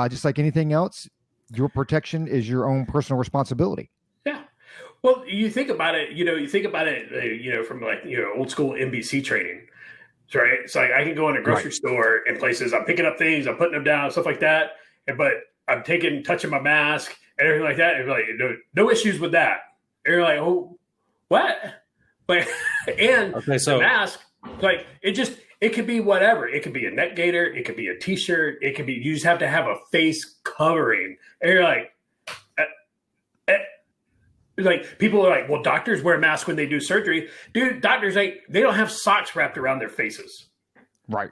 just like anything else, your protection is your own personal responsibility. Yeah. Well, you think about it, from old school NBC training, right? It's like I can go in a grocery store and places, I'm picking up things, I'm putting them down, stuff like that. But I'm touching my mask and everything like that. And like, no issues with that. And you're like, oh, what? Like, and the mask, like, it could be whatever. It could be a neck gaiter. It could be a t-shirt. It could be, you just have to have a face covering. And you're like, like, people are like, well, doctors wear masks when they do surgery. Dude, doctors, they don't have socks wrapped around their faces. Right.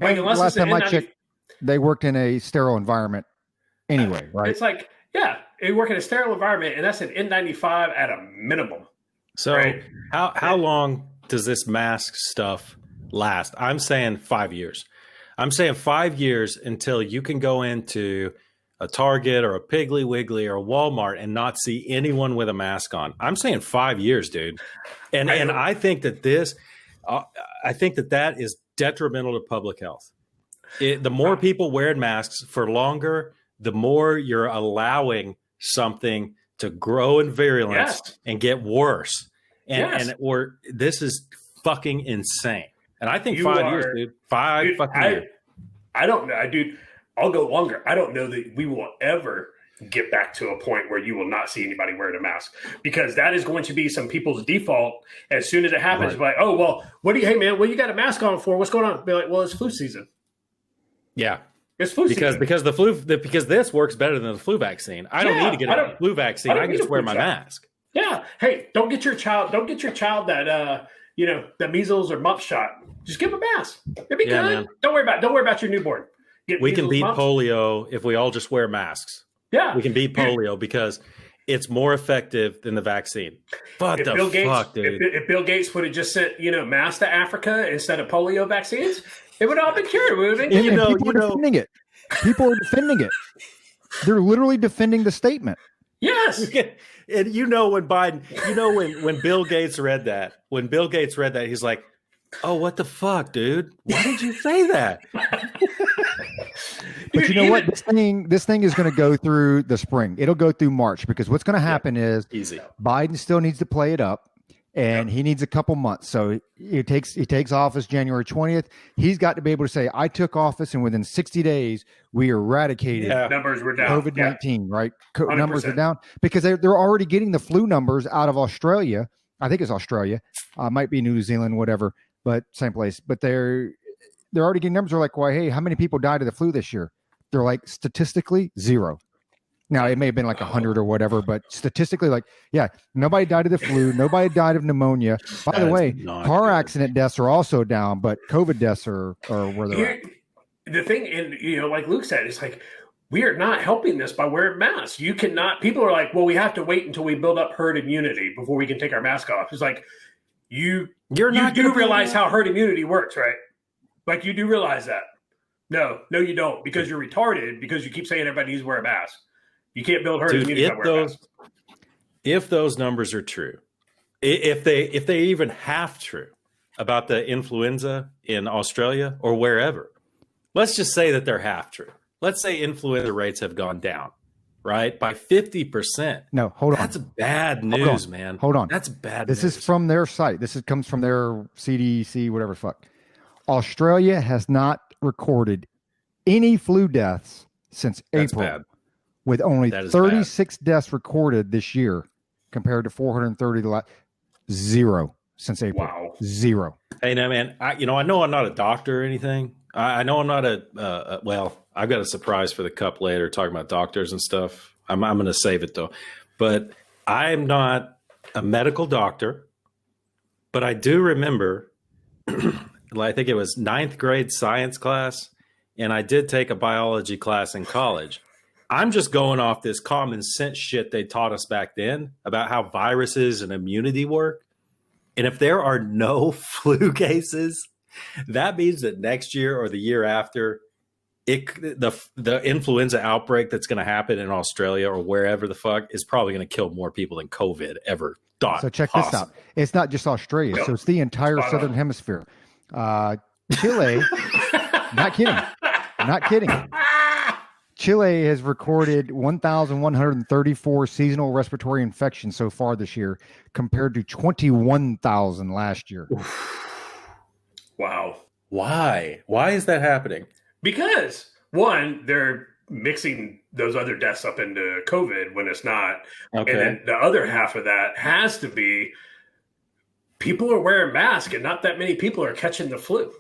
Like, unless last time I checked, they worked in a sterile environment anyway, right? It's like, yeah, they work in a sterile environment, and that's an N95 at a minimum. So right? How long does this mask stuff last? I'm saying 5 years. I'm saying 5 years until you can go into a Target or a Piggly Wiggly or a Walmart and not see anyone with a mask on. I'm saying 5 years, dude. And I think that that is detrimental to public health. The more people wearing masks for longer, the more you're allowing something to grow in virulence and get worse. And this is fucking insane. And I think 5 years, dude. Fucking years. I don't know, dude. I'll go longer. I don't know that we will ever get back to a point where you will not see anybody wearing a mask, because that is going to be some people's default. As soon as it happens, like, oh, well, hey man, what you got a mask on for? What's going on? Be like, well, it's flu season. Yeah. It's flu season. Because this works better than the flu vaccine. I don't need to get a flu vaccine. I can just wear my mask. Yeah. Hey, don't get your child that the measles or mumps shot. Just give them a mask. It'll be good. Man. Don't worry about your newborn. We can beat polio if we all just wear masks. Yeah. We can beat polio because it's more effective than the vaccine. Fuck, dude. If Bill Gates would have just sent, masks to Africa instead of polio vaccines, it would all been cured. People are defending it. People are defending it. They're literally defending the statement. Yes. And when Biden, when Bill Gates read that, he's like, oh, what the fuck, dude? Why did you say that? But you know what? This thing is going to go through the spring. It'll go through March, because what's going to happen is Biden still needs to play it up, and he needs a couple months. So he takes office January 20th. He's got to be able to say, I took office, and within 60 days we eradicated numbers were down. COVID-19, right? Numbers are down because they're already getting the flu numbers out of Australia. I think it's Australia, might be New Zealand, whatever, but same place. But they're already getting numbers. Are like, well, hey, how many people died of the flu this year? They're like, statistically, 0. Now, it may have been like 100 or whatever, but statistically, like, yeah, nobody died of the flu. Nobody died of pneumonia. By the way, car accident deaths are also down, but COVID deaths are where they're at. The thing, and like Luke said, it's like, we are not helping this by wearing masks. You cannot, people are like, well, we have to wait until we build up herd immunity before we can take our mask off. It's like, you do realize how herd immunity works, right? Like, you do realize that. No, you don't, because you're retarded, because you keep saying everybody needs to wear a mask. You can't build herd immunity by wearing a mask. If those numbers are true, if they even half true about the influenza in Australia or wherever, let's just say that they're half true. Let's say influenza rates have gone down, right, by 50%. No, hold on. That's bad news, man. Hold on. That's bad news. This is from their site. Comes from their CDC, whatever the fuck. Australia has not recorded any flu deaths since April, with only 36 deaths recorded this year compared to 430 0 since April. Wow. 0. Hey, now, man, I know I'm not a doctor or anything. I know I'm not well, I've got a surprise for the cup later talking about doctors and stuff. I'm going to save it though. But I'm not a medical doctor, but I do remember I think it was 9th grade science class, and I did take a biology class in college. I'm just going off this common sense shit they taught us back then about how viruses and immunity work. And if there are no flu cases, that means that next year or the year after, the influenza outbreak that's going to happen in Australia or wherever the fuck is probably going to kill more people than COVID ever thought. So check this out. It's not just Australia. So it's the entire Southern Hemisphere. Chile, not kidding. Chile has recorded 1,134 seasonal respiratory infections so far this year, compared to 21,000 last year. Wow. Why? Why is that happening? Because, one, they're mixing those other deaths up into COVID when it's not. Okay. And then the other half of that has to be people are wearing masks and not that many people are catching the flu.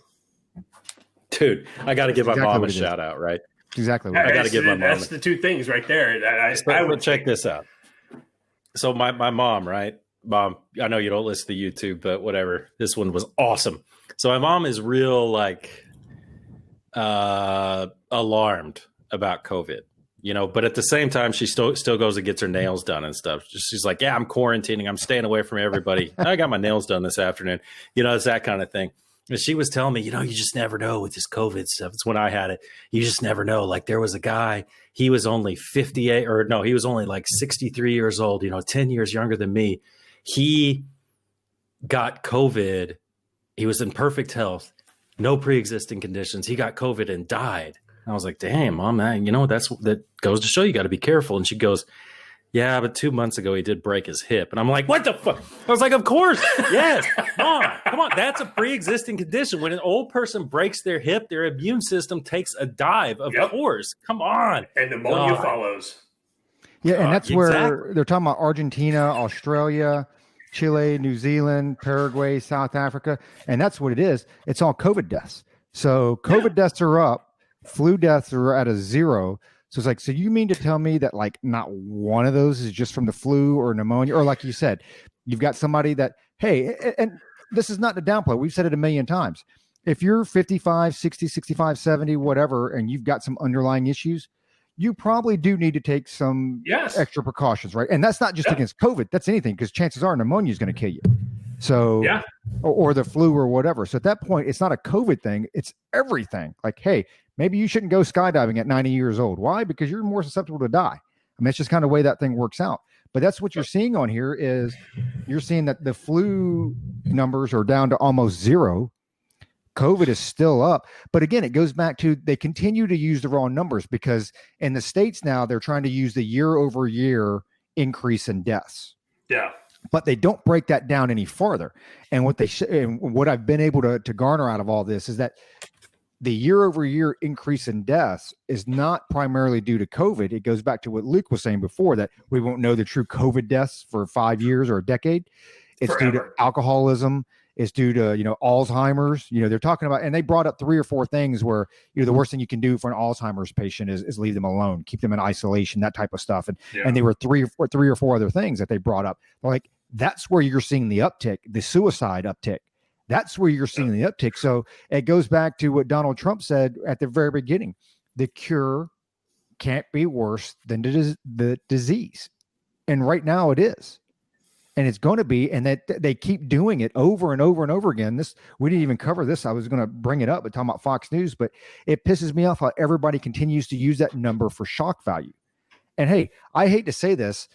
Dude, I got to give my mom a shout out, right? Exactly. I got to give my mom. That's the two things right there. That I would check this out. So my mom, right? Mom, I know you don't listen to YouTube, but whatever. This one was awesome. So my mom is real alarmed about COVID, but at the same time, she still goes and gets her nails done and stuff. She's like, yeah, I'm quarantining. I'm staying away from everybody. I got my nails done this afternoon. It's that kind of thing. And she was telling me, you just never know with this COVID stuff. It's when I had it. You just never know. Like, there was a guy, he was only 58 or no, he was only like 63 years old, 10 years younger than me. He got COVID. He was in perfect health, no pre-existing conditions. He got COVID and died. And I was like, damn, Mom, man, that goes to show you got to be careful. And she goes, yeah, but 2 months ago he did break his hip. And I'm like, what the fuck? I was like, of course. Yes. Mom, come on. That's a pre-existing condition. When an old person breaks their hip, their immune system takes a dive. Of course. Come on. And pneumonia follows. Yeah, and that's where they're talking about Argentina, Australia, Chile, New Zealand, Paraguay, South Africa. And that's what it is. It's all COVID deaths. So COVID deaths are up. Flu deaths are at a 0. So it's like, so you mean to tell me that like not one of those is just from the flu or pneumonia? Or like you said, you've got somebody that, hey, and this is not to downplay. We've said it a million times. If you're 55, 60, 65, 70, whatever, and you've got some underlying issues, you probably do need to take some extra precautions, right? And that's not just against COVID. That's anything, because chances are pneumonia is going to kill you. So, or the flu or whatever. So at that point, it's not a COVID thing. It's everything. Like, hey, maybe you shouldn't go skydiving at 90 years old. Why? Because you're more susceptible to die. I mean, it's just kind of the way that thing works out. But that's what you're seeing on here is you're seeing that the flu numbers are down to almost zero. COVID is still up. But again, it goes back to they continue to use the wrong numbers because in the States now, they're trying to use the year-over-year increase in deaths. Yeah. But they don't break that down any farther. And what I've been able to garner out of all this is that the year-over-year increase in deaths is not primarily due to COVID. It goes back to what Luke was saying before, that we won't know the true COVID deaths for 5 years or a decade. It's Forever. due to alcoholism. It's due to, Alzheimer's. They're talking about, and they brought up 3 or 4 things where, the worst thing you can do for an Alzheimer's patient is leave them alone, keep them in isolation, that type of stuff. And they were 3 or 4 other things that they brought up. Like, that's where you're seeing the uptick, the suicide uptick. That's where you're seeing the uptick. So it goes back to what Donald Trump said at the very beginning. The cure can't be worse than the disease. And right now it is. And it's going to be, and that they keep doing it over and over and over again. We didn't even cover this. I was going to bring it up, but talking about Fox News, but it pisses me off how everybody continues to use that number for shock value. And hey, I hate to say this,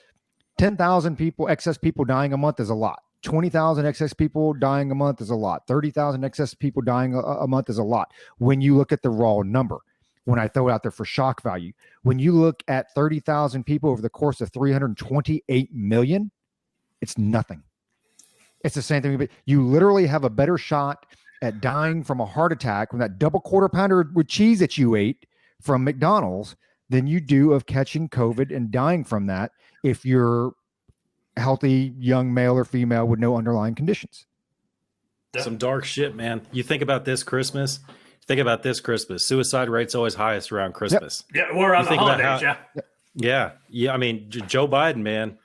10,000 excess people dying a month is a lot. 20,000 excess people dying a month is a lot. 30,000 excess people dying a month is a lot. When you look at the raw number, when I throw it out there for shock value, when you look at 30,000 people over the course of 328 million, it's nothing. It's the same thing. But you literally have a better shot at dying from a heart attack from that double quarter pounder with cheese that you ate from McDonald's than you do of catching COVID and dying from that if you're healthy young male or female with no underlying conditions. Some dark shit, man. You think about this Christmas. Suicide rate's always highest around Christmas. Yep. Yeah, we're around the holidays. Yeah. I mean, Joe Biden, man.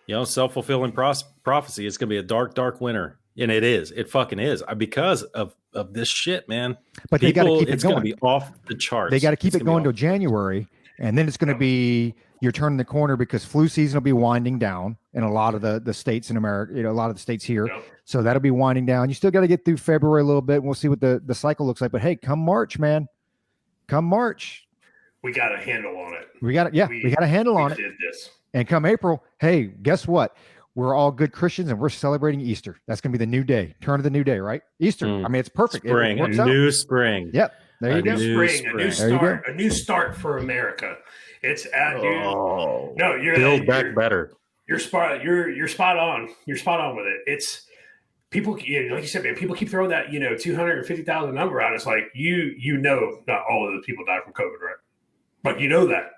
Self-fulfilling prophecy. It's going to be a dark, dark winter. And it is. It fucking is. Because of this shit, man. But they got to keep it going. It's going to be off the charts. They got to keep it going till January. And then it's going to be, you're turning the corner because flu season will be winding down in a lot of the states in America, a lot of the states here. Yep. So that'll be winding down. You still got to get through February a little bit. And we'll see what the cycle looks like. But hey, come March, man. Come March. We got a handle on it. We got a handle on it. Did this. And come April, hey, guess what? We're all good Christians and we're celebrating Easter. That's going to be the new day, turn of the new day, right? Easter. I mean, it's perfect. Spring, a new spring. Yep. There you go. A new start, a new start for America. It's you're build back better. You're spot on. You're spot on with it. It's people, like you said, man. People keep throwing that 250,000 number out. It's like not all of the people died from COVID, right? But you know that.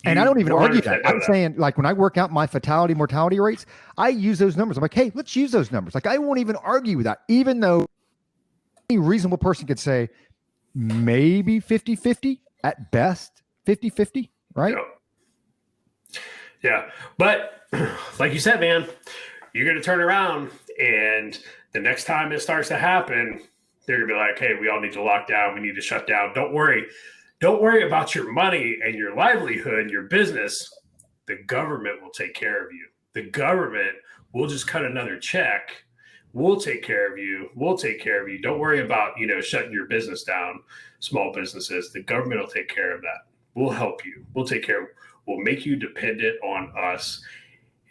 And I don't even argue that. I'm saying, like, when I work out my mortality rates, I use those numbers. I'm like, hey, let's use those numbers. Like, I won't even argue with that, even though any reasonable person could say maybe 50-50 at best, 50-50, right? Yeah. But like you said, man, you're going to turn around and the next time it starts to happen, they're going to be like, hey, we all need to lock down. We need to shut down. Don't worry. Don't worry about your money and your livelihood, your business. The government will take care of you. The government will just cut another check. We'll take care of you. We'll take care of you. Don't worry about, shutting your business down, small businesses. The government will take care of that. We'll help you. We'll take care of you. We'll make you dependent on us.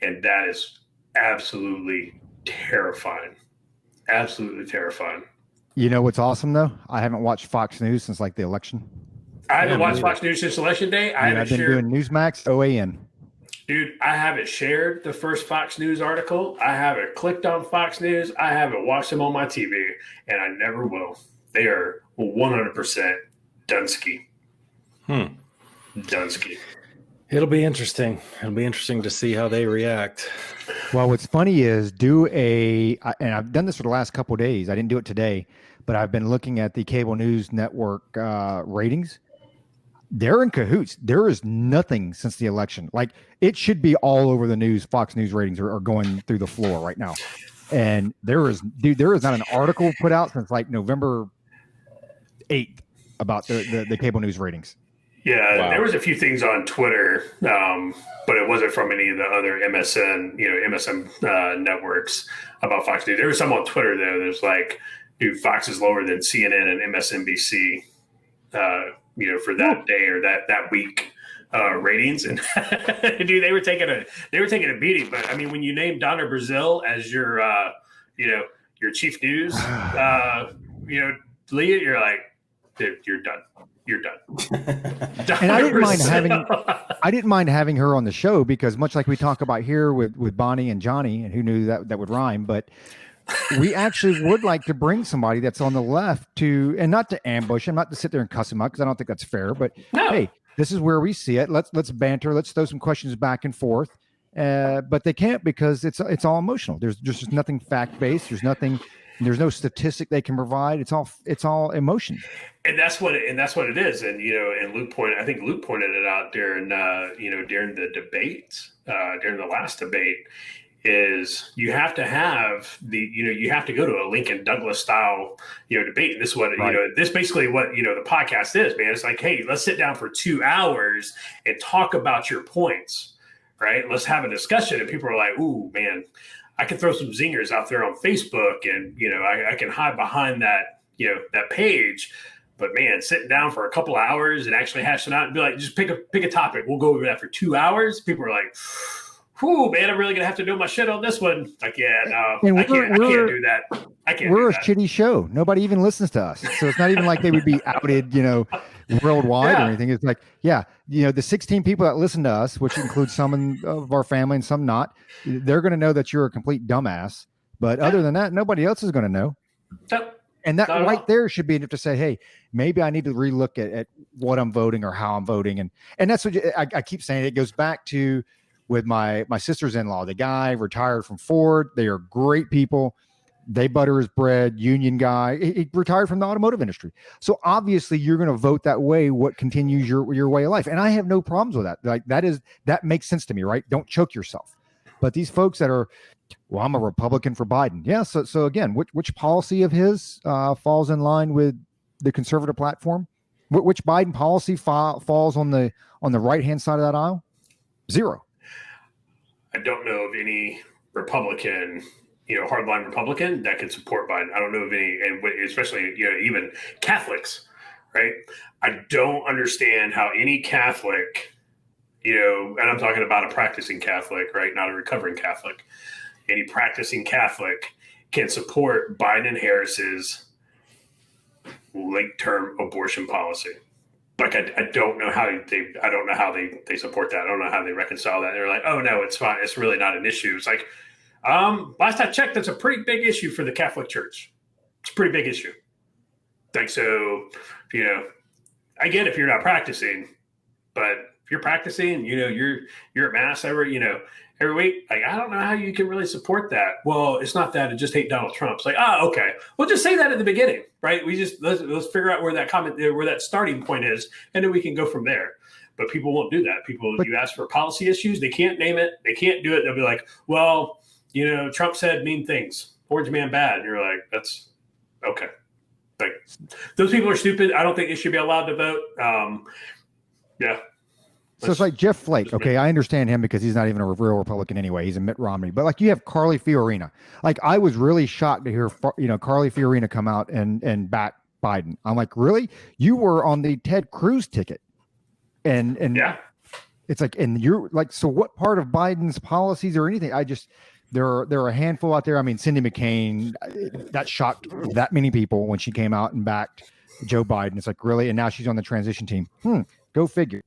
And that is absolutely terrifying. Absolutely terrifying. You know what's awesome, though? I haven't watched Fox News since, the election. I haven't watched Fox News since election day. I've been doing Newsmax, OAN. Dude, I haven't shared the first Fox News article. I haven't clicked on Fox News. I haven't watched them on my TV, and I never will. They are 100% Dunsky. Dunsky. It'll be interesting. It'll be interesting to see how they react. Well, what's funny is and I've done this for the last couple of days. I didn't do it today, but I've been looking at the cable news network ratings. They're in cahoots. There is nothing since the election. Like, it should be all over the news. Fox News ratings are going through the floor right now. And there is not an article put out since November 8th about the cable news ratings. Yeah, wow. There was a few things on Twitter, but it wasn't from any of the other MSM networks about Fox News. There was some on Twitter, though. There's dude, Fox is lower than CNN and MSNBC, for that day or that week. ratings, and dude, they were taking a beating. But I mean, when you name Donna Brazil as your your chief news, Leah, you're like, dude, you're done. You're done. And I didn't mind having her on the show because much like we talk about here with Bonnie and Johnny, and who knew that would rhyme, but we actually would like to bring somebody that's on the left to, and not to ambush him, not to sit there and cuss him out because I don't think that's fair. But hey, this is where we see it. Let's banter. Let's throw some questions back and forth. But they can't because it's all emotional. There's just nothing fact based. There's no statistic they can provide. It's all emotion. And that's what it is. And and Luke pointed it out during during the debate, during the last debate, is you have to have you have to go to a Lincoln Douglas style debate. And this is what this basically what the podcast is, man. It's like, hey, let's sit down for 2 hours and talk about your points, right? Let's have a discussion. And people are like, ooh, man, I can throw some zingers out there on Facebook, and I can hide behind that that page. But man, sitting down for a couple of hours and actually hashing out and be like, just pick a topic. We'll go over that for 2 hours. People are like, whew, man, I'm really gonna have to know my shit on this one. Like, yeah, no, I can't do that. I can't. We're a shitty show. Nobody even listens to us, so it's not even like they would be outed, worldwide or anything. It's like, the 16 people that listen to us, which includes some of our family and some not, they're going to know that you're a complete dumbass. But other than that, nobody else is going to know. And that right there should be enough to say, hey, maybe I need to relook at what I'm voting or how I'm voting. And that's what I keep saying. It goes back to with my sister's-in-law, the guy retired from Ford. They are great people. They butter his bread, union guy. He retired from the automotive industry. So obviously you're going to vote that way, what continues your way of life. And I have no problems with that. Like that makes sense to me, right? Don't choke yourself. But these folks that are, well, I'm a Republican for Biden. Yeah. So again, which policy of his falls in line with the conservative platform? Which Biden policy falls on the right-hand side of that aisle? Zero. I don't know of any Republican, hardline Republican that could support Biden. I don't know of any, and especially, even Catholics, right? I don't understand how any Catholic, and I'm talking about a practicing Catholic, right? Not a recovering Catholic. Any practicing Catholic can support Biden and Harris's late-term abortion policy. Like, I don't know how they support that. I don't know how they reconcile that. They're like, oh no, it's fine. It's really not an issue. It's like, last I checked, that's a pretty big issue for the Catholic Church. It's a pretty big issue. Like, so, I get if you're not practicing, but if you're practicing, you're at mass every week. Like, I don't know how you can really support that. Well, it's not that. I just hate Donald Trump. It's like, okay. Well, just say that at the beginning, right? We just let's figure out where that starting point is, and then we can go from there. But people won't do that. You ask for policy issues, they can't name it, they can't do it. They'll be like, well, Trump said mean things. Orange man bad. And you're like, that's okay. Like, those people are stupid. I don't think they should be allowed to vote. Yeah. So it's like Jeff Flake. Okay, I understand him because he's not even a real Republican anyway. He's a Mitt Romney. But like, you have Carly Fiorina. Like, I was really shocked to hear Carly Fiorina come out and back Biden. I'm like, really? You were on the Ted Cruz ticket, and yeah. It's like, and you're like, so what part of Biden's policies or anything? There are a handful out there. I mean, Cindy McCain, that shocked that many people when she came out and backed Joe Biden. It's like, really? And now she's on the transition team. Go figure.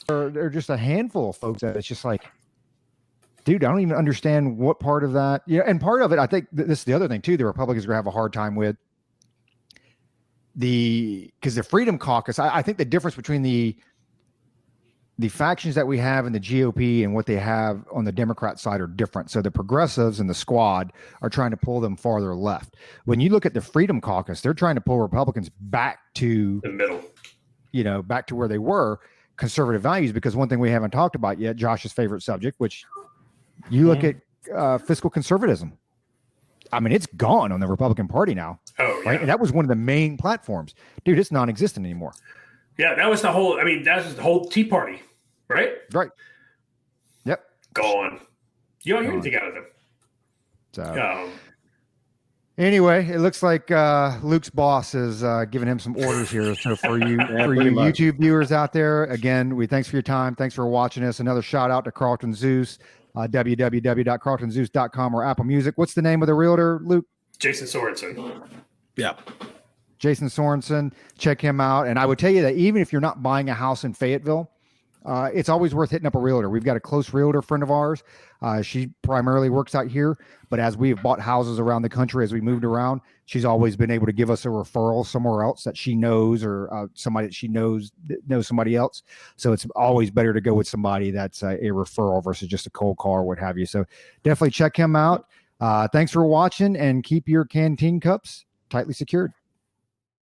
There are just a handful of folks that it's just like, dude, I don't even understand what part of that. Yeah, and part of it, I think this is the other thing too. The Republicans are going to have a hard time with because the Freedom Caucus. I think the difference between the factions that we have in the GOP and what they have on the Democrat side are different. So the progressives and the squad are trying to pull them farther left. When you look at the Freedom Caucus, they're trying to pull Republicans back to the middle, back to where they were. Conservative values, because one thing we haven't talked about yet, Josh's favorite subject, which you look at fiscal conservatism. I mean, it's gone on the Republican Party now. Oh, yeah. Right? And that was one of the main platforms. Dude, it's non-existent anymore. Yeah, that was the whole Tea Party, right? Right. Yep. Gone. You don't hear anything out of them. So Anyway, it looks like Luke's boss is giving him some orders here. So for you, pretty much. YouTube viewers out there, again, we thanks for your time. Thanks for watching us. Another shout out to Carlton Zeus, www.carltonzeus.com or Apple Music. What's the name of the realtor, Luke? Jason Sorensen. Yeah. Jason Sorensen. Check him out. And I would tell you that even if you're not buying a house in Fayetteville, it's always worth hitting up a realtor. We've got a close realtor friend of ours. She primarily works out here, but as we have bought houses around the country, as we moved around, she's always been able to give us a referral somewhere else that she knows, or somebody that she knows somebody else. So it's always better to go with somebody that's a referral versus just a cold call or what have you. So definitely check him out. Thanks for watching, and keep your Canteen cups tightly secured.